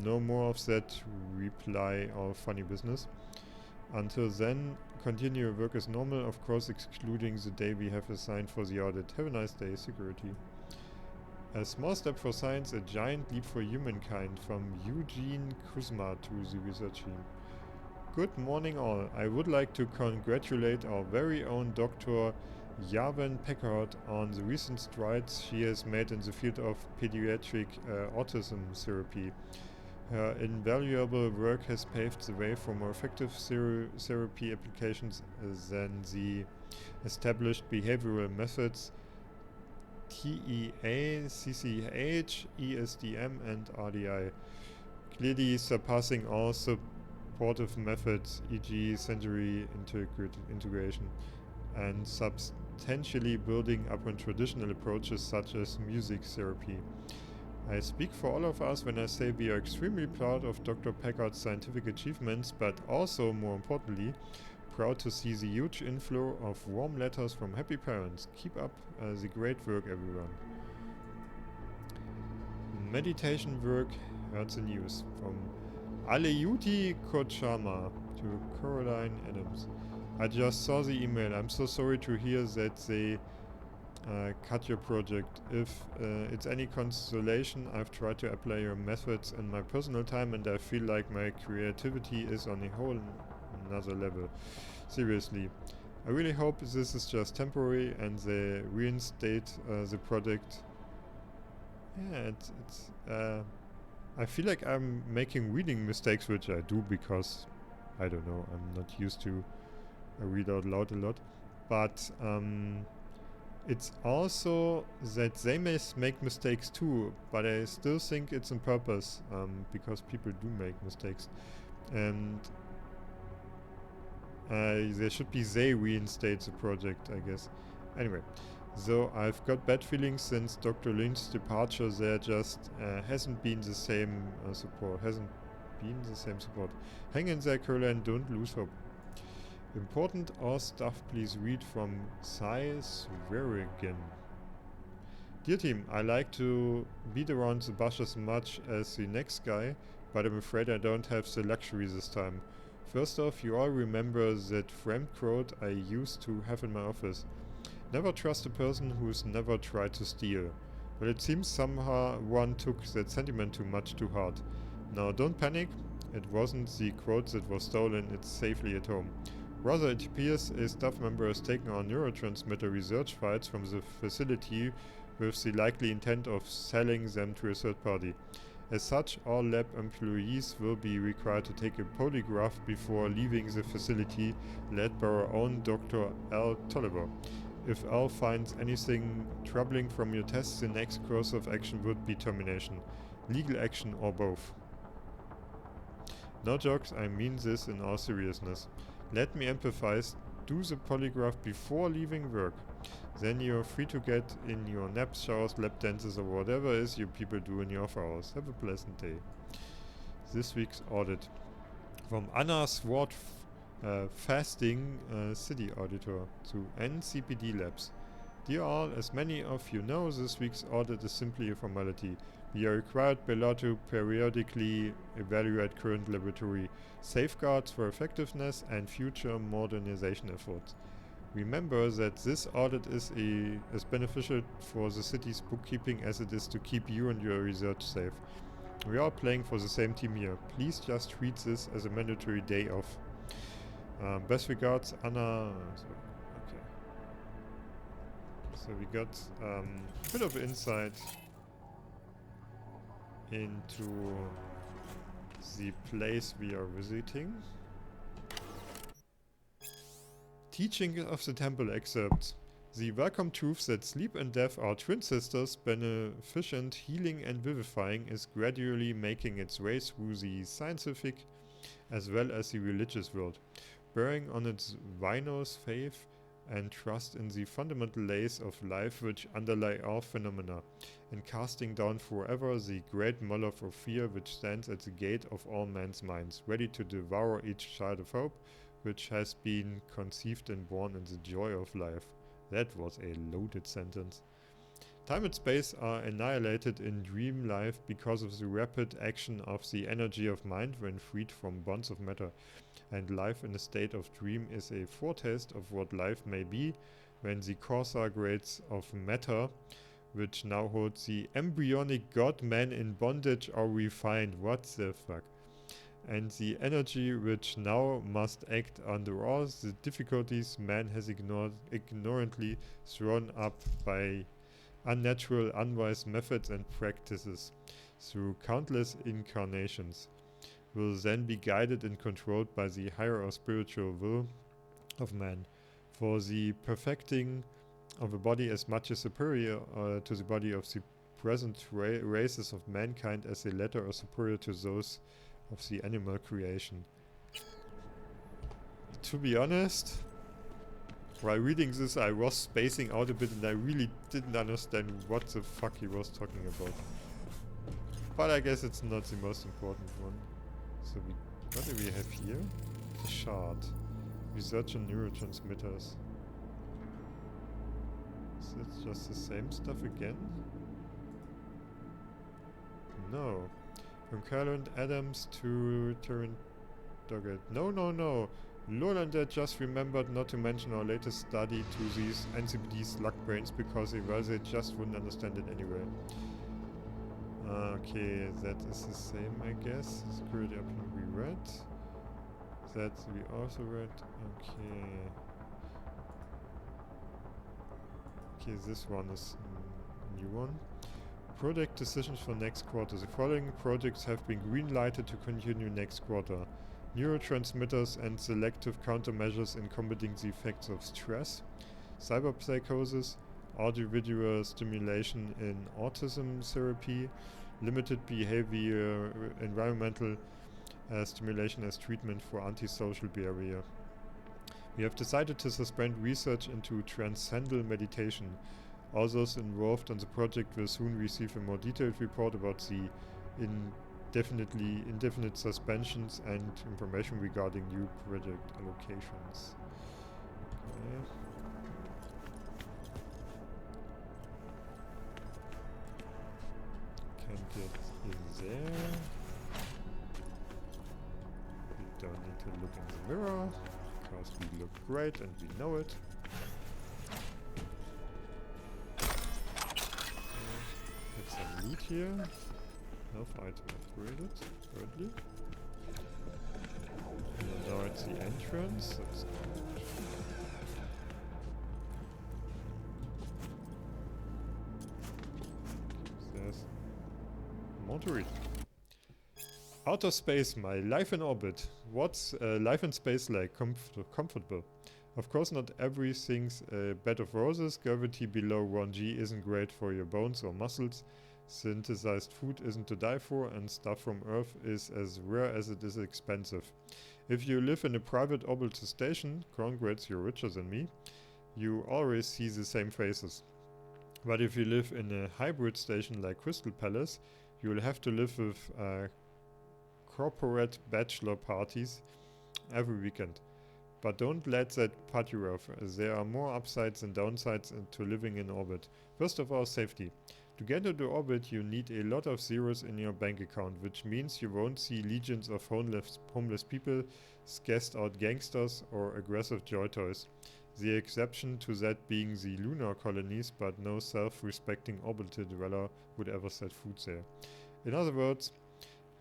A: No more of that reply or funny business. Until then, continue your work as normal, of course excluding the day we have assigned for the audit. Have a nice day, security. A small step for science, a giant leap for humankind, from Eugene Kuzma to the research team. Good morning all. I would like to congratulate our very own Dr. Yaven Peckard on the recent strides she has made in the field of pediatric autism therapy. Her invaluable work has paved the way for more effective therapy applications than the established behavioral methods TEA, CCH, ESDM and RDI, clearly surpassing all supportive methods, e.g. sensory integration, and substantially building upon traditional approaches such as music therapy. I speak for all of us when I say we are extremely proud of Dr. Peckard's scientific achievements, but also, more importantly, proud to see the huge inflow of warm letters from happy parents. Keep up the great work, everyone. Meditation work heard the news from Aleyuti Kochama to Caroline Adams. I just saw the email. I'm so sorry to hear that they cut your project. If it's any consolation, I've tried to apply your methods in my personal time and I feel like my creativity is on a whole another level. Seriously. I really hope this is just temporary and they reinstate the project. Yeah, it's I feel like I'm making reading mistakes, which I do because, I don't know, I'm not used to read out loud a lot. But it's also that they may make mistakes too, but I still think it's on purpose, because people do make mistakes. And there should be they reinstate the project, I guess. Anyway, So I've got bad feelings since Dr. Lynch's departure. There just hasn't been the same support. Hang in there, Curler, and don't lose hope. Important or stuff, please read from Cyberpunk. Dear team, I like to beat around the bush as much as the next guy, but I'm afraid I don't have the luxury this time. First off, you all remember that framed quote I used to have in my office. Never trust a person who's never tried to steal. Well, it seems somehow one took that sentiment too much too hard. Now don't panic, it wasn't the quote that was stolen, it's safely at home. Rather, it appears a staff member has taken our neurotransmitter research files from the facility with the likely intent of selling them to a third party. As such, all lab employees will be required to take a polygraph before leaving the facility, led by our own Dr. Al Tolliver. If Al finds anything troubling from your tests, the next course of action would be termination. Legal action or both. No jokes, I mean this in all seriousness. Let me emphasize, do the polygraph before leaving work. Then you're free to get in your naps, showers, lap dances or whatever it is you people do in your off hours. Have a pleasant day. This week's audit. From Anna Swart Fasting City Auditor to NCPD Labs. Dear all, as many of you know, this week's audit is simply a formality. We are required by law to periodically evaluate current laboratory safeguards for effectiveness and future modernization efforts. Remember that this audit is as beneficial for the city's bookkeeping as it is to keep you and your research safe. We are playing for the same team here. Please just treat this as a mandatory day off. Best regards, Anna. Okay. So we got a bit of insight into the place we are visiting. Teaching of the Temple excerpt. The welcome truth that sleep and death are twin sisters, beneficent, healing and vivifying, is gradually making its way through the scientific as well as the religious world, bearing on its Vinos faith and trust in the fundamental laws of life which underlie all phenomena, and casting down forever the great moloch of fear which stands at the gate of all men's minds, ready to devour each child of hope which has been conceived and born in the joy of life. That was a loaded sentence. Time and space are annihilated in dream life because of the rapid action of the energy of mind when freed from bonds of matter, and life in a state of dream is a foretaste of what life may be when the coarser grades of matter, which now hold the embryonic god-man in bondage, are refined. What the fuck? And the energy which now must act under all the difficulties man has ignorantly thrown up by unnatural, unwise methods and practices through countless incarnations, will then be guided and controlled by the higher or spiritual will of man, for the perfecting of a body as much as superior to the body of the present races of mankind as the latter are superior to those of the animal creation. To be honest, while reading this I was spacing out a bit and I really didn't understand what the fuck he was talking about. But I guess it's not the most important one. So what do we have here? A shard. Research on neurotransmitters. Is it just the same stuff again? No. From Carland Adams to Terran Doggett. No. Lolander just remembered not to mention our latest study to these NCPD slug brains because they just wouldn't understand it anyway. Okay, that is the same, I guess. Security option we read. That we also read. Okay. Okay, this one is a new one. Project decisions for next quarter. The following projects have been green-lighted to continue next quarter. Neurotransmitters and selective countermeasures in combating the effects of stress. Cyberpsychosis. Audiovisual stimulation in autism therapy. Limited behavior environmental stimulation as treatment for antisocial behavior. We have decided to suspend research into transcendental meditation. All those involved on the project will soon receive a more detailed report about the indefinite suspensions and information regarding new project allocations. Okay. Can't get in there. We don't need to look in the mirror, because we look great and we know it. Get some loot here. Health item upgraded, thirdly. And now it's the entrance. That's good. There's more to read. Outer space, my life in orbit. What's life in space like? Comfortable. Of course not everything's a bed of roses. Gravity below 1G isn't great for your bones or muscles. Synthesized food isn't to die for, and stuff from Earth is as rare as it is expensive. If you live in a private orbital station, congrats, you're richer than me, you always see the same faces. But if you live in a hybrid station like Crystal Palace, you will have to live with corporate bachelor parties every weekend. But don't let that put you off. There are more upsides than downsides to living in orbit. First of all, safety. To get into orbit, you need a lot of zeros in your bank account, which means you won't see legions of homeless people, gassed out gangsters, or aggressive joy toys. The exception to that being the lunar colonies, but no self-respecting orbital dweller would ever set foot there. In other words,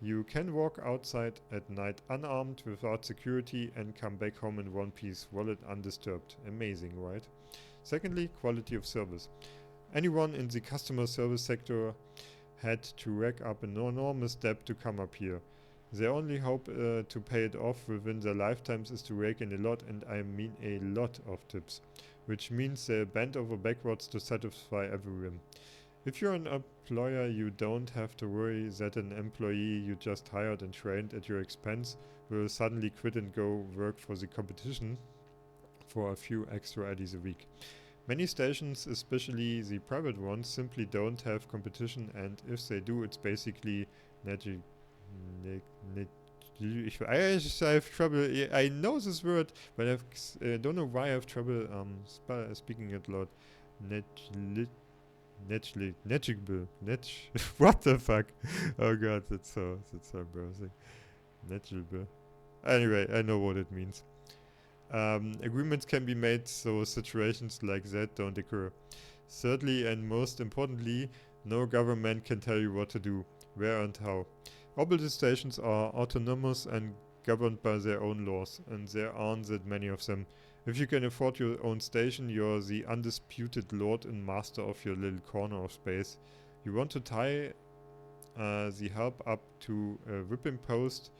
A: you can walk outside at night unarmed, without security, and come back home in one piece, wallet undisturbed. Amazing, right? Secondly, quality of service. Anyone in the customer service sector had to rack up an enormous debt to come up here. Their only hope to pay it off within their lifetimes is to rake in a lot, and I mean a lot of tips, which means they bend over backwards to satisfy every whim. If you're an employer, you don't have to worry that an employee you just hired and trained at your expense will suddenly quit and go work for the competition for a few extra eddies a week. Many stations, especially the private ones, simply don't have competition, and if they do, it's basically I have trouble. I know this word, but I don't know why I have trouble speaking it loud. What the fuck? Oh god, that's so embarrassing. Negligible. Anyway, I know what it means. Agreements can be made so situations like that don't occur. Thirdly, and most importantly, no government can tell you what to do, where and how. Orbital stations are autonomous and governed by their own laws, and there aren't that many of them. If you can afford your own station, you're the undisputed lord and master of your little corner of space. You want to tie the help up to a whipping post.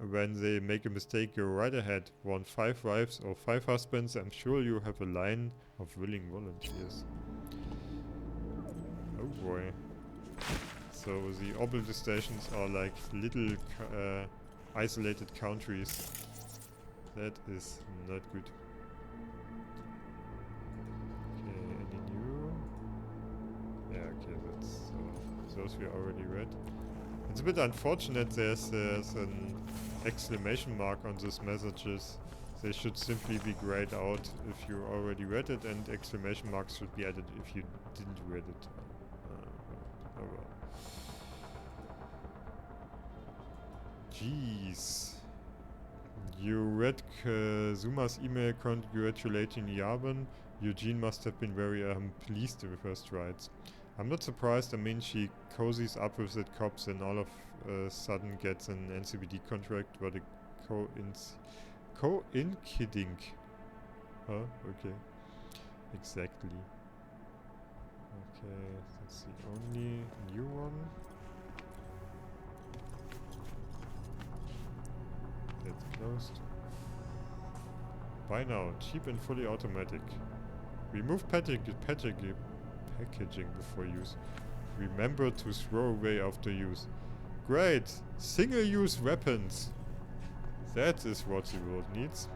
A: When they make a mistake, go right ahead. Want 5 wives or 5 husbands? I'm sure you have a line of willing volunteers. Oh boy. So the orbital stations are like little isolated countries. That is not good. Okay, any new? Yeah, okay, that's those we already read. It's a bit unfortunate there's an exclamation mark on these messages. They should simply be grayed out if you already read it, and exclamation marks should be added if you didn't read it. Oh well. Jeez. You read Zuma's email congratulating Yavin. Eugene must have been very pleased with her strides. I'm not surprised. I mean, she cozies up with that cops and all of a sudden gets an NCPD contract, but a co-in-kidding. Huh? Okay. Exactly. Okay, that's the only new one. That's closed. Buy now. Cheap and fully automatic. Remove packaging before use. Remember to throw away after use. Great! Single-use weapons! That is what the world needs.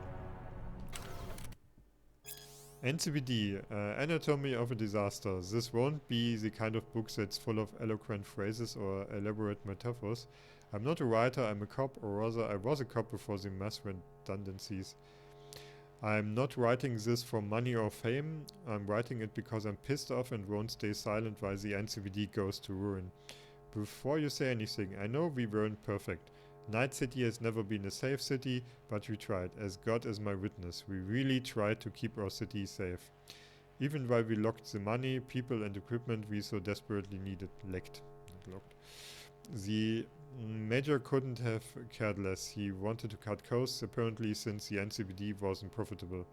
A: NCPD, Anatomy of a Disaster. This won't be the kind of book that's full of eloquent phrases or elaborate metaphors. I'm not a writer, I'm a cop, or rather I was a cop before the mass redundancies. I'm not writing this for money or fame, I'm writing it because I'm pissed off and won't stay silent while the NCPD goes to ruin. Before you say anything, I know we weren't perfect. Night City has never been a safe city, but we tried, as God is my witness. We really tried to keep our city safe. Even while we locked the money, people and equipment we so desperately needed. Locked. The Major couldn't have cared less. He wanted to cut costs, apparently since the NCPD wasn't profitable.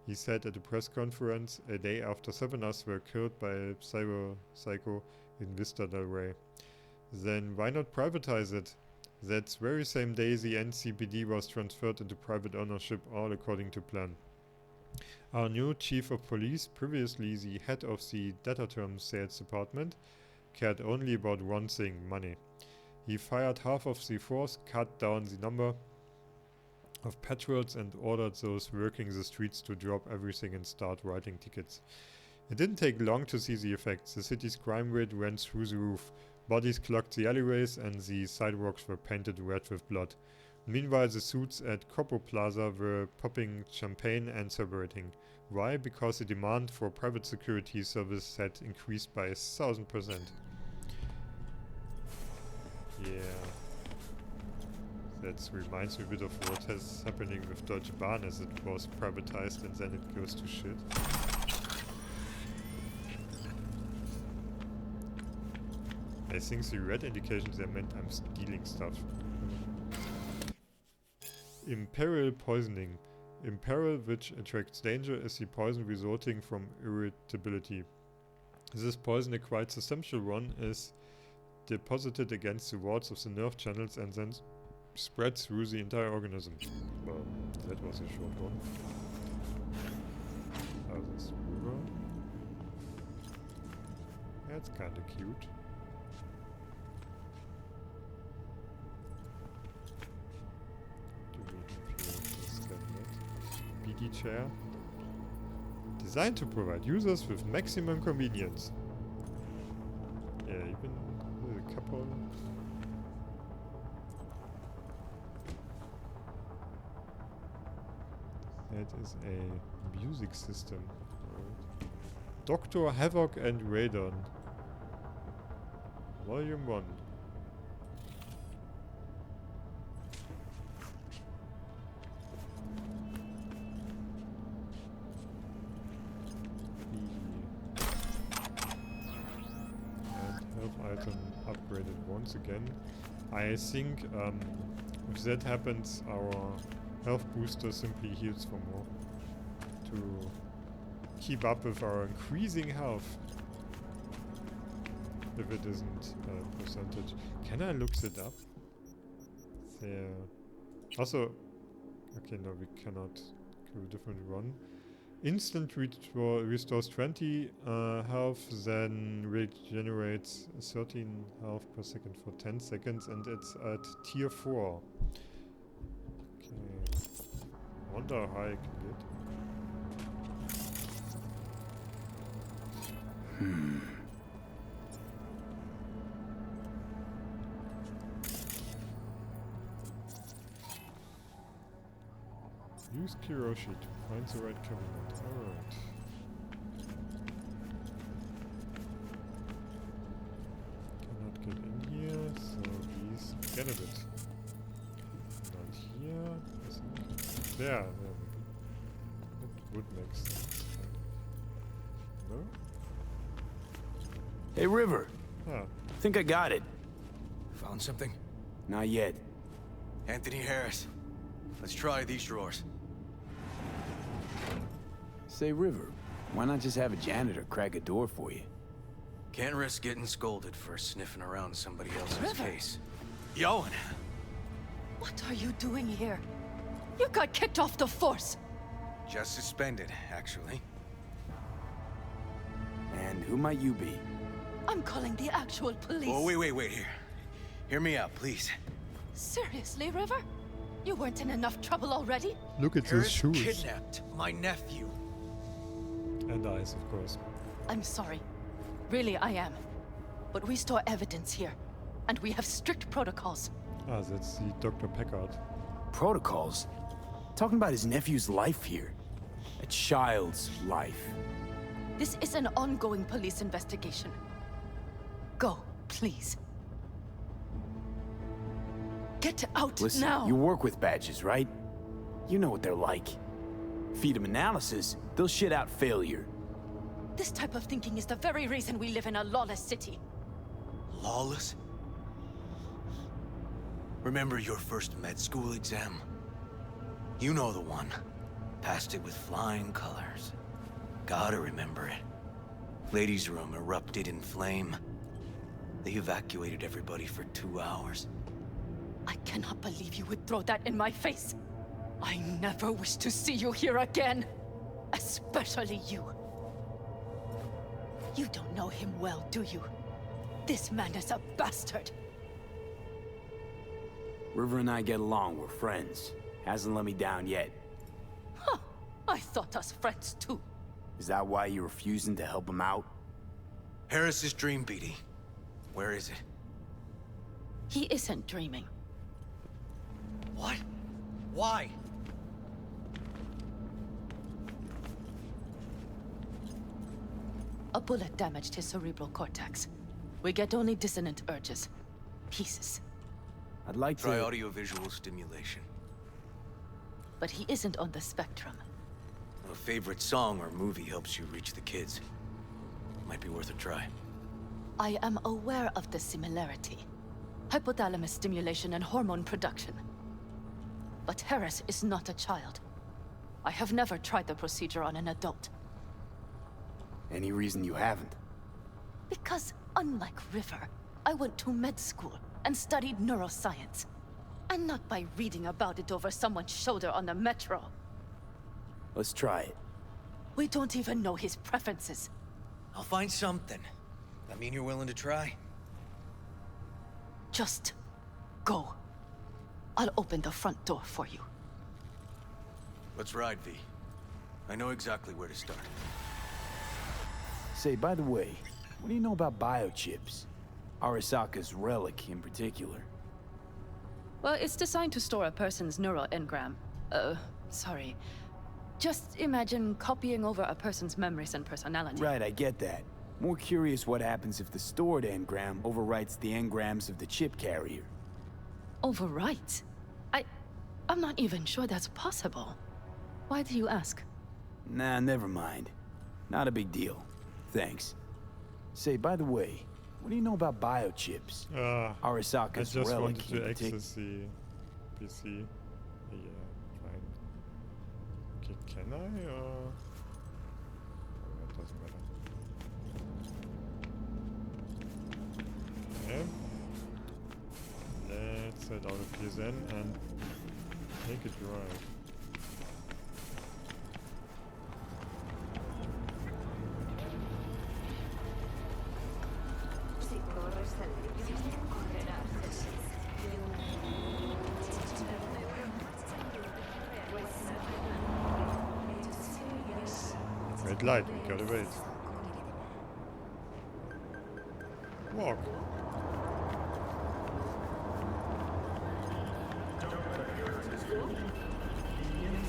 A: He said at a press conference a day after 7 of us were killed by a cyber psycho in Vista del Rey. Then why not privatize it? That very same day the NCPD was transferred into private ownership, all according to plan. Our new chief of police, previously the head of the Dataterm sales department, cared only about one thing, money. He fired half of the force, cut down the number of patrols and ordered those working the streets to drop everything and start writing tickets. It didn't take long to see the effects. The city's crime rate went through the roof. Bodies clogged the alleyways and the sidewalks were painted red with blood. Meanwhile, the suits at Copo Plaza were popping champagne and celebrating. Why? Because the demand for private security service had increased by 1000%. Yeah. That reminds me a bit of what is happening with Deutsche Bahn, as it was privatized and then it goes to shit. I think the red indications there meant I'm stealing stuff. Imperial poisoning. Imperil, which attracts danger, is the poison resulting from irritability. This poison, a quite substantial one, is deposited against the walls of the nerve channels and then spreads through the entire organism. Well, that was a short one. This river. That's kinda cute. BD chair. Designed to provide users with maximum convenience. Yeah, even a couple. That is a music system. Right. Dr. Havoc and Radon. Volume 1. Item upgraded once again. I think if that happens, our health booster simply heals for more to keep up with our increasing health. If it isn't a percentage. Can I look it up? There. Also, okay, no, we cannot do a different one. Instant restores 20 health, then regenerates 13 health per second for 10 seconds, and it's at tier 4. Okay. Wonder how I can get. Use Kiroshi to find the right cabinet. Alright. Cannot get in here, so please get a bit. Not here. There maybe. That would make sense. No?
E: Hey, River.
A: Ah.
E: Think I got it.
N: Found something?
E: Not yet.
N: Anthony Harris. Let's try these drawers.
E: Say, River, why not just have a janitor crack a door for you?
N: Can't risk getting scolded for sniffing around somebody else's
S: River.
N: case. Yowen!
S: What are you doing here? You got kicked off the force.
N: Just suspended, actually.
E: And who might you be?
S: I'm calling the actual police.
N: Oh, wait, here. Hear me out, please.
S: Seriously, River? You weren't in enough trouble already?
A: Look at
N: Harris
A: those shoes.
N: Kidnapped my nephew.
A: And eyes, of course.
S: I'm sorry. Really, I am. But we store evidence here, and we have strict protocols.
A: Ah, that's the Dr. Packard.
E: Protocols? Talking about his nephew's life here. A child's life.
S: This is an ongoing police investigation. Go, please. Get out
E: Listen,
S: now!
E: you work with badges, right? You know what they're like. Feed them analysis, they'll shit out failure.
S: This type of thinking is the very reason we live in a lawless city.
N: Lawless? Remember your first med school exam? You know the one. Passed it with flying colors. Gotta remember it. Ladies' room erupted in flame. They evacuated everybody for 2 hours.
S: I cannot believe you would throw that in my face. I never wish to see you here again. Especially you. You don't know him well, do you? This man is a bastard.
E: River and I get along, we're friends. Hasn't let me down yet.
S: Huh. I thought us friends too.
E: Is that why you're refusing to help him out?
N: Harris's dream, BD. Where is it?
S: He isn't dreaming.
N: What? Why?
S: A bullet damaged his cerebral cortex. We get only dissonant urges. Pieces.
E: I'd like to...
N: Try audiovisual stimulation.
S: But he isn't on the spectrum.
N: A favorite song or movie helps you reach the kids. Might be worth a try.
S: I am aware of the similarity. Hypothalamus stimulation and hormone production. But Harris is not a child. I have never tried the procedure on an adult.
E: Any reason you haven't?
S: Because, unlike River, I went to med school and studied neuroscience. And not by reading about it over someone's shoulder on the metro.
E: Let's try it.
S: We don't even know his preferences.
N: I'll find something. That mean you're willing to try?
S: Just go. I'll open the front door for you.
N: Let's ride, V. I know exactly where to start.
E: Say, by the way, what do you know about biochips? Arasaka's relic in particular.
S: Well, it's designed to store a person's neural engram. Sorry. Just imagine copying over a person's memories and personality.
E: Right, I get that. More curious what happens if the stored engram overwrites the engrams of the chip carrier.
S: Overwrites? I'm not even sure that's possible. Why do you ask?
E: Nah, never mind. Not a big deal. Thanks. Say, by the way, what do you know about biochips? Arasaka's
A: I just
E: relic
A: wanted to
E: in
A: access the PC. Yeah, fine. Okay, can I, or... Oh, that doesn't matter. Okay. Let's head out of here then and take a drive. Red light, we gotta wait. Walk.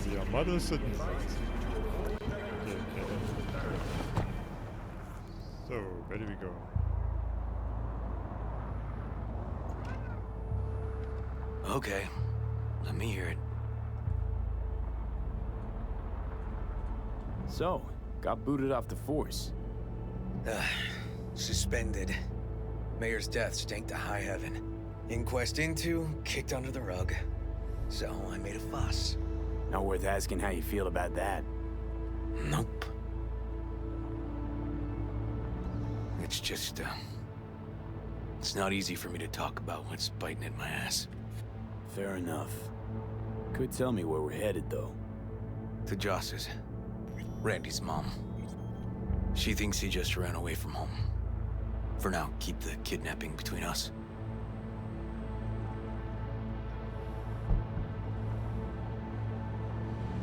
A: Wir Model citizens. Okay. So, where do we go?
N: Okay. Let me hear it.
E: So, got booted off the force.
N: Suspended. Mayor's death stank to high heaven. Inquest into, kicked under the rug. So I made a fuss.
E: Not worth asking how you feel about that.
N: Nope. It's just, it's not easy for me to talk about what's biting at my ass.
E: Fair enough. Could tell me where we're headed, though.
N: To Joss's. Randy's mom. She thinks he just ran away from home. For now, keep the kidnapping between us.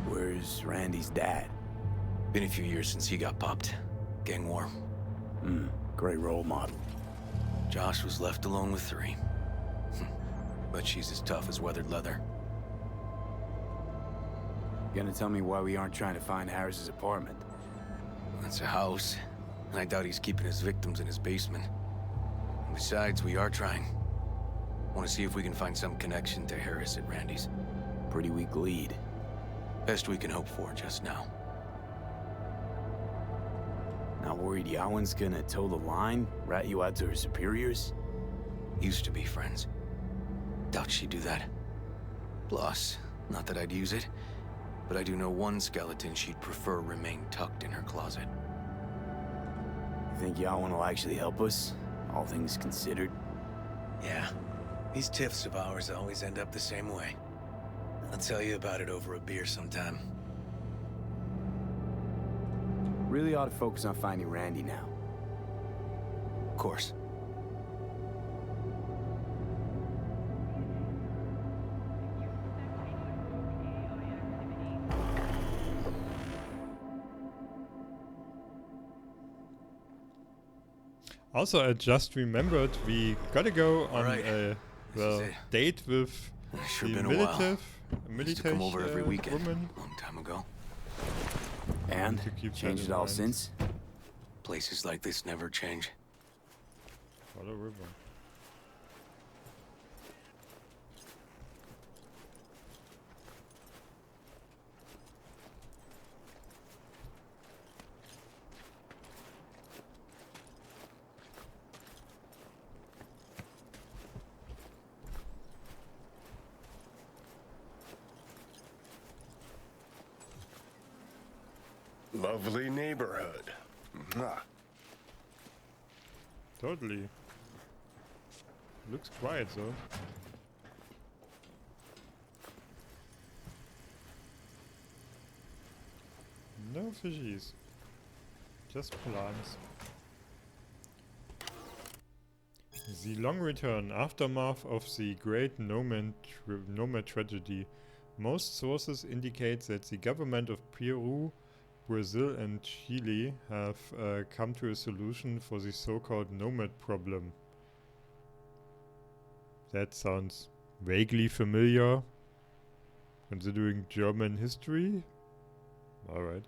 E: Where's Randy's dad?
N: Been a few years since he got popped. Gang war.
E: Great role model.
N: Josh was left alone with 3. But she's as tough as weathered leather.
E: Gonna tell me why we aren't trying to find Harris's apartment?
N: It's a house, and I doubt he's keeping his victims in his basement. And besides, we are trying. Want to see if we can find some connection to Harris at Randy's.
E: Pretty weak lead.
N: Best we can hope for just now.
E: Not worried Yawen's gonna toe the line? Rat you out to her superiors?
N: Used to be friends. Doubt she'd do that. Plus, not that I'd use it, but I do know one skeleton she'd prefer remain tucked in her closet.
E: You think Yawen will actually help us? All things considered?
N: Yeah. These tiffs of ours always end up the same way. I'll tell you about it over a beer sometime.
E: Really ought to focus on finding Randy now.
N: Of course.
A: Also, I just remembered we gotta go on a date with
N: Sure
A: the
N: been a while.
A: military
N: Used to come over every weekend.
A: woman.
N: Long time ago.
E: And?
A: To keep that
E: Changed
A: in
E: it all
A: mind.
E: since?
N: Places like this never change.
A: Follow river.
I: Lovely neighborhood. Mwah.
A: Totally. Looks quiet though. No fishies. Just plants. The long return, aftermath of the great nomad tragedy. Most sources indicate that the government of Peru, Brazil and Chile have come to a solution for the so-called nomad problem. That sounds vaguely familiar, considering German history. Alright.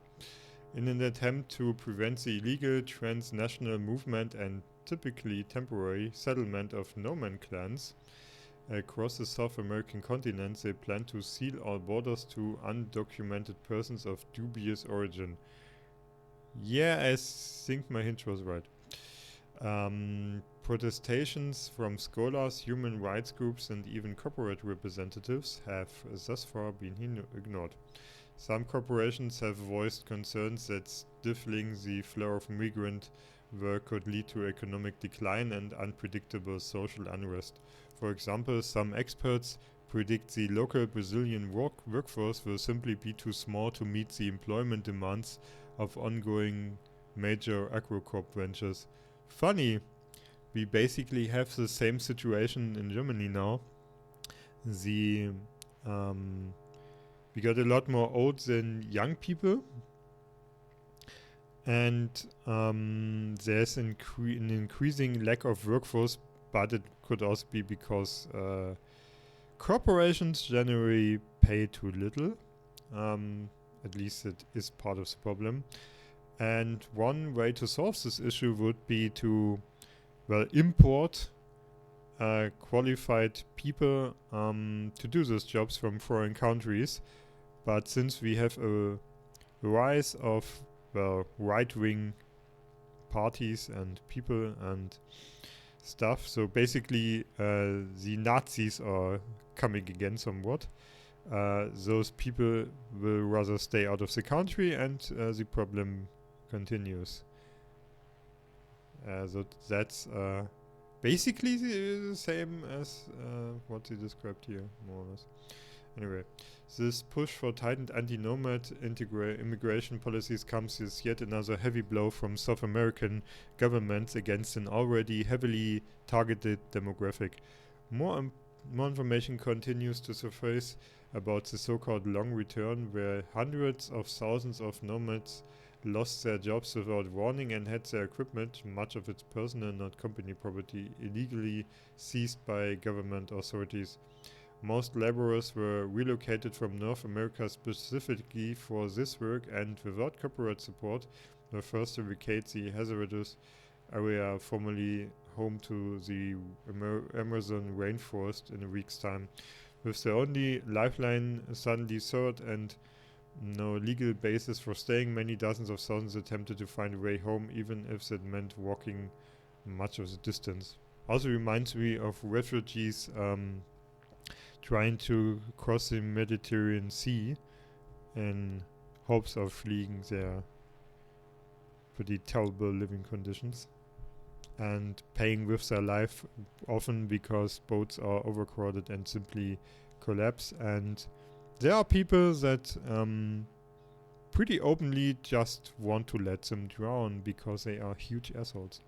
A: In an attempt to prevent the illegal transnational movement and typically temporary settlement of nomad clans across the South American continent, they plan to seal all borders to undocumented persons of dubious origin. Yeah, I think my hint was right. Protestations from scholars, human rights groups and even corporate representatives have thus far been ignored. Some corporations have voiced concerns that stifling the flow of migrant work could lead to economic decline and unpredictable social unrest. For example, some experts predict the local Brazilian workforce will simply be too small to meet the employment demands of ongoing major agrocrop ventures. Funny, we basically have the same situation in Germany now. We got a lot more old than young people, and there's an increasing lack of workforce, but it could also be because corporations generally pay too little. At least it is part of the problem. And one way to solve this issue would be to, well, import qualified people to do those jobs from foreign countries. But since we have a rise of, well, right-wing parties and people and stuff, so basically the Nazis are coming again somewhat. Those people will rather stay out of the country, and the problem continues. So that's basically the same as what they described here, more or less. Anyway, this push for tightened anti-nomad immigration policies comes as yet another heavy blow from South American governments against an already heavily targeted demographic. More more information continues to surface about the so-called long return, where hundreds of thousands of nomads lost their jobs without warning and had their equipment, much of its personal, not company property, illegally seized by government authorities. Most laborers were relocated from North America specifically for this work and, without corporate support, were forced to vacate the hazardous area formerly home to the Amazon rainforest in a week's time. With their only lifeline suddenly severed and no legal basis for staying, many dozens of thousands attempted to find a way home, even if that meant walking much of the distance. Also reminds me of refugees trying to cross the Mediterranean Sea in hopes of fleeing their pretty terrible living conditions and paying with their life, often because boats are overcrowded and simply collapse. And there are people that pretty openly just want to let them drown because they are huge assholes.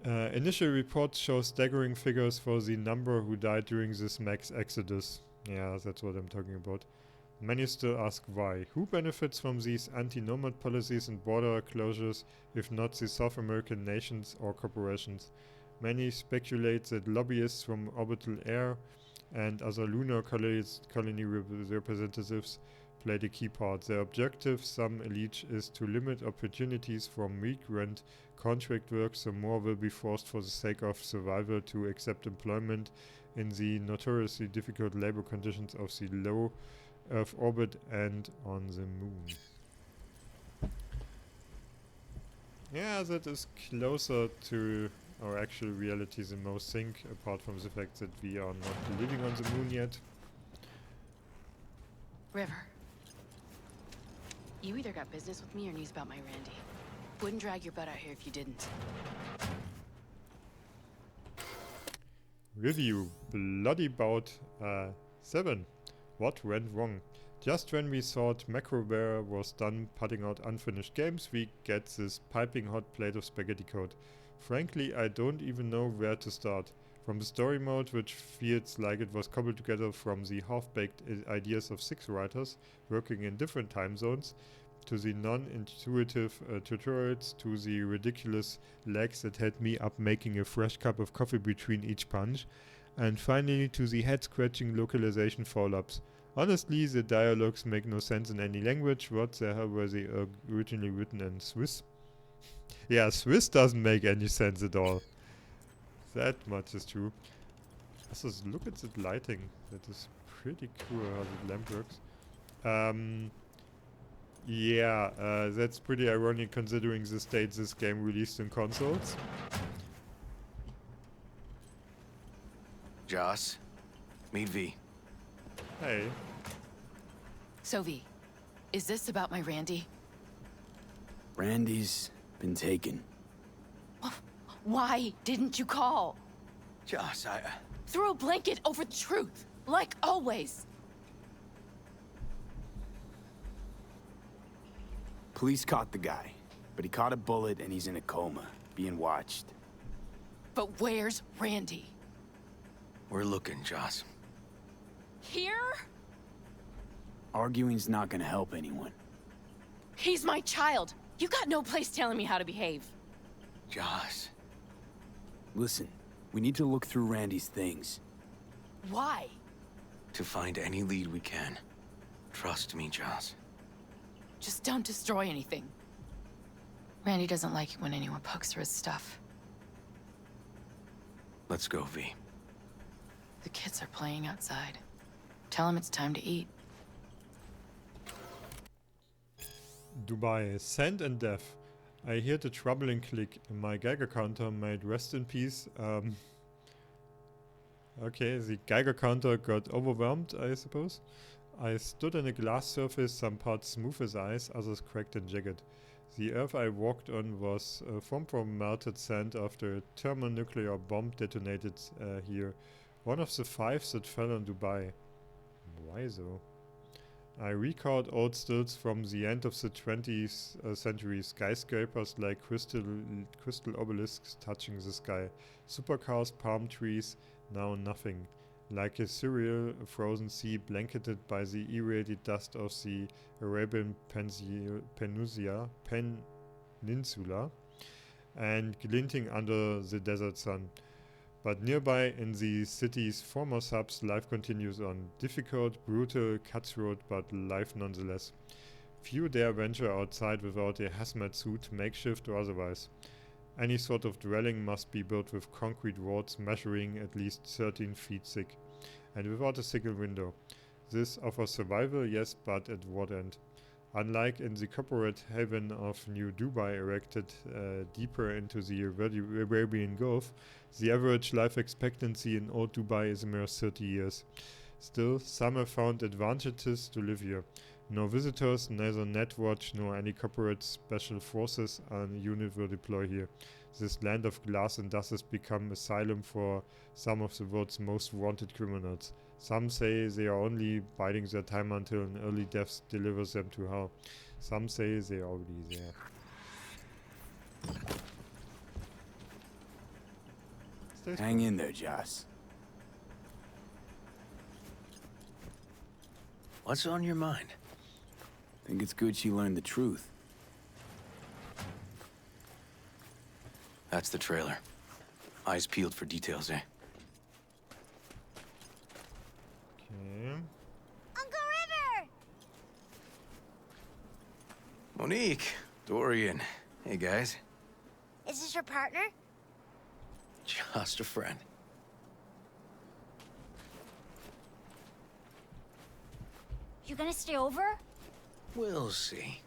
A: Initial reports show staggering figures for the number who died during this mass exodus. Yeah, that's what I'm talking about. Many still ask why. Who benefits from these anti-nomad policies and border closures, if not the South American nations or corporations? Many speculate that lobbyists from Orbital Air and other lunar colony representatives played a key part. Their objective, some allege, is to limit opportunities for migrant contract work, so more will be forced for the sake of survival to accept employment in the notoriously difficult labor conditions of the low Earth orbit and on the moon. Yeah, that is closer to our actual reality than most think, apart from the fact that we are not living on the moon yet.
S: River. You either got business with me or news about my Randy. Wouldn't drag your butt out here if you didn't.
A: Review. Bloody Bout 7. What went wrong? Just when we thought Macroware was done putting out unfinished games, we get this piping hot plate of spaghetti code. Frankly, I don't even know where to start. From the story mode, which feels like it was cobbled together from the half-baked ideas of 6 writers working in different time zones, to the non-intuitive tutorials, to the ridiculous lags that had me up making a fresh cup of coffee between each punch, and finally to the head-scratching localization follow-ups. Honestly, the dialogues make no sense in any language. What the hell were they originally written in Swiss? Yeah, Swiss doesn't make any sense at all. That much is true. Also, look at the lighting. That is pretty cool how the lamp works. Yeah, that's pretty ironic considering the state this game released in consoles.
N: Joss, meet V.
A: Hey.
S: So V, is this about my Randy?
E: Randy's been taken.
S: Why didn't you call?
N: Joss,
S: Throw a blanket over the truth, like always.
E: Police caught the guy, but he caught a bullet and he's in a coma, being watched.
S: But where's Randy?
N: We're looking, Joss.
S: Here?
E: Arguing's not gonna help anyone.
S: He's my child. You got no place telling me how to behave.
N: Joss.
E: Listen, we need to look through Randy's things.
S: Why?
N: To find any lead we can. Trust me, Joss.
S: Just don't destroy anything. Randy doesn't like it when anyone pokes through his stuff.
N: Let's go, V.
S: The kids are playing outside. Tell them it's time to eat.
A: Dubai. Sand and death. I hear the troubling click. My Geiger counter might rest in peace. Okay, the Geiger counter got overwhelmed, I suppose. I stood on a glass surface, some parts smooth as ice, others cracked and jagged. The earth I walked on was formed from melted sand after a thermonuclear bomb detonated here. One of the 5 that fell on Dubai. Why so? I recalled old stills from the end of the 20th century. Skyscrapers like crystal obelisks touching the sky. Supercars, palm trees, Now nothing. Like a surreal frozen sea blanketed by the irradiated dust of the Arabian Peninsula and glinting under the desert sun. But nearby, in the city's former subs, life continues on. Difficult, brutal, cutthroat, but life nonetheless. Few dare venture outside without a hazmat suit, makeshift or otherwise. Any sort of dwelling must be built with concrete walls measuring at least 13 feet thick, and without a single window. This offers survival, yes, but at what end? Unlike in the corporate haven of New Dubai erected deeper into the Arabian Gulf, the average life expectancy in old Dubai is a mere 30 years. Still, some have found advantages to live here. No visitors, neither Netwatch nor any corporate special forces unit will deploy here. This land of glass and dust has become asylum for some of the world's most wanted criminals. Some say they are only biding their time until an early death delivers them to hell. Some say they are already there.
E: Hang in there, Joss.
N: What's on your mind?
E: Think it's good she learned the truth.
N: That's the trailer. Eyes peeled for details, eh?
A: Okay.
T: Uncle River!
N: Monique, Dorian. Hey, guys.
T: Is this your partner?
N: Just a friend.
T: You gonna stay over?
N: We'll see.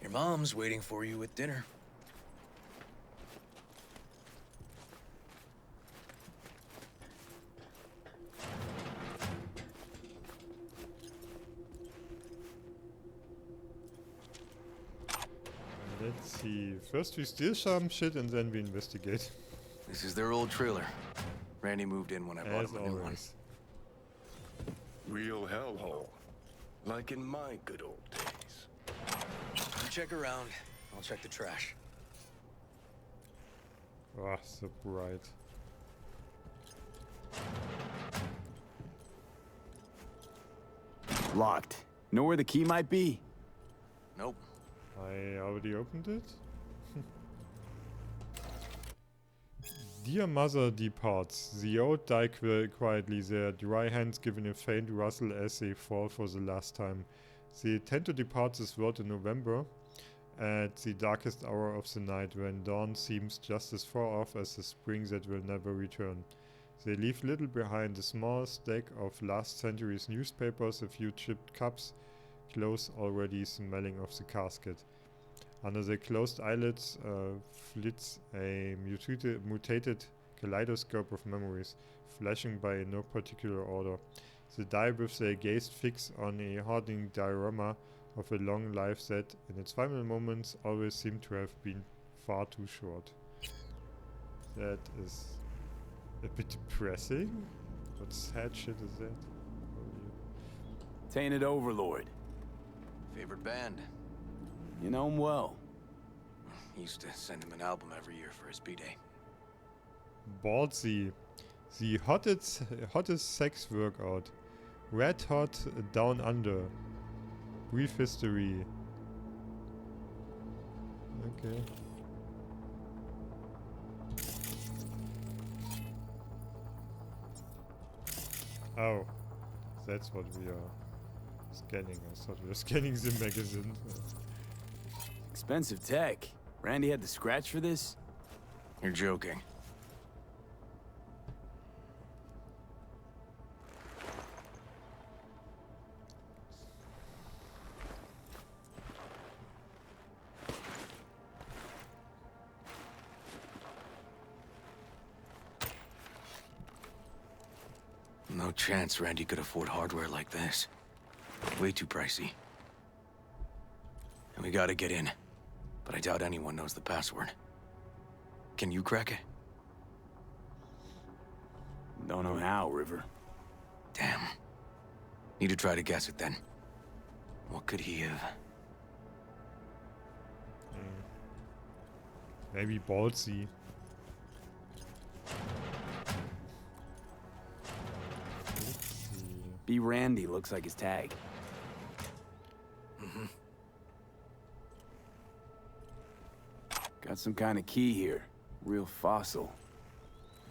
N: Your mom's waiting for you at dinner.
A: Let's see. First we steal some shit and then we investigate.
N: This is their old trailer. Randy moved in when I bought him a new one.
I: Real hellhole. Like in my good old days.
N: You check around. I'll check the trash.
A: Ah, so bright.
E: Locked. Know where the key might be?
N: Nope.
A: I already opened it? Dear mother departs. The old die quietly, their dry hands giving a faint rustle as they fall for the last time. They tend to depart this world in November, at the darkest hour of the night, when dawn seems just as far off as the spring that will never return. They leave little behind: a small stack of last century's newspapers, a few chipped cups, clothes already smelling of the casket. Under their closed eyelids flits a mutated kaleidoscope of memories, flashing by in no particular order. The die with their gaze fixed on a hardening diorama of a long life that, in its final moments, always seemed to have been far too short. That is a bit depressing. What sad shit is that?
E: Tainted Overlord.
N: Favorite band?
E: You know him well.
N: Used to send him an album every year for his B-Day.
A: Ballsy. The hottest sex workout. Red Hot Down Under. Brief history. Okay. Oh. That's what we are scanning. I thought we were scanning the magazine.
E: Expensive tech. Randy had the scratch for this?
N: You're joking. No chance Randy could afford hardware like this. Way too pricey. And we gotta get in. But I doubt anyone knows the password. Can you crack it?
E: Don't know how, River.
N: Damn. Need to try to guess it then. What could he have?
A: Maybe Ballsy.
E: B. Randy looks like his tag.
N: Mm-hmm.
E: Got some kind of key here. Real fossil.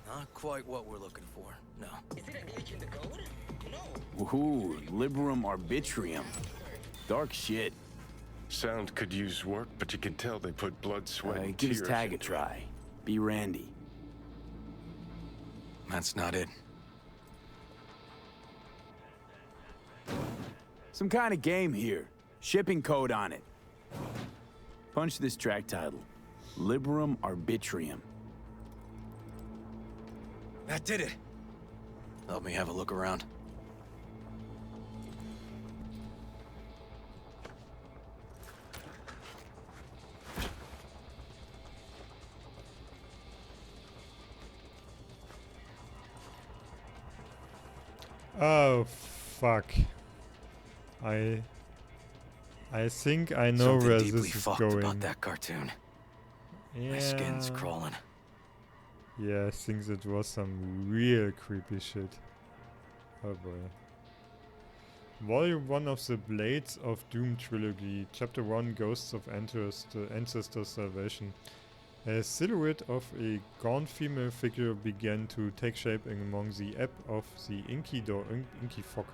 N: Not quite what we're looking for, no.
E: Woohoo, Liberum Arbitrium. Dark shit.
I: Sound could use work, but you can tell they put blood, sweat, and
E: Give his
I: tears
E: tag a
I: into it.
E: try. B. Randy.
N: That's not it.
E: Some kind of game here. Shipping code on it. Punch this track title. Liberum Arbitrium.
N: That did it. Let me have a look around.
A: Oh, fuck. I think I know
N: Something
A: where
N: deeply
A: this is
N: fucked
A: going.
N: about that cartoon. My skin's crawling.
A: Yeah, I think that was some real creepy shit. Oh boy. Volume 1 of the Blades of Doom trilogy, Chapter 1, Ghosts of Ancestors' Salvation. A silhouette of a gaunt female figure began to take shape among the ebb of the inky fog.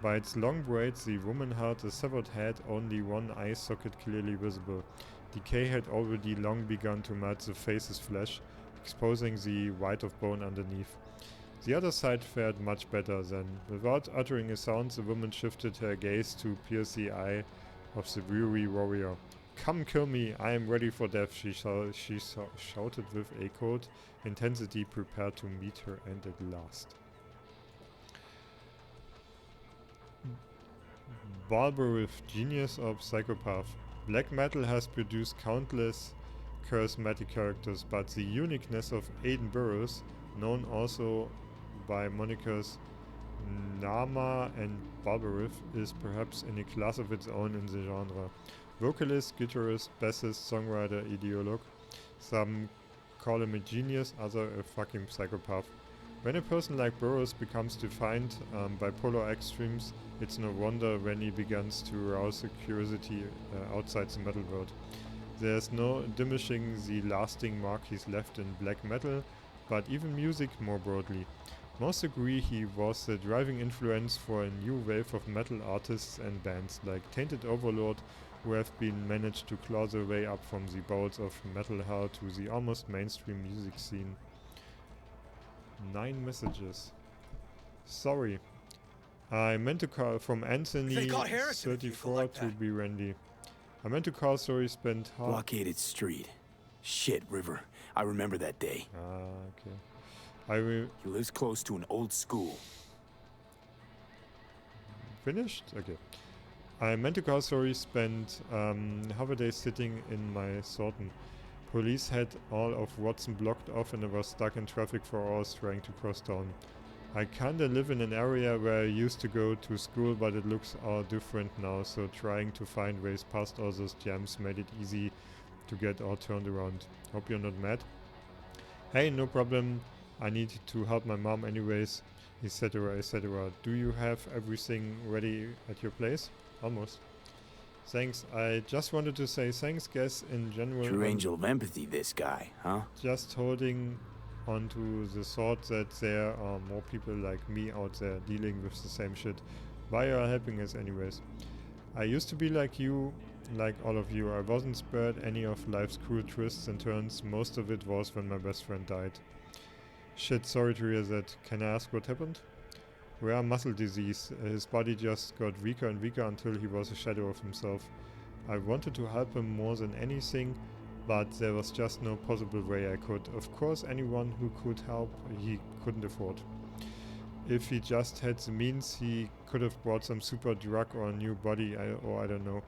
A: By its long braids, the woman had a severed head, only one eye socket clearly visible. Decay had already long begun to melt the face's flesh, exposing the white of bone underneath. The other side fared much better then. Without uttering a sound, the woman shifted her gaze to pierce the eye of the weary warrior. "Come kill me, I am ready for death," she shouted with a cold intensity, prepared to meet her end at last. Barbarous genius or psychopath. Black metal has produced countless charismatic characters, but the uniqueness of Aiden Burroughs, known also by monikers Nama and Barbarous, is perhaps in a class of its own in the genre. Vocalist, guitarist, bassist, songwriter, ideologue. Some call him a genius, others a fucking psychopath. When a person like Burroughs becomes defined by polar extremes, it's no wonder when he begins to arouse a curiosity outside the metal world. There's no diminishing the lasting mark he's left in black metal, but even music more broadly. Most agree he was the driving influence for a new wave of metal artists and bands like Tainted Overlord, who have been managed to claw their way up from the bowels of metal hell to the almost mainstream music scene. 9 messages. Sorry. I meant to call from Anthony 34 to be Randy. I meant to call, sorry, spent half...
E: Blockaded street. Shit, River. I remember that day.
A: Okay.
E: He lives close to an old school.
A: Finished? Okay. I meant to call, sorry, spent half a day sitting in my Thornton. Police had all of Watson blocked off and I was stuck in traffic for hours trying to cross town. I kinda live in an area where I used to go to school, but it looks all different now, so trying to find ways past all those jams made it easy to get all turned around. Hope you're not mad. Hey, no problem. I need to help my mom anyways, etc, etc. Do you have everything ready at your place? Almost. Thanks. I just wanted to say thanks, guess, in general.
E: True angel of empathy, this guy, huh?
A: Just holding onto the thought that there are more people like me out there dealing with the same shit. Why are helping us anyways? I used to be like you, like all of you. I wasn't spared any of life's cruel twists and turns. Most of it was when my best friend died. Shit, sorry to hear that. Can I ask what happened? Rare muscle disease. His body just got weaker and weaker until he was a shadow of himself. I wanted to help him more than anything, but there was just no possible way I could. Of course, anyone who could help, he couldn't afford. If he just had the means, he could have bought some super drug or a new body, or I don't know.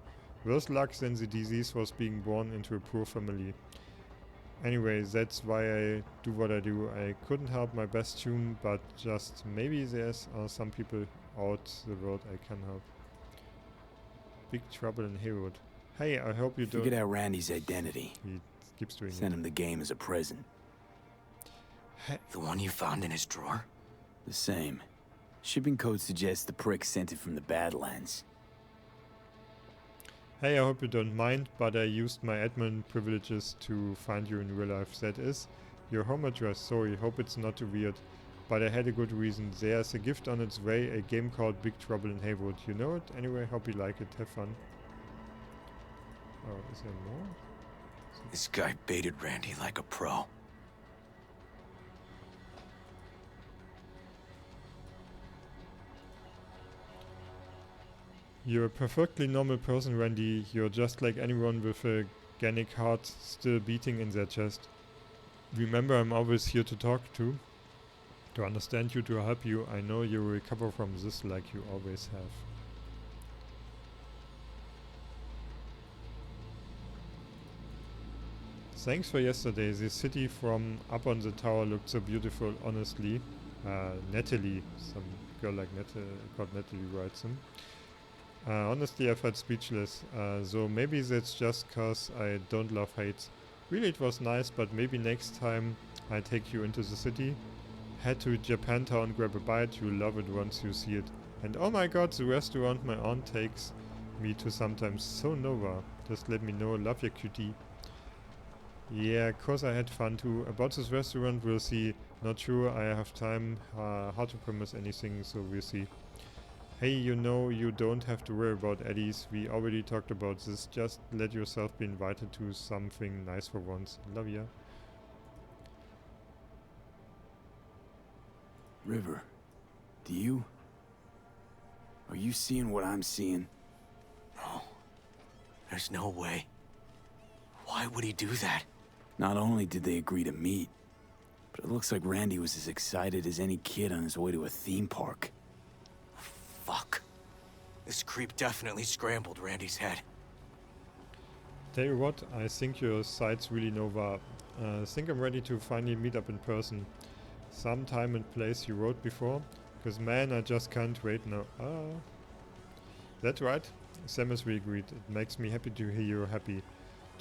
A: Worse luck than the disease was being born into a poor family. Anyway, that's why I do what I do. I couldn't help my best tune, but just maybe there's some people out the world I can help. Big trouble in Haywood. Hey, I hope you don't...
E: Figured out Randy's identity.
A: He keeps doing
E: Send him the game as a present.
N: The one you found in his drawer?
E: The same. Shipping code suggests the prick sent it from the Badlands.
A: Hey, I hope you don't mind, but I used my admin privileges to find you in real life. That is your home address. Sorry, hope it's not too weird. But I had a good reason. There's a gift on its way, a game called Big Trouble in Haywood. You know it? Anyway, hope you like it. Have fun. Oh, is there more?
N: This guy baited Randy like a pro.
A: You're a perfectly normal person, Randy. You're just like anyone with a organic heart still beating in their chest. Remember, I'm always here to talk to understand you, to help you. I know you'll recover from this like you always have. Thanks for yesterday. The city from up on the tower looked so beautiful, honestly. Natalie, some girl like called Natalie writes him. Honestly, I felt speechless. So maybe that's just cause I don't love heights. Really, it was nice, but maybe next time I take you into the city. Head to Japantown, grab a bite. You'll love it once you see it. And oh my god, the restaurant my aunt takes me to sometimes. So Nova. Just let me know. Love you, cutie. Yeah, cause I had fun too. About this restaurant, we'll see. Not sure I have time. Hard to promise anything, so we'll see. Hey, you know, you don't have to worry about Eddies. We already talked about this. Just let yourself be invited to something nice for once. Love ya.
E: River, are you seeing what I'm seeing?
N: No. There's no way. Why would he do that?
E: Not only did they agree to meet, but it looks like Randy was as excited as any kid on his way to a theme park.
N: Fuck. This creep definitely scrambled Randy's head.
A: Tell you what, I think your sights really Nova. Think I'm ready to finally meet up in person. Some time and place you wrote before. Because man, I just can't wait now. That's right. Same as we agreed. It makes me happy to hear you're happy.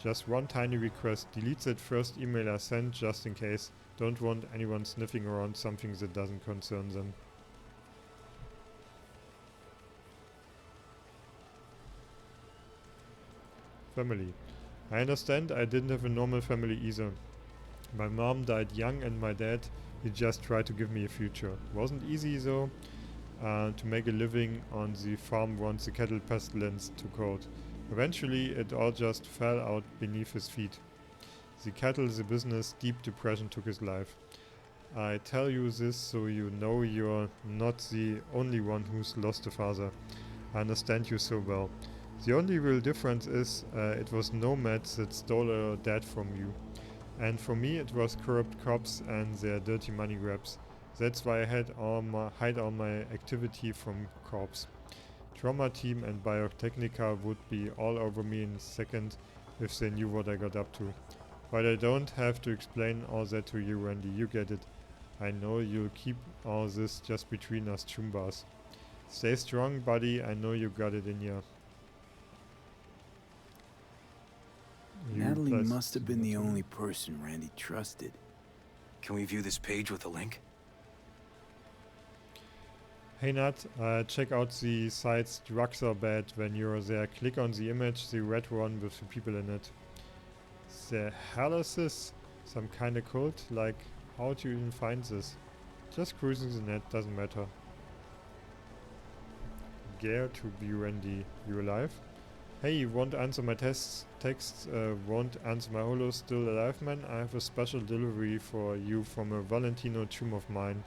A: Just one tiny request. Delete that first email I sent just in case. Don't want anyone sniffing around something that doesn't concern them. Family. I understand I didn't have a normal family either. My mom died young and my dad, he just tried to give me a future. Wasn't easy though, to make a living on the farm once the cattle pestilence took hold. Eventually it all just fell out beneath his feet. The cattle, the business, deep depression took his life. I tell you this so you know you're not the only one who's lost a father. I understand you so well. The only real difference is it was nomads that stole our dad from you. And for me it was corrupt cops and their dirty money grabs. That's why I hide all my activity from corps. Trauma team and Biotechnica would be all over me in a second if they knew what I got up to. But I don't have to explain all that to you, Randy. You get it. I know you'll keep all this just between us chumbas. Stay strong, buddy. I know you got it in you.
E: Natalie must have been the only person Randy trusted.
N: Can we view this page with a link?
A: Hey Nat, check out the sites Drugs Are Bad. When you're there, click on the image, the red one with the people in it. The hell is this? Some kind of cult? Like, how do you even find this? Just cruising the net, doesn't matter. Gear to be Randy. You alive? Hey, you won't answer my texts, won't answer my holo, still alive man? I have a special delivery for you from a Valentino tomb of mine.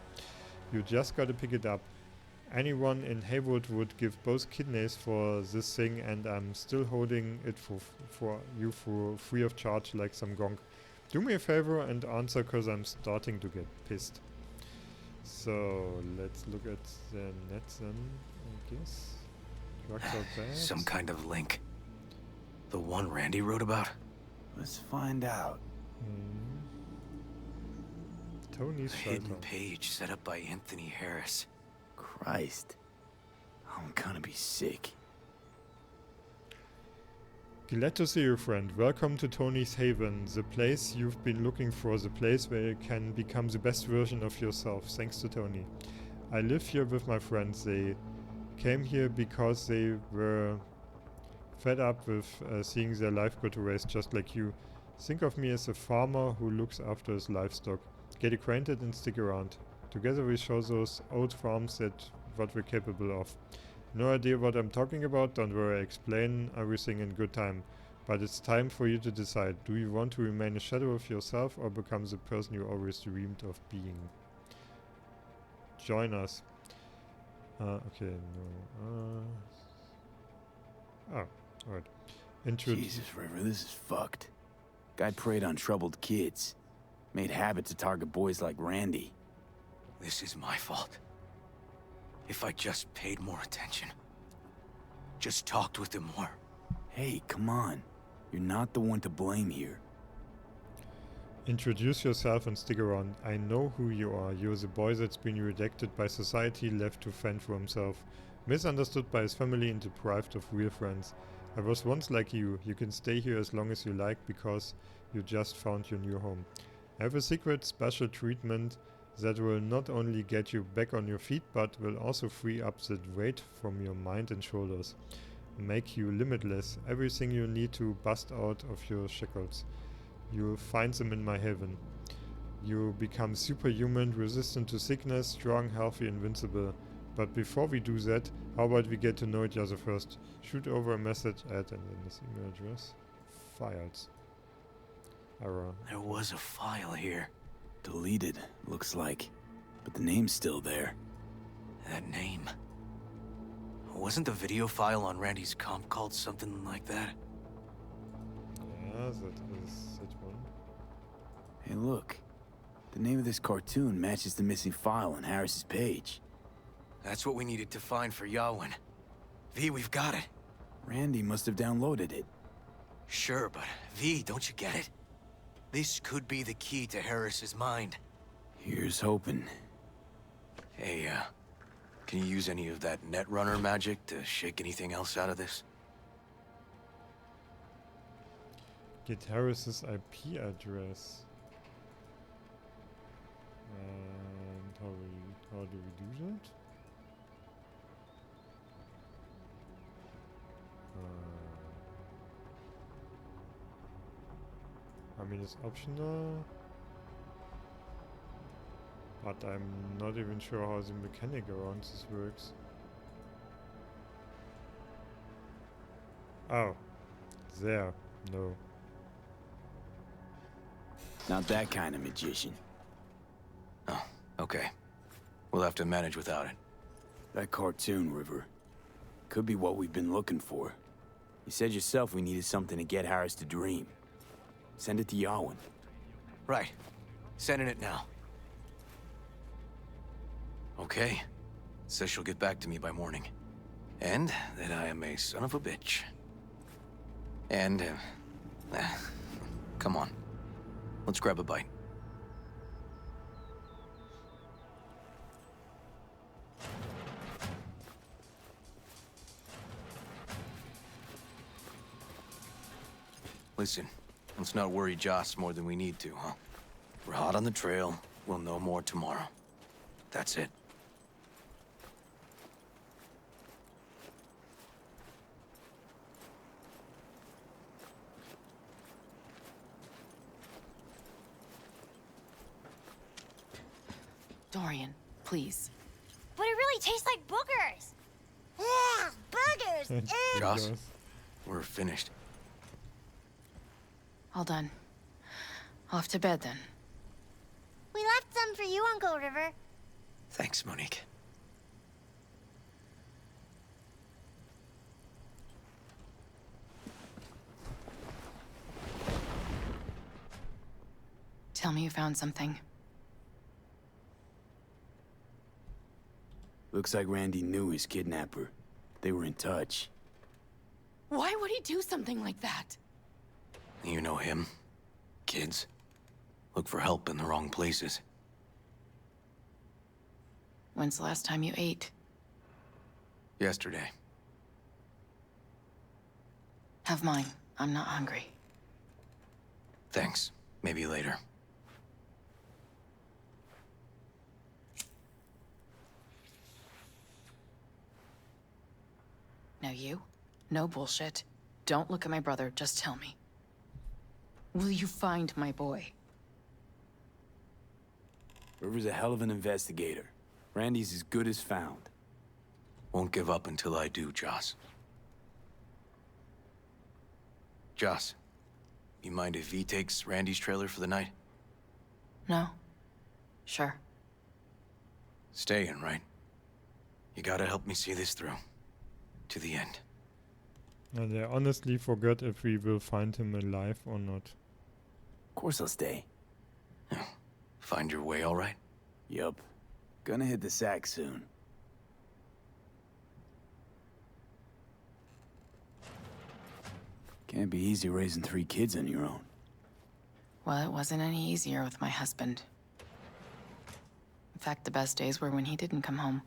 A: You just gotta pick it up. Anyone in Haywood would give both kidneys for this thing, and I'm still holding it for you for free of charge like some gonk. Do me a favor and answer, cause I'm starting to get pissed. So let's look at the net then, I guess. Drugs Are Bad.
N: Some kind of link. The one Randy wrote about?
E: Let's find out.
A: Tony's
N: hidden page set up by Anthony Harris.
E: Christ. I'm gonna be sick.
A: Glad to see you, friend. Welcome to Tony's Haven, the place you've been looking for, the place where you can become the best version of yourself, thanks to Tony. I live here with my friends. They came here because they were fed up with seeing their life go to waste, just like you. Think of me as a farmer who looks after his livestock. Get acquainted and stick around. Together we show those old farms that what we're capable of. No idea what I'm talking about? Don't worry, I explain everything in good time. But it's time for you to decide. Do you want to remain a shadow of yourself or become the person you always dreamed of being? Join us. Okay, no. Oh, alright.
E: Jesus, River, this is fucked. Guy preyed on troubled kids. Made habit to target boys like Randy.
N: This is my fault. If I just paid more attention. Just talked with him more.
E: Hey, come on. You're not the one to blame here.
A: Introduce yourself and stick around. I know who you are. You're the boy that's been rejected by society, left to fend for himself. Misunderstood by his family and deprived of real friends. I was once like you. You can stay here as long as you like because you just found your new home. I have a secret special treatment that will not only get you back on your feet but will also free up that weight from your mind and shoulders. Make you limitless. Everything you need to bust out of your shackles. You'll find them in my heaven. You become superhuman, resistant to sickness, strong, healthy, invincible. But before we do that, how about we get to know each other first? Shoot over a message at and then this email address. Files. Error.
N: There was a file here.
E: Deleted, looks like. But the name's still there.
N: That name. Wasn't the video file on Randy's comp called something like that?
A: Yeah, that is that one.
E: Hey, look. The name of this cartoon matches the missing file on Harris's page.
N: That's what we needed to find for Yawin. V, we've got it.
E: Randy must have downloaded it.
N: Sure, but V, don't you get it? This could be the key to Harris's mind.
E: Here's hoping.
N: Hey, can you use any of that Netrunner magic to shake anything else out of this?
A: Get Harris's IP address. And how do we do that? I mean, it's optional, but I'm not even sure how the mechanic around this works. Oh, there, no.
E: Not that kind of magician.
N: Oh, okay. We'll have to manage without it.
E: That cartoon, River. Could be what we've been looking for. You said yourself we needed something to get Harris to dream. Send it to Yawin.
N: Right. Sending it now. Okay. Says she'll get back to me by morning. And that I am a son of a bitch. And, come on. Let's grab a bite. Listen, let's not worry Joss more than we need to, huh? We're hot on the trail. We'll know more tomorrow. That's it.
S: Dorian, please.
T: But it really tastes like boogers. Yeah, boogers.
N: Joss, we're finished.
S: All done. Off to bed, then.
T: We left some for you, Uncle River.
N: Thanks, Monique.
S: Tell me you found something.
E: Looks like Randy knew his kidnapper. They were in touch.
S: Why would he do something like that?
N: You know him. Kids. Look for help in the wrong places.
S: When's the last time you ate?
N: Yesterday.
S: Have mine. I'm not hungry.
N: Thanks. Maybe later.
S: Now you? No bullshit. Don't look at my brother, just tell me. Will you find my boy?
E: River's a hell of an investigator. Randy's as good as found.
N: Won't give up until I do, Joss. Joss, you mind if V takes Randy's trailer for the night?
S: No. Sure.
N: Staying, right? You gotta help me see this through. To the end.
A: And I honestly forgot if we will find him alive or not.
E: Of course I'll stay.
N: Find your way all right?
E: Yup. Gonna hit the sack soon. Can't be easy raising 3 kids on your own.
S: Well, it wasn't any easier with my husband. In fact, the best days were when he didn't come home.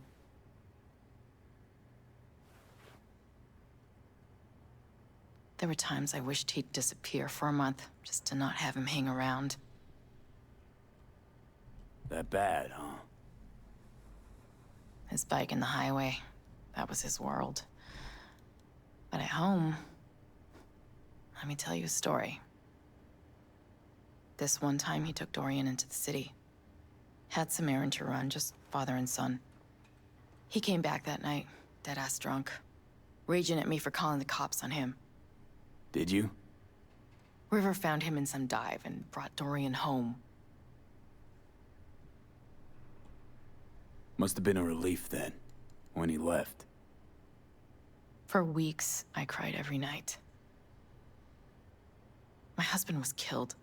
S: There were times I wished he'd disappear for a month, just to not have him hang around.
E: That bad, huh?
S: His bike in the highway, that was his world. But at home, let me tell you a story. This one time he took Dorian into the city. Had some errand to run, just father and son. He came back that night, dead-ass drunk, raging at me for calling the cops on him.
E: Did you?
S: River found him in some dive and brought Dorian home.
E: Must have been a relief then, when he left.
S: For weeks, I cried every night. My husband was killed.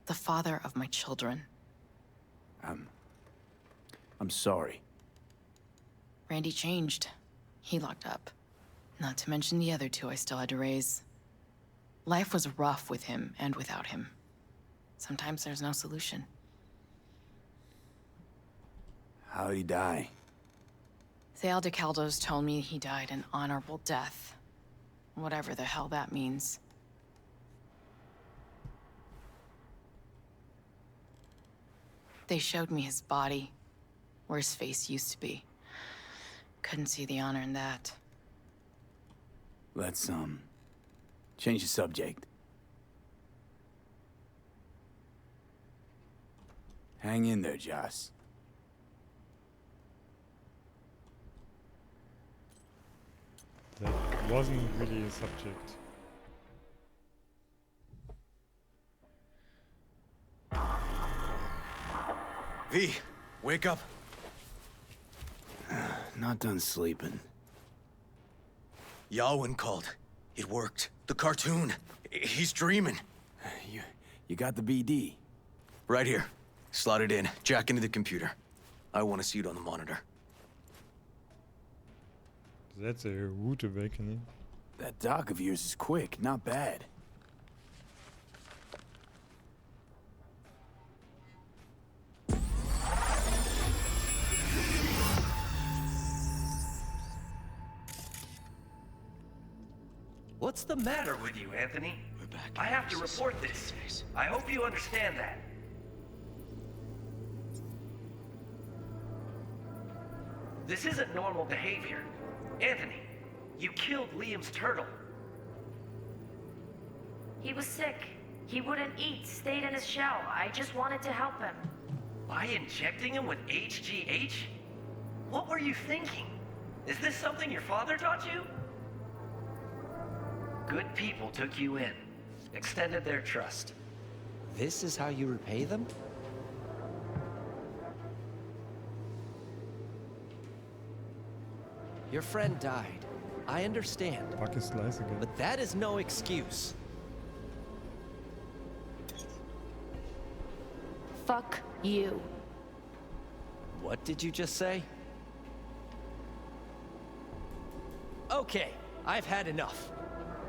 S: The father of my children.
E: I'm sorry.
S: Randy changed. He locked up. Not to mention the other 2 I still had to raise. Life was rough with him and without him. Sometimes there's no solution.
E: How'd he die?
S: Thale de Caldo's told me he died an honorable death. Whatever the hell that means. They showed me his body, where his face used to be. Couldn't see the honor in that.
E: Let's, change the subject. Hang in there, Joss.
A: That wasn't really a subject.
N: V, wake up.
E: Not done sleeping.
N: Yawin called. It worked. The cartoon. He's dreaming.
E: You got the BD?
N: Right here. Slot it in. Jack into the computer. I want to see it on the monitor.
A: That's a rude awakening.
E: That doc of yours is quick, not bad.
L: What's the matter with you, Anthony? I have to report this. I hope you understand that. This isn't normal behavior. Anthony, you killed Liam's turtle.
U: He was sick. He wouldn't eat, stayed in his shell. I just wanted to help him.
L: By injecting him with HGH? What were you thinking? Is this something your father taught you? Good people took you in, extended their trust.
O: This is how you repay them? Your friend died. I understand.
A: Fuck his slice again.
O: But that is no excuse.
U: Fuck you.
O: What did you just say? Okay, I've had enough.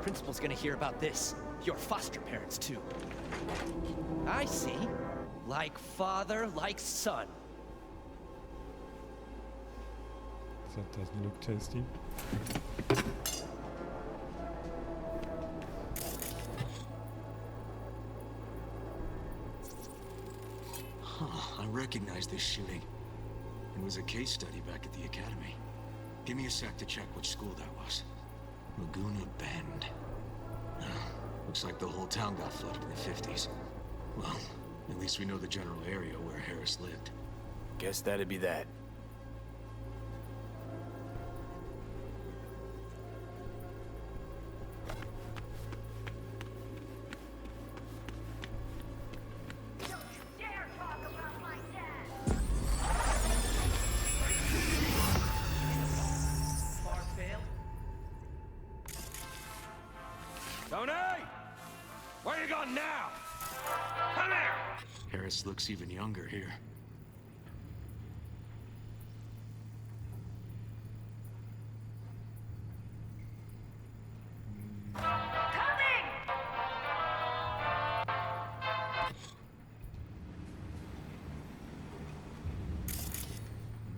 O: Principal's gonna hear about this. Your foster parents, too. I see. Like father, like son.
A: That doesn't look tasty.
N: Huh, I recognize this shooting. It was a case study back at the academy. Give me a sec to check which school that was. Laguna Bend. Looks like the whole town got flooded in the 50s. Well, at least we know the general area where Harris lived.
E: Guess that'd be that.
J: Tony! Where you going now? Come here!
N: Harris looks even younger here.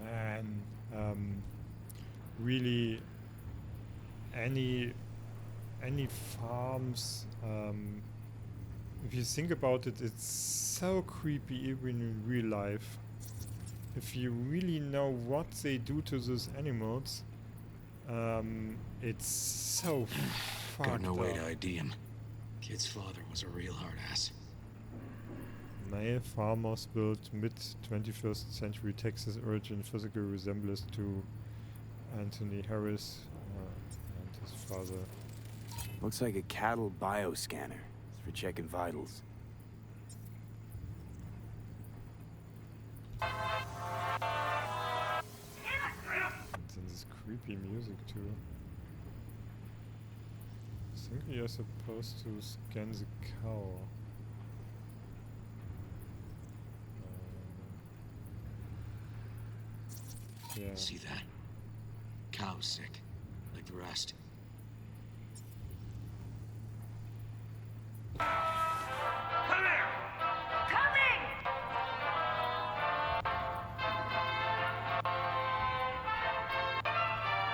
A: Man, really, any farms, if you think about it, it's so creepy even in real life. If you really know what they do to those animals, it's so fucked
N: Got no way to
A: up.
N: ID him. Kid's father was a real hard ass.
A: Male farmers built mid-21st century Texas origin physical resemblance to Anthony Harris and his father.
E: Looks like a cattle bioscanner. It's for checking vitals.
A: And then this creepy music too. I think we are supposed to scan the cow. Yeah.
N: See that? Cow's sick, like the rest.
J: Come here!
U: Coming!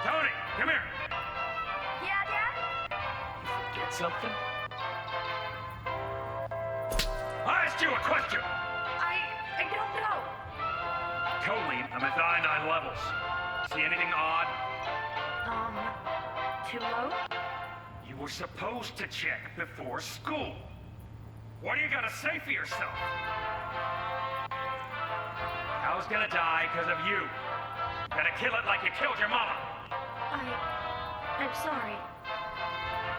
J: Tony, come here!
U: Yeah, Dad?
J: Get something? I asked you a question!
U: I don't know.
J: Choline and methionine levels. See anything odd?
U: Too low?
J: You were supposed to check before school. What do you gotta say for yourself? Cow's gonna die because of you. Gotta kill it like you killed your mama.
U: I'm sorry.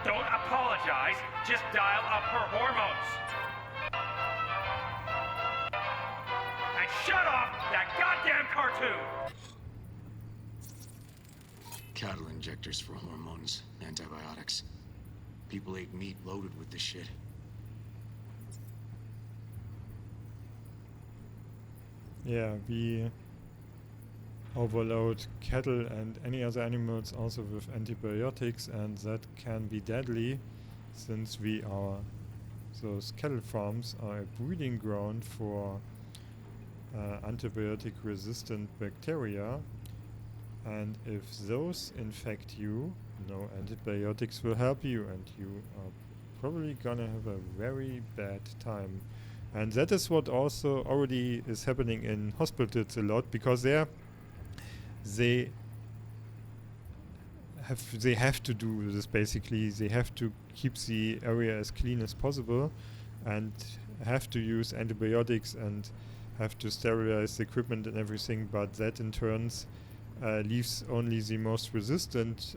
J: Don't apologize, just dial up her hormones. And shut off that goddamn cartoon!
N: Cattle injectors for hormones, antibiotics. People ate meat loaded with this shit.
A: Yeah, we overload cattle and any other animals also with antibiotics, and that can be deadly since those cattle farms are a breeding ground for antibiotic resistant bacteria, and if those infect you, no antibiotics will help you, and you are probably gonna have a very bad time. And that is what also already is happening in hospitals a lot, because they have to do this basically. They have to keep the area as clean as possible and have to use antibiotics and have to sterilize the equipment and everything, but that in turns leaves only the most resistant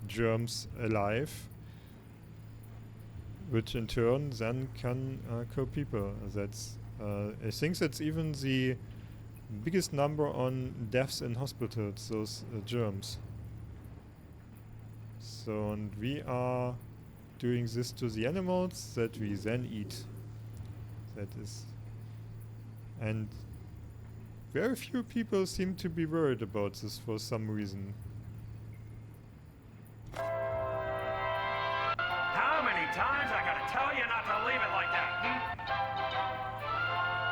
A: germs alive, which in turn then can kill people. That's I think that's even the biggest number on deaths in hospitals, those germs. So, and we are doing this to the animals that we then eat. That is, and very few people seem to be worried about this for some reason.
J: How many times I gotta tell you not to leave it like that,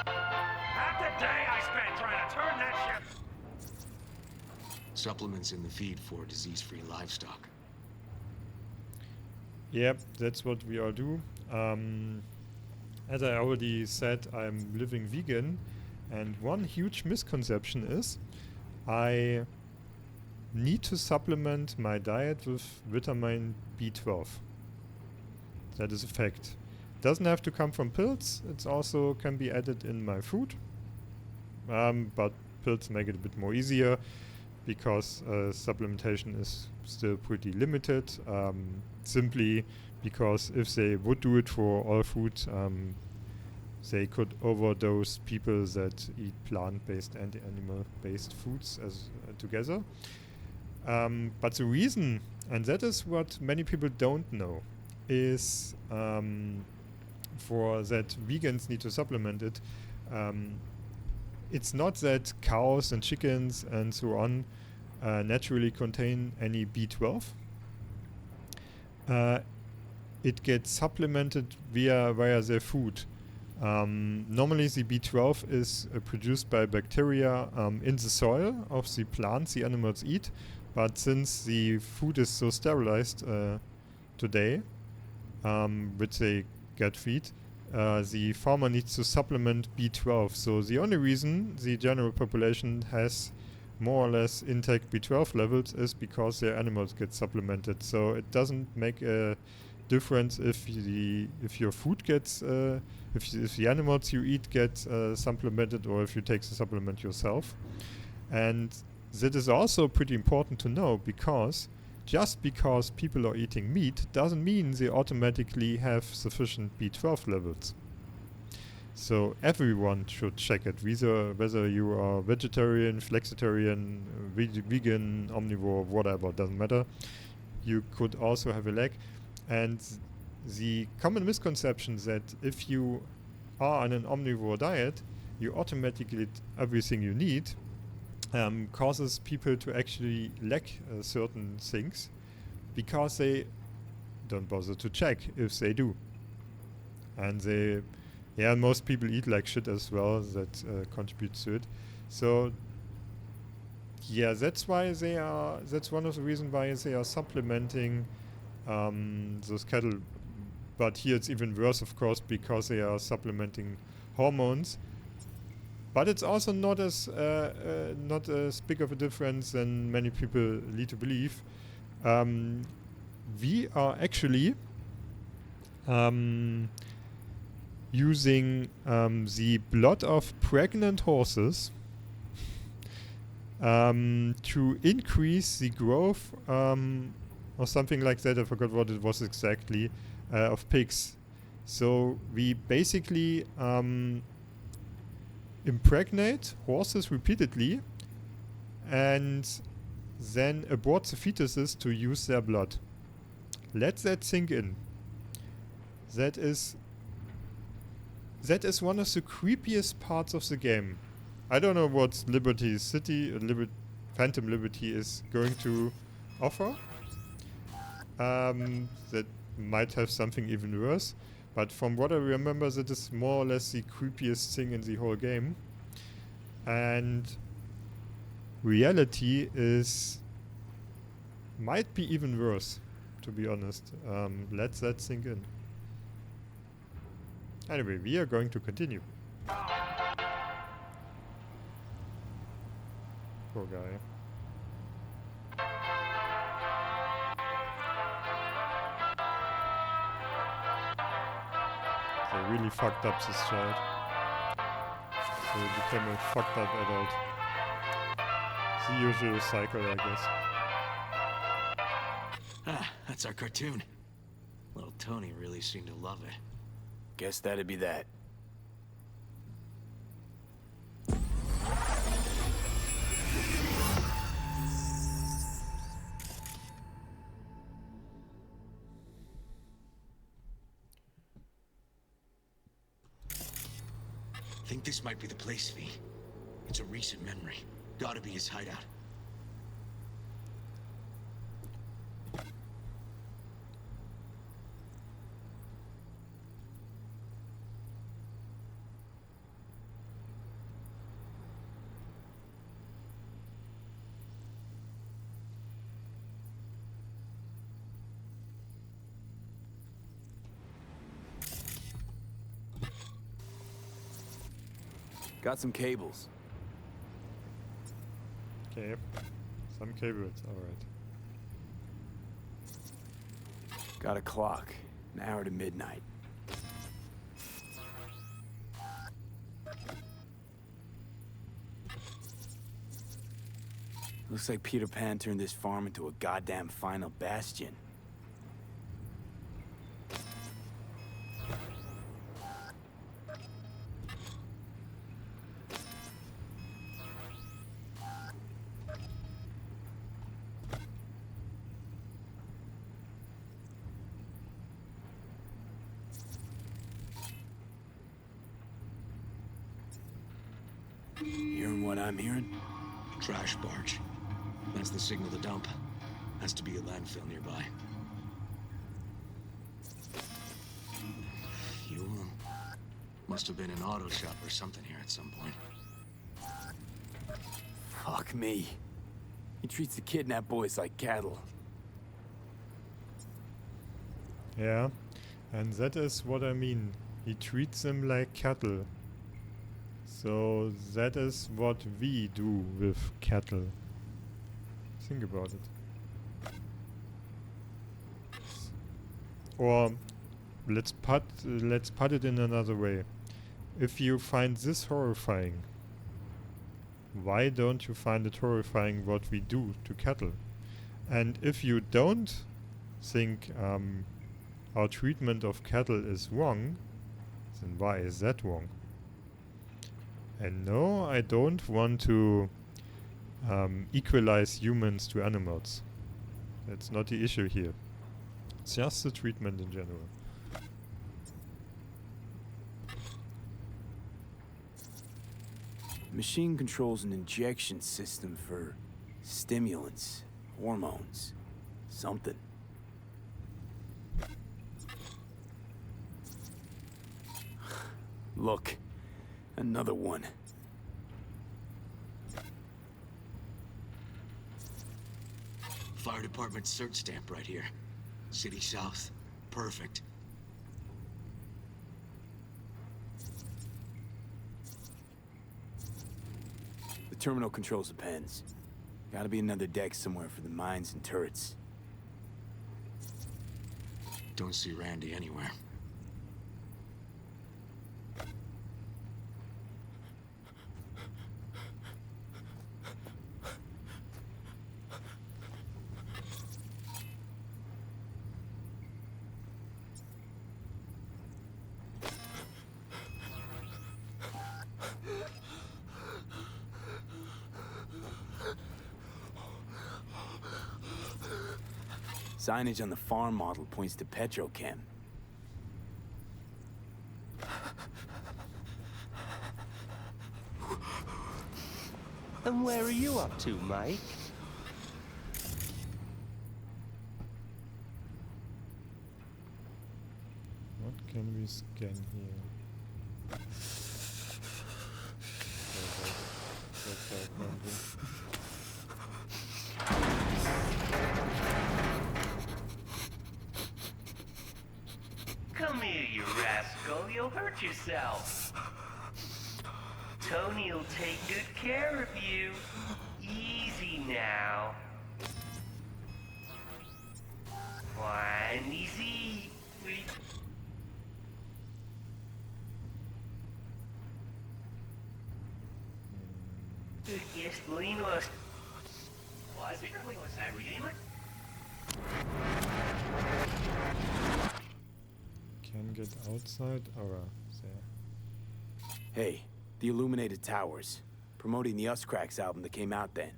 J: Half the day I spent trying to turn that shit.
N: Supplements in the feed for disease-free livestock.
A: Yep, that's what we all do. As I already said, I'm living vegan, and one huge misconception is I need to supplement my diet with vitamin B12. That is a fact. Doesn't have to come from pills. It's also can be added in my food. But pills make it a bit more easier because supplementation is still pretty limited. Simply because if they would do it for all food, they could overdose people that eat plant-based and animal-based foods as together. But the reason, and that is what many people don't know, is for that vegans need to supplement it. It's not that cows and chickens and so on naturally contain any B12. It gets supplemented via their food. Normally the B12 is produced by bacteria in the soil of the plants the animals eat, but since the food is so sterilized today, which they get feed, the farmer needs to supplement B12. So the only reason the general population has more or less intact B12 levels is because their animals get supplemented. So it doesn't make a difference if your food gets if the animals you eat get supplemented or if you take the supplement yourself. And that is also pretty important to know, because just because people are eating meat doesn't mean they automatically have sufficient B12 levels. So everyone should check it, whether you are vegetarian, flexitarian, vegan, omnivore, whatever, doesn't matter. You could also have a lack. And the common misconception that if you are on an omnivore diet, you automatically get everything you need, causes people to actually lack certain things because they don't bother to check if they do. And most people eat like shit as well, that contributes to it. So yeah, that's one of the reasons why they are supplementing those cattle. But here it's even worse, of course, because they are supplementing hormones. But it's also not as big of a difference than many people lead to believe. We are actually using the blood of pregnant horses to increase the growth or something like that. I forgot what it was exactly, of pigs. So we basically impregnate horses repeatedly and then abort the fetuses to use their blood. Let that sink in. That is one of the creepiest parts of the game. I don't know what Phantom Liberty is going to offer. That might have something even worse. But from what I remember, that is more or less the creepiest thing in the whole game. And reality might be even worse, to be honest. Let that sink in. Anyway, we are going to continue. Poor guy. They really fucked up this child. So he became a fucked up adult. The usual cycle, I guess.
N: Ah, that's our cartoon. Little Tony really seemed to love it.
E: Guess that'd be that.
N: Think this might be the place, V. It's a recent memory. Gotta be his hideout.
E: Got some cables.
A: Okay. Some cables, alright.
E: Got a clock. An hour to midnight. Looks like Peter Pan turned this farm into a goddamn final bastion. Hearing what I'm hearing?
N: Trash barge. That's the signal to dump. Has to be a landfill nearby. Fuel. Must have been an auto shop or something here at some point.
E: Fuck me. He treats the kidnapped boys like cattle.
A: Yeah, and that is what I mean. He treats them like cattle. So that is what we do with cattle. Think about it. Or let's put it in another way. If you find this horrifying, why don't you find it horrifying what we do to cattle? And if you don't think our treatment of cattle is wrong, then why is that wrong? And no, I don't want to equalize humans to animals. That's not the issue here. It's just the treatment in general.
E: Machine controls an injection system for stimulants, hormones, something. Look, another one.
N: Fire department search stamp right here. City South. Perfect.
E: The terminal controls the pens. Gotta be another deck somewhere for the mines and turrets.
N: Don't see Randy anywhere.
E: Signage on the farm model points to Petrochem.
B: And where are you up to, Mike?
A: What can we scan here?
B: Come here, you rascal. You'll hurt yourself. Tony'll take good care of you. Easy now. One easy. Estuvimos.
A: Can get outside. There.
E: Hey, the illuminated towers. Promoting the Us Cracks album that came out then.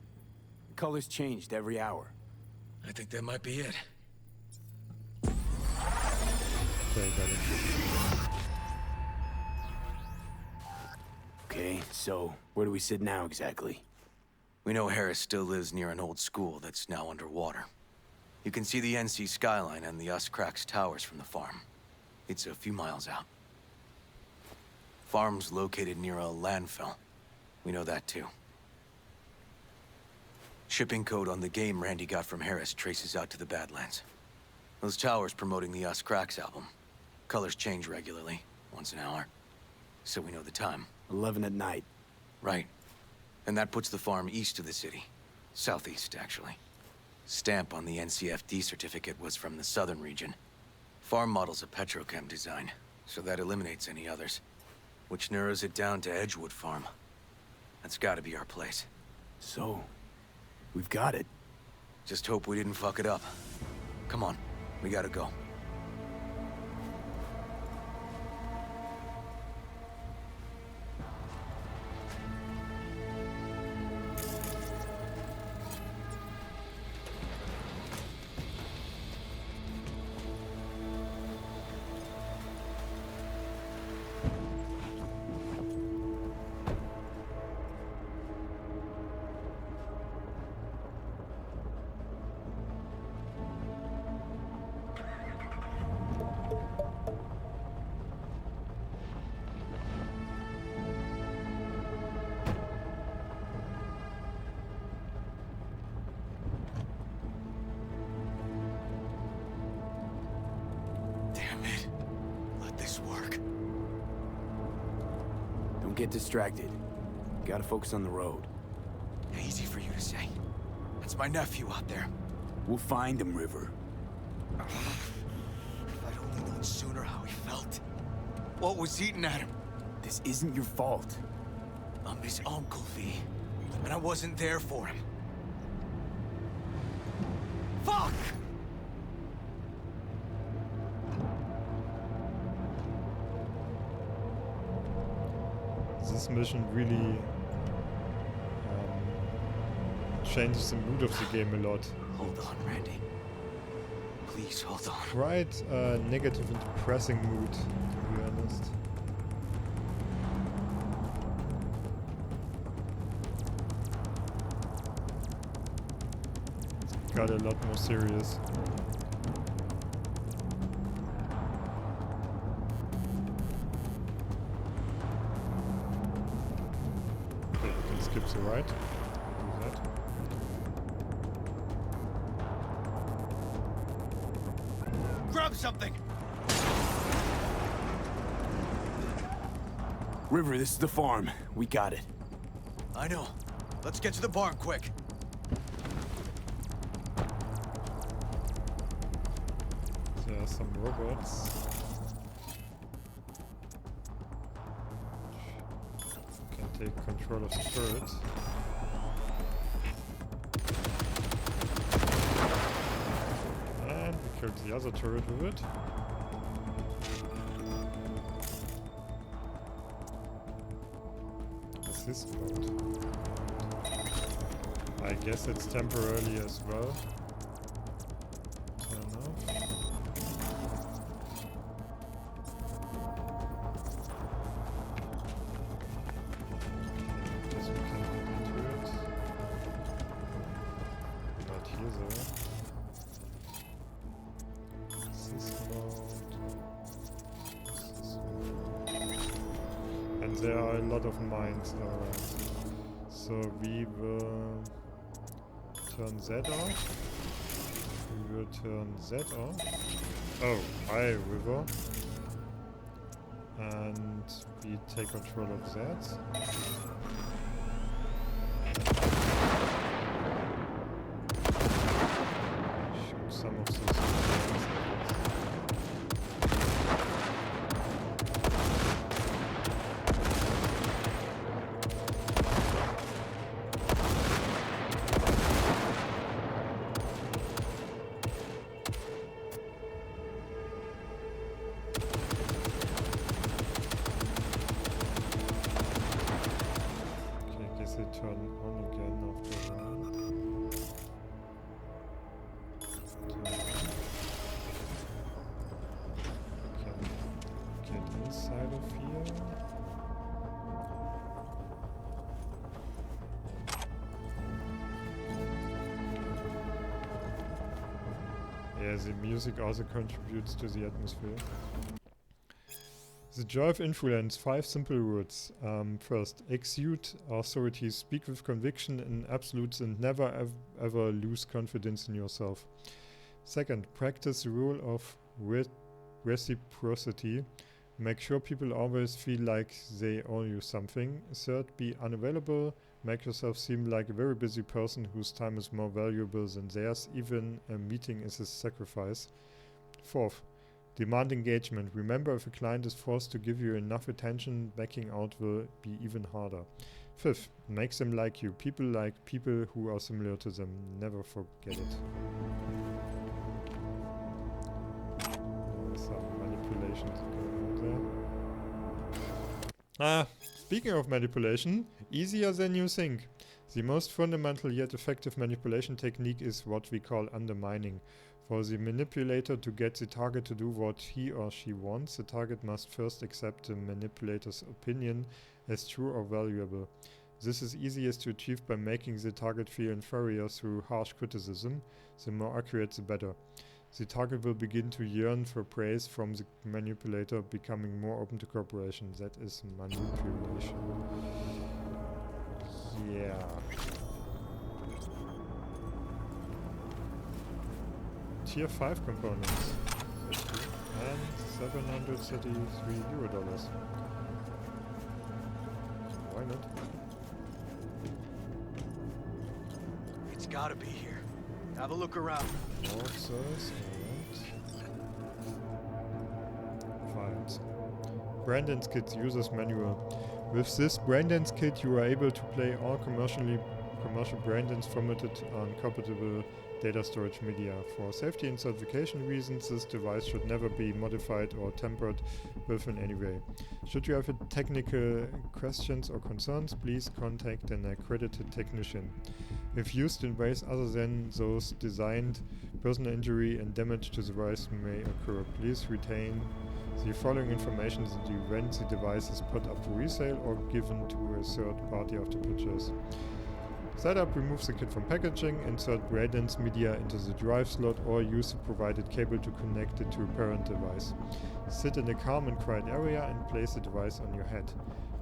E: The colors changed every hour.
N: I think that might be it.
A: Okay, got it.
E: Okay, so where do we sit now exactly?
N: We know Harris still lives near an old school that's now underwater. You can see the NC skyline and the Us Cracks towers from the farm. It's a few miles out. Farm's located near a landfill. We know that too. Shipping code on the game Randy got from Harris traces out to the Badlands. Those towers promoting the Us Cracks album. Colors change regularly, once an hour. So we know the time.
E: 11 at night.
N: Right. And that puts the farm east of the city. Southeast, actually. Stamp on the NCFD certificate was from the southern region. Farm model's a petrochem design, so that eliminates any others. Which narrows it down to Edgewood Farm. That's gotta be our place.
E: So, we've got it.
N: Just hope we didn't fuck it up. Come on, we gotta go.
E: Don't get distracted. Gotta focus on the road.
N: Easy for you to say. That's my nephew out there.
E: We'll find him, River.
N: If I'd only known sooner how he felt. What was eating at him?
E: This isn't your fault.
N: I'm his uncle, V. And I wasn't there for him. Fuck!
A: This mission really changes the mood of the game a lot.
N: Hold on, Randy. Please hold on.
A: Quite a negative and depressing mood, to be honest. It's got a lot more serious. Skip the right. Do that.
N: Grab something!
E: River, this is the farm. We got it.
N: I know. Let's get to the barn quick.
A: There are some robots. Take control of the turret. And we killed the other turret with it. What's this about? I guess it's temporarily as well. Turn off. There are a lot of mines around. So we will turn that off. We will turn that off. Oh, hi River. And we take control of that. Shoot some of those things. Turn on again after a while. Can get inside of here. Yeah, the music also contributes to the atmosphere. The joy of influence, 5 simple rules. First, exude authority, speak with conviction in absolutes and never ever lose confidence in yourself. Second, practice the rule of reciprocity. Make sure people always feel like they owe you something. Third, be unavailable Make yourself seem like a very busy person whose time is more valuable than theirs. Even a meeting is a sacrifice. 4th, demand engagement. Remember, if a client is forced to give you enough attention, backing out will be even harder. 5th, make them like you. People like people who are similar to them. Never forget it. There's some manipulations going on there. Speaking of manipulation, easier than you think. The most fundamental yet effective manipulation technique is what we call undermining. For the manipulator to get the target to do what he or she wants, the target must first accept the manipulator's opinion as true or valuable. This is easiest to achieve by making the target feel inferior through harsh criticism. The more accurate, the better. The target will begin to yearn for praise from the manipulator, becoming more open to cooperation. That is manipulation. Yeah. Tier 5 components. And $733. Why not?
N: It's gotta be here. Have a look around.
A: Boxes, alright. Files. Brandon's Kit User's Manual. With this Brandon's Kit you are able to play all commercial Brandon's formatted on compatible data storage media. For safety and certification reasons, this device should never be modified or tampered with in any way. Should you have technical questions or concerns, please contact an accredited technician. If used in ways other than those designed, personal injury and damage to the device may occur. Please retain the following information in the event the device is put up for resale or given to a third party after purchase. Setup: remove the kit from packaging, insert Brandon's media into the drive slot, or use the provided cable to connect it to a parent device. Sit in a calm and quiet area and place the device on your head.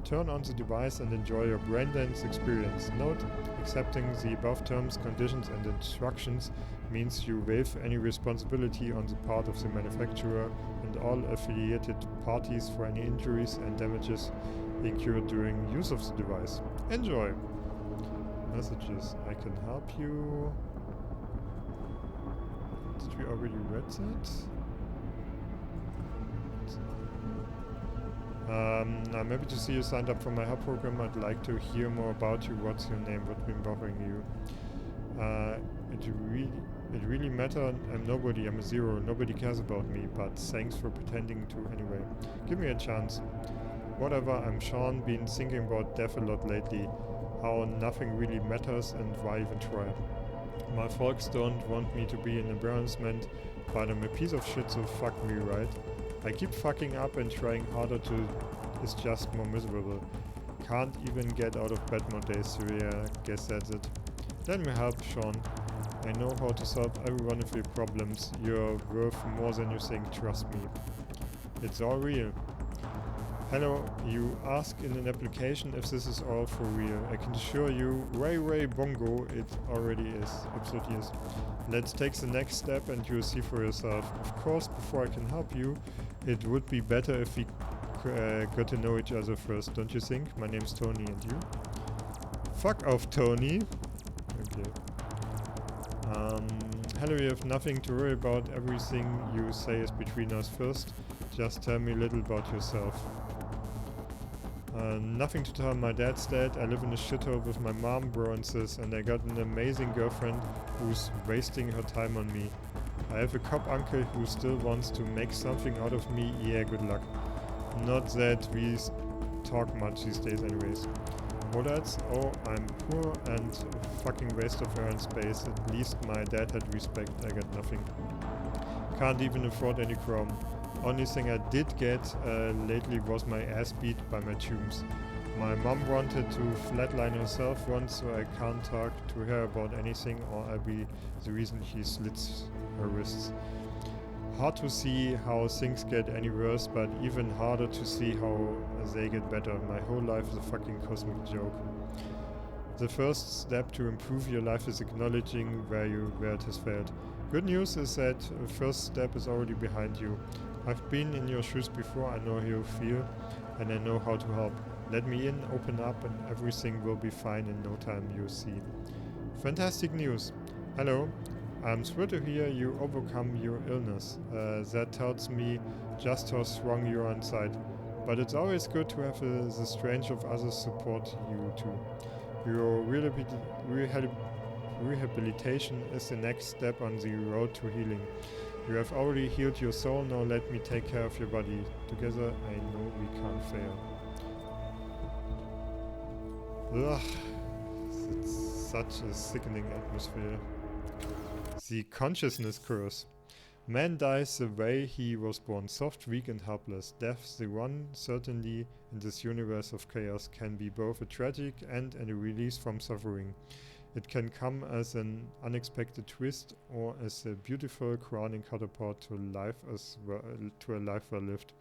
A: Turn on the device and enjoy your Brandon's experience. Note: accepting the above terms, conditions and instructions means you waive any responsibility on the part of the manufacturer and all affiliated parties for any injuries and damages incurred during use of the device. Enjoy! Messages. I can help you. Did we already read that? I'm happy to see you signed up for my help program. I'd like to hear more about you. What's your name? What's been bothering you? It really matter. I'm nobody. I'm a zero. Nobody cares about me. But thanks for pretending to anyway. Give me a chance. Whatever. I'm Sean. Been thinking about death a lot lately. How nothing really matters and why even try. My folks don't want me to be an embarrassment, but I'm a piece of shit, so fuck me, right? I keep fucking up and trying harder to is just more miserable. Can't even get out of bed more days, so yeah, guess that's it. Let me help, Sean. I know how to solve every one of your problems. You're worth more than you think, trust me. It's all real. Hello, you ask in an application if this is all for real. I can assure you, Ray Bongo, it already is. Absolutely is. Let's take the next step and you'll see for yourself. Of course, before I can help you, it would be better if we got to know each other first, don't you think? My name's Tony, and you? Fuck off, Tony! Okay. Hello, you have nothing to worry about. Everything you say is between us first. Just tell me a little about yourself. Nothing to tell, my dad's dead. I live in a shithole with my mom, bro and sis, and I got an amazing girlfriend who's wasting her time on me. I have a cop uncle who still wants to make something out of me. Yeah, good luck. Not that we talk much these days anyways. What else? Oh, I'm poor and a fucking waste of air and space. At least my dad had respect. I got nothing. Can't even afford any chrome. Only thing I did get lately was my ass beat by my tombs. My mom wanted to flatline herself once, so I can't talk to her about anything or I'll be the reason she slits her wrists. Hard to see how things get any worse, but even harder to see how they get better. My whole life is a fucking cosmic joke. The first step to improve your life is acknowledging where it has failed. Good news is that the first step is already behind you. I've been in your shoes before, I know how you feel, and I know how to help. Let me in, open up, and everything will be fine in no time, you see. Fantastic news. Hello. I'm thrilled to hear you overcome your illness. That tells me just how strong you are inside. But it's always good to have the strength of others support you too. Your rehabilitation is the next step on the road to healing. You have already healed your soul, now let me take care of your body. Together, I know we can't fail. Ugh, it's such a sickening atmosphere. The consciousness curse. Man dies the way he was born, soft, weak and helpless. Death, the one certainty in this universe of chaos, can be both a tragic and a release from suffering. It can come as an unexpected twist or as a beautiful crowning catapult to life to a life well lived.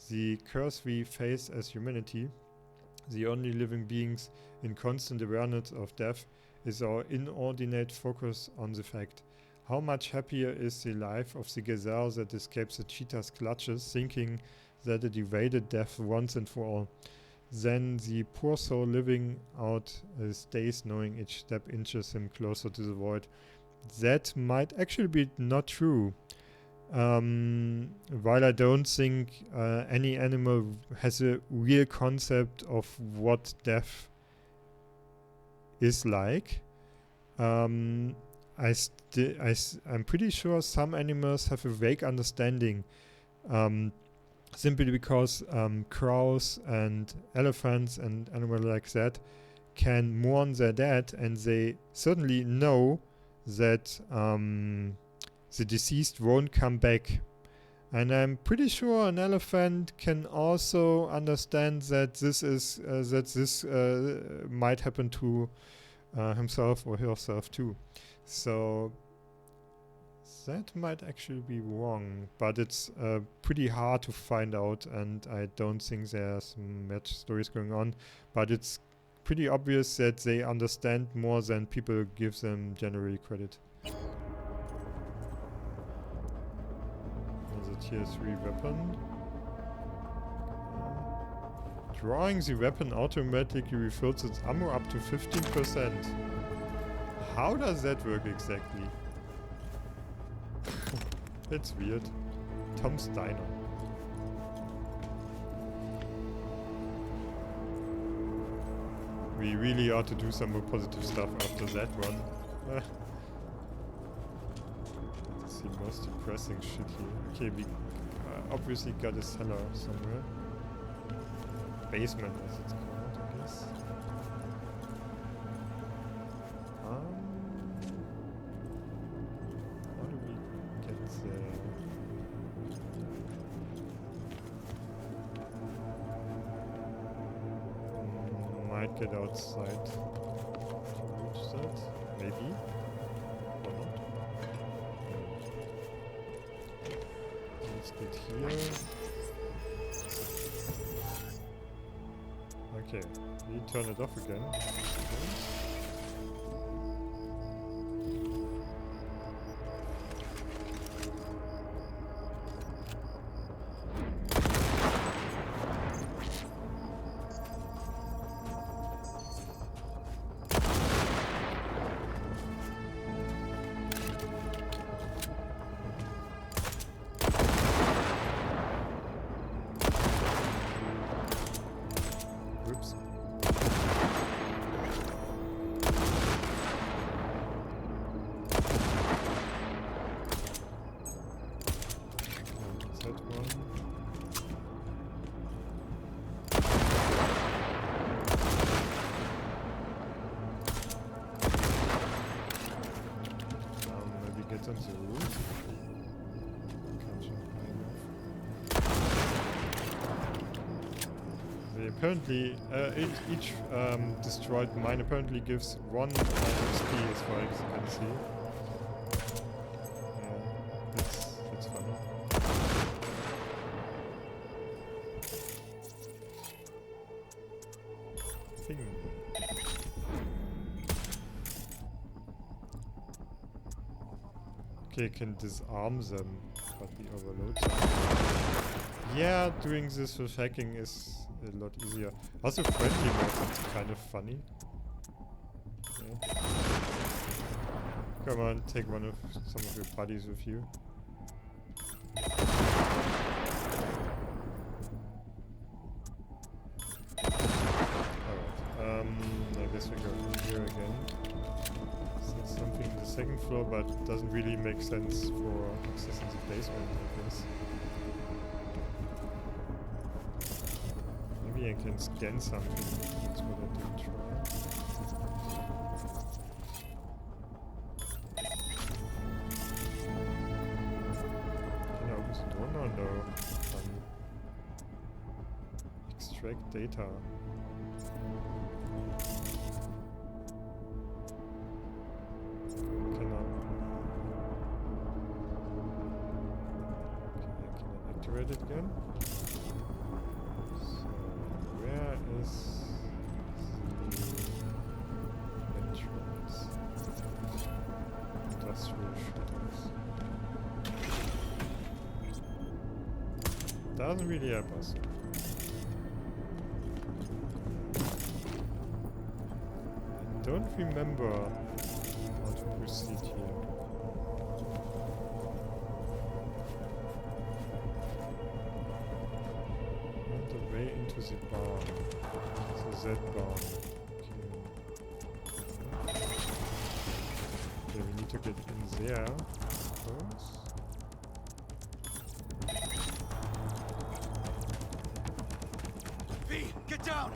A: The curse we face as humanity, the only living beings in constant awareness of death, is our inordinate focus on the fact. How much happier is the life of the gazelle that escapes the cheetah's clutches, thinking that it evaded death once and for all, than the poor soul living out his days knowing each step inches him closer to the void. That might actually be not true. While I don't think any animal has a real concept of what death is like, I'm pretty sure some animals have a vague understanding, simply because crows and elephants and animals like that can mourn their dead, and they certainly know that the deceased won't come back. And I'm pretty sure an elephant can also understand that this might happen to himself or herself too. So that might actually be wrong, but it's pretty hard to find out, and I don't think there's much stories going on, but it's pretty obvious that they understand more than people give them generally credit. There's a tier 3 weapon. Drawing the weapon automatically refills its ammo up to 15%. How does that work exactly? It's weird. Tom's Diner. We really ought to do some more positive stuff after that one. That's the most depressing shit here. Okay, we obviously got a cellar somewhere. Basement as it's called, I guess. How do we get there? Might get outside to reach that, maybe, or not. Let's get here. Okay, we turn it off again. On the roof. Can't jump high enough. Apparently, each destroyed mine apparently gives 1 XP as far as you can see. That's funny. Okay, can disarm them, but the overload. Yeah, doing this with hacking is a lot easier. Also friendly mode, it's kind of funny. Yeah. Come on, take some of your buddies with you. Alright, I guess we go here again. There's something in the second floor, but it doesn't really make sense for accessing the basement, I guess. Maybe I can scan something. That's what I did try. Can I open the door? No. Extract data. Activate it again. So where is the entrance? Industrial shutters. Doesn't really help us. I don't remember how to proceed here. Way into the barn. So that barn. Okay, we need to get in there first.
E: V, get down!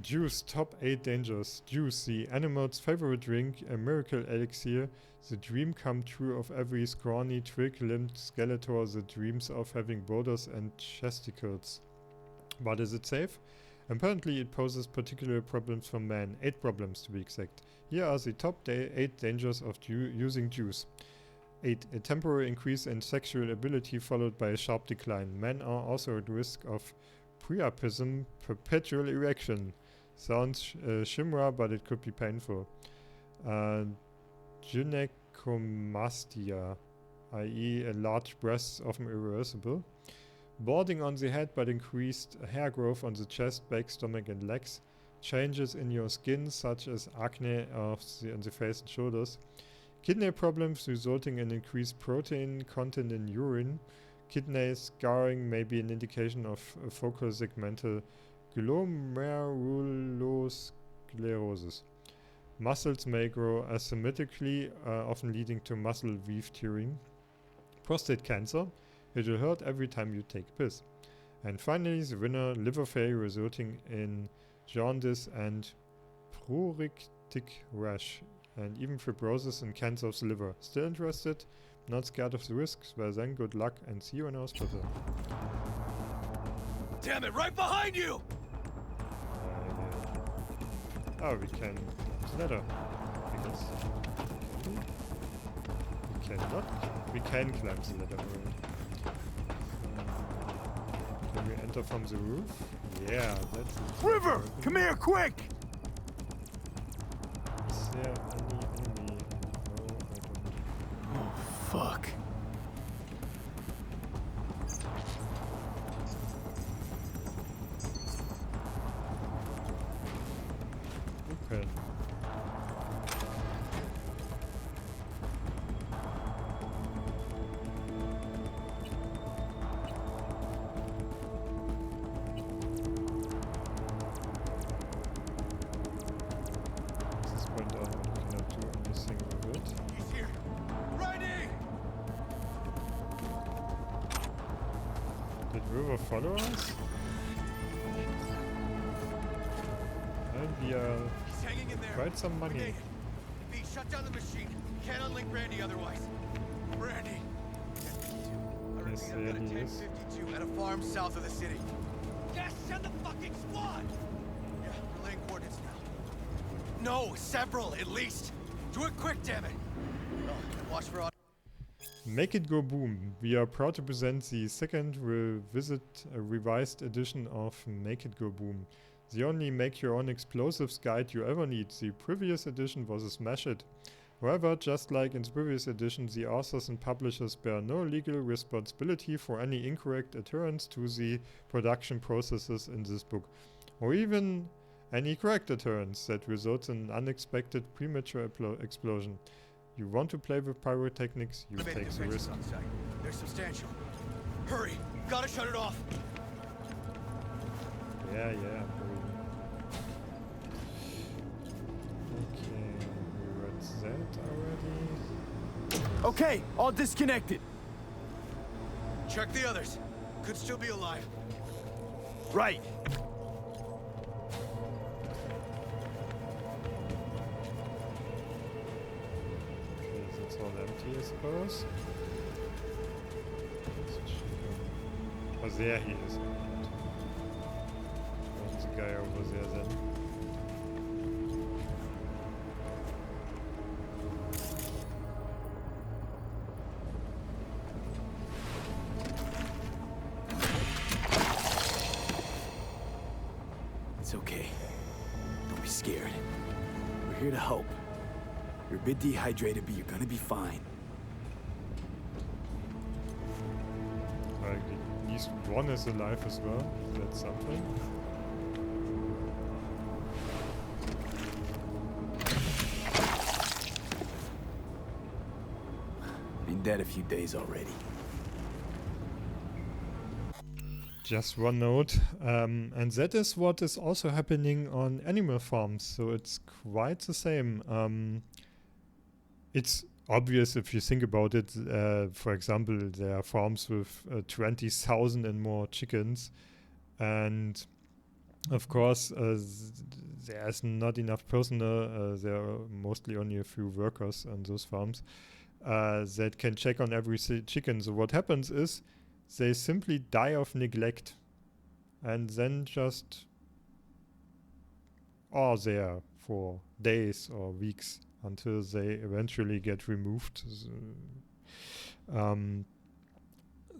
A: Juice, top 8 dangers. Juice, the animal's favorite drink, a miracle elixir, the dream come true of every scrawny, twig-limbed Skeletor that dreams of having borders and chesticles. But is it safe? Apparently it poses particular problems for man. 8 problems to be exact. Here are the top 8 dangers of using juice. 8. A temporary increase in sexual ability followed by a sharp decline. Men are also at risk of priapism, perpetual erection. Sounds chimera, but it could be painful. Gynecomastia, i.e. large breasts, often irreversible. Balding on the head, but increased hair growth on the chest, back, stomach and legs. Changes in your skin, such as acne on the face and shoulders. Kidney problems resulting in increased protein content in urine. Kidney scarring may be an indication of focal segmental glomerulosclerosis. Muscles may grow asymmetrically, often leading to muscle weave tearing. Prostate cancer. It will hurt every time you take a piss. And finally, the winner, liver failure resulting in jaundice and pruritic rash, and even fibrosis and cancer of the liver. Still interested? Not scared of the risks? Well then, good luck and see you in hospital.
E: Damn it, right behind you!
A: Oh, we can... the ladder. I guess. We cannot. We can climb the ladder. Can we enter from the roof? Yeah, that's...
E: River! Come here, quick!
A: Is there any enemy? No, I don't.
E: Oh, fuck.
A: Open. Follow us? And we are quite some money.
E: V, shut down the machine. Can't unlink Brandy otherwise. Brandy.
A: Yes, there he is.
E: 1052 at a farm south of the city. Yes, send the fucking squad! Yeah, relaying coordinates now. No, several at least. Do it quick, damn it. Oh, and watch for...
A: Make It Go Boom. We are proud to present the second revised edition of Make It Go Boom. The only make-your-own explosives guide you ever need. The previous edition was a smash hit. However, just like in the previous edition, the authors and publishers bear no legal responsibility for any incorrect adherence to the production processes in this book, or even any correct adherence that results in an unexpected premature explosion. You want to play with pyrotechnics, you take the risk.
N: They're substantial. Hurry! Gotta shut it off!
A: Yeah, yeah. Okay, we read that already.
E: Okay, all disconnected.
N: Check the others. Could still be alive.
E: Right.
A: Okay, that's all empty, I suppose. Oh, there he is. There's a guy over there then.
E: It's okay. Don't be scared. We're here to help. You're a bit dehydrated, but you're gonna be fine.
A: Like, at least one is alive as well. That's something.
E: Been dead a few days already.
A: Just one note, and that is what is also happening on animal farms, so it's quite the same. It's obvious if you think about it. For example, there are farms with 20,000 and more chickens, and of course there's not enough personnel. There are mostly only a few workers on those farms that can check on every chicken. So what happens is they simply die of neglect and then just are there for days or weeks until they eventually get removed.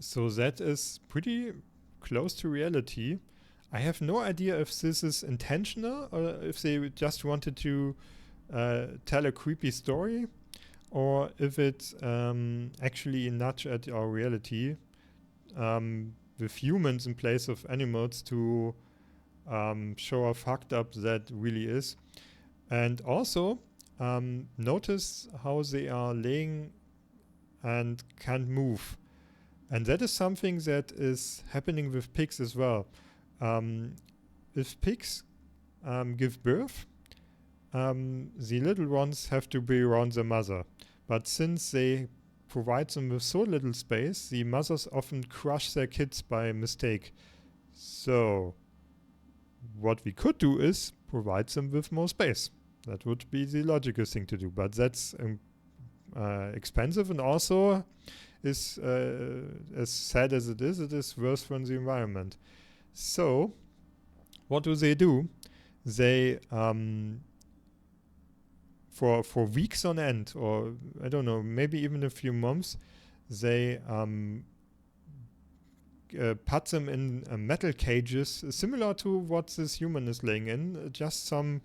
A: So that is pretty close to reality. I have no idea if this is intentional or if they just wanted to tell a creepy story, or if it's actually a nudge at our reality. With humans in place of animals to show how fucked up that really is. And also, notice how they are laying and can't move. And that is something that is happening with pigs as well. If pigs give birth, the little ones have to be around their mother. But since they provide them with so little space, the mothers often crush their kids by mistake. So what we could do is provide them with more space. That would be the logical thing to do, but that's expensive, and also is as sad as it is worse for the environment. So what do? They for weeks on end, or I don't know, maybe even a few months, they put them in metal cages similar to what this human is laying in, just some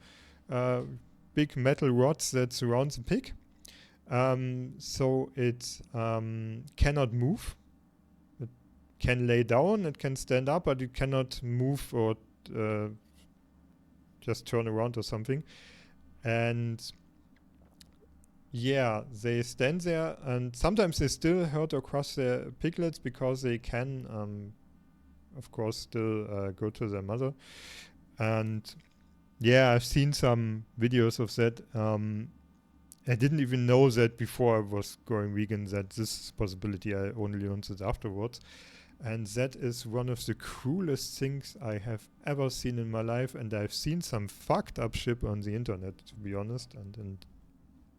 A: big metal rods that surround the pig, so it cannot move. It can lay down, it can stand up, but it cannot move or just turn around or something. And yeah, they stand there, and sometimes they still hurt across their piglets because they can, of course, still go to their mother. And yeah, I've seen some videos of that. I didn't even know that before I was going vegan, that this is a possibility. I only learned it afterwards. And that is one of the cruelest things I have ever seen in my life. And I've seen some fucked up shit on the internet, to be honest, and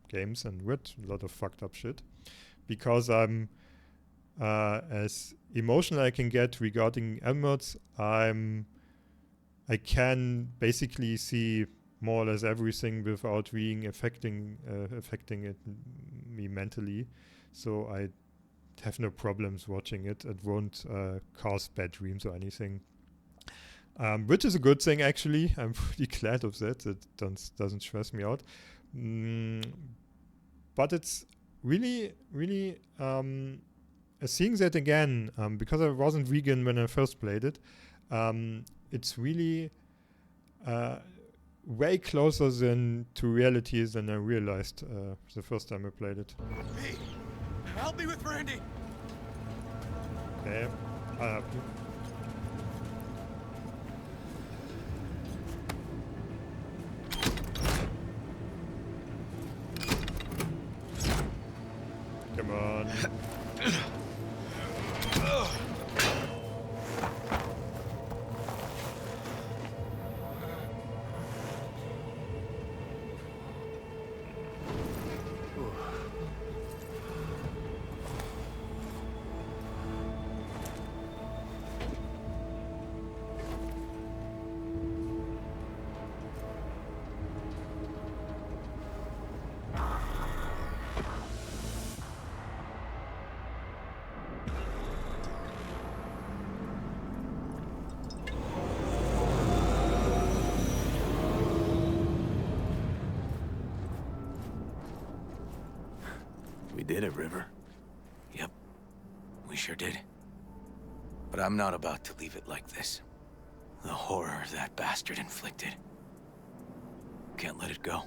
A: games, and read a lot of fucked up shit, because I'm as emotional I can get regarding animals. I can basically see more or less everything without being affecting it me mentally, so I have no problems watching it. It won't cause bad dreams or anything, which is a good thing actually. I'm pretty glad of that. It doesn't stress me out. but it's really, really seeing that again, because I wasn't vegan when I first played it. It's really way closer than to reality than I realized the first time I played it.
E: Hey, help me with Randy.
A: Okay, I'll help you. Come on.
N: We did it, River. Yep, we sure did. But I'm not about to leave it like this. The horror that bastard inflicted. Can't let it go.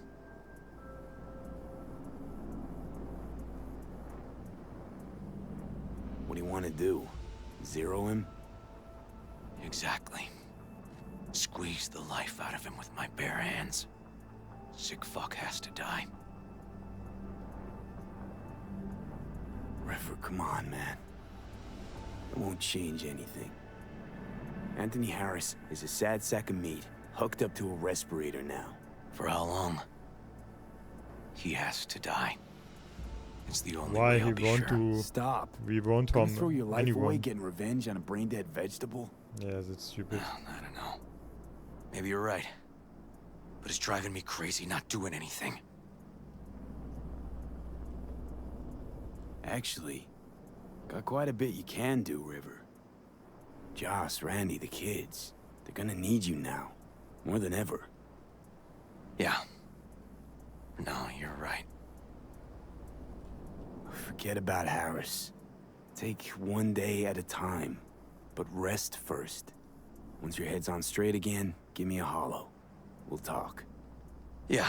E: What do you want to do? Zero him?
N: Exactly. Squeeze the life out of him with my bare hands. Sick fuck has to die.
E: River, come on, man. It won't change anything. Anthony Harris is a sad sack of meat, hooked up to a respirator now.
N: For how long? He has to die. It's the only
A: Why
N: way
A: he
N: I'll be
A: want
N: sure.
A: to?
E: Stop.
A: We won't
E: Gonna
A: harm
E: throw your life
A: anyone.
E: away getting revenge on a brain-dead vegetable?
A: Yeah, that's stupid.
N: I don't know. Maybe you're right. But it's driving me crazy not doing anything.
E: Actually, got quite a bit you can do, River. Joss, Randy, the kids. They're gonna need you now. More than ever.
N: Yeah. No, you're right.
E: Forget about Harris. Take one day at a time. But rest first. Once your head's on straight again, give me a hollow. We'll talk.
N: Yeah.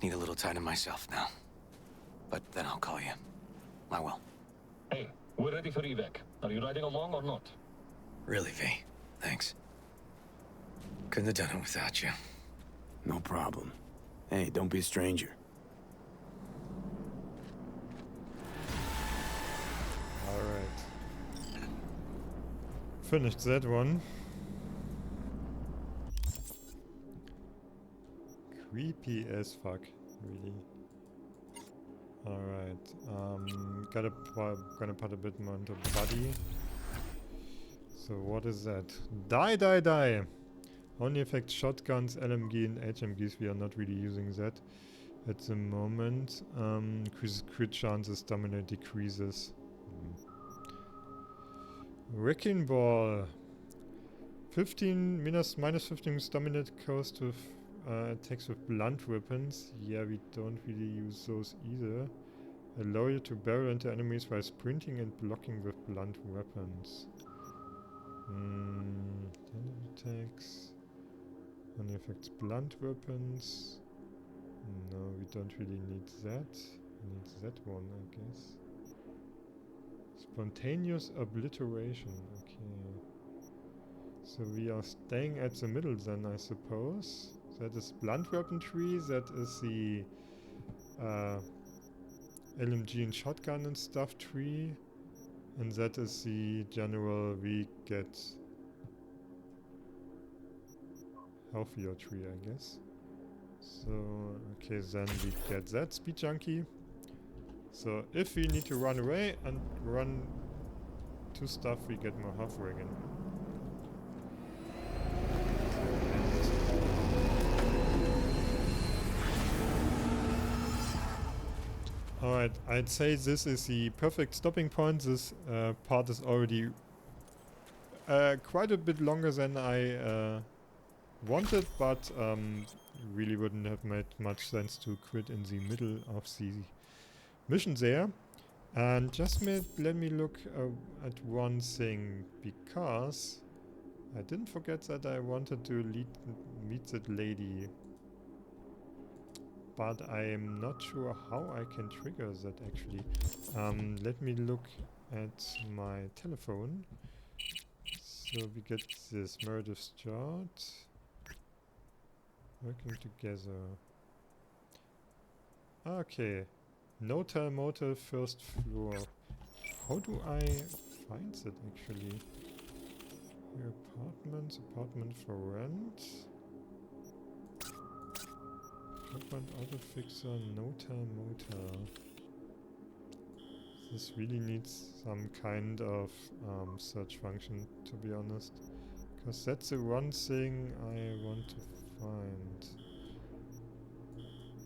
N: Need a little time to myself now. But then I'll call you. I will.
M: Hey, we're ready for evac. Are you riding along or not?
N: Really, V. Thanks. Couldn't have done it without you.
E: No problem. Hey, don't be a stranger.
A: Alright. Finished that one. Creepy as fuck, really. Alright, gonna put a bit more into body. So what is that? Die! Only affects shotguns, LMG and HMGs. We are not really using that at the moment. Increases crit chances, stamina decreases. Wrecking Ball. minus 15 stamina cost with attacks with blunt weapons. Yeah, we don't really use those either. Allow you to barrel into enemies while sprinting and blocking with blunt weapons. Attacks. Only affects blunt weapons. No, we don't really need that. We need that one, I guess. Spontaneous obliteration. Okay. So we are staying at the middle then, I suppose. That is blunt weapon tree. That is the LMG and shotgun and stuff tree. And that is the general we get healthier tree, I guess. So, okay, then we get that speed junkie. So if we need to run away and run to stuff, we get more health again. Alright, I'd say this is the perfect stopping point. This part is already quite a bit longer than I wanted, but really wouldn't have made much sense to quit in the middle of the mission there. And just let me look at one thing, because I didn't forget that I wanted to meet that lady. But I am not sure how I can trigger that actually. Let me look at my telephone. So we get this murder start. Working together. Okay. Notel motel first floor. How do I find that actually? Your apartment, apartment for rent. Apartment auto fixer, notel motel. This really needs some kind of search function, to be honest. Because that's the one thing I want to find.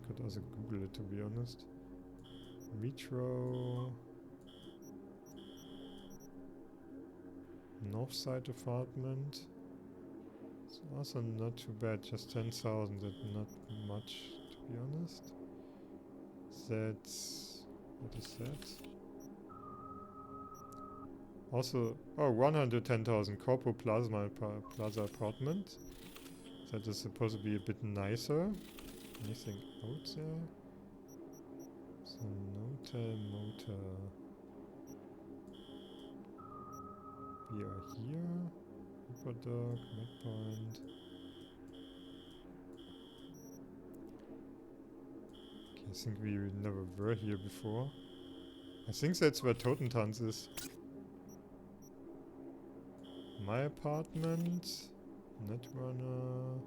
A: Could also Google it, to be honest. Metro. Northside apartment. It's also not too bad, just 10,000, that's not much, to be honest. That's... what is that? Also, oh, 110,000 Corpo Plaza apartment. That is supposed to be a bit nicer. Anything out there? So, Notel Motel. We are here. Hyperdog, Midpoint. Okay, I think we never were here before. I think that's where Totentanz is. My apartment. Netrunner.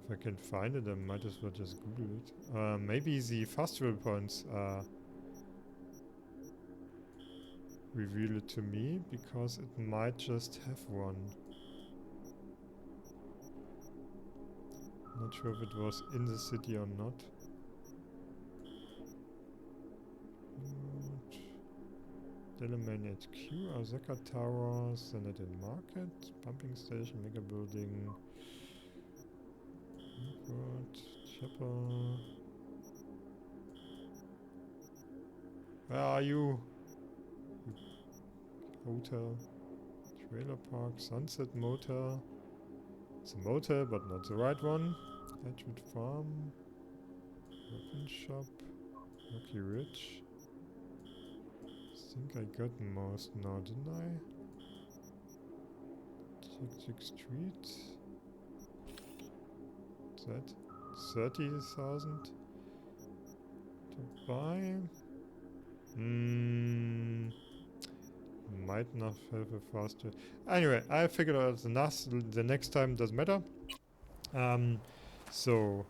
A: If I can find it, I might as well just Google it. Maybe the fast travel points reveal it to me, because it might just have one. Not sure if it was in the city or not. Delamain HQ, Azeka Tower, Senate and Market, Pumping Station, Mega Building, Airport, Chapel. Where are you? Hotel, Trailer Park, Sunset Motel. It's a motel, but not the right one. Edgewood Farm, Weapon Shop, Rocky Ridge. I think I got most now, didn't I? Chick Street. What's that? 30,000 to buy. Might not have a faster. Anyway, I figured out the next time, doesn't matter. So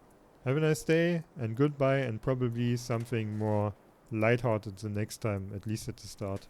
A: have a nice day and goodbye, and probably something more lighthearted the next time, at least at the start.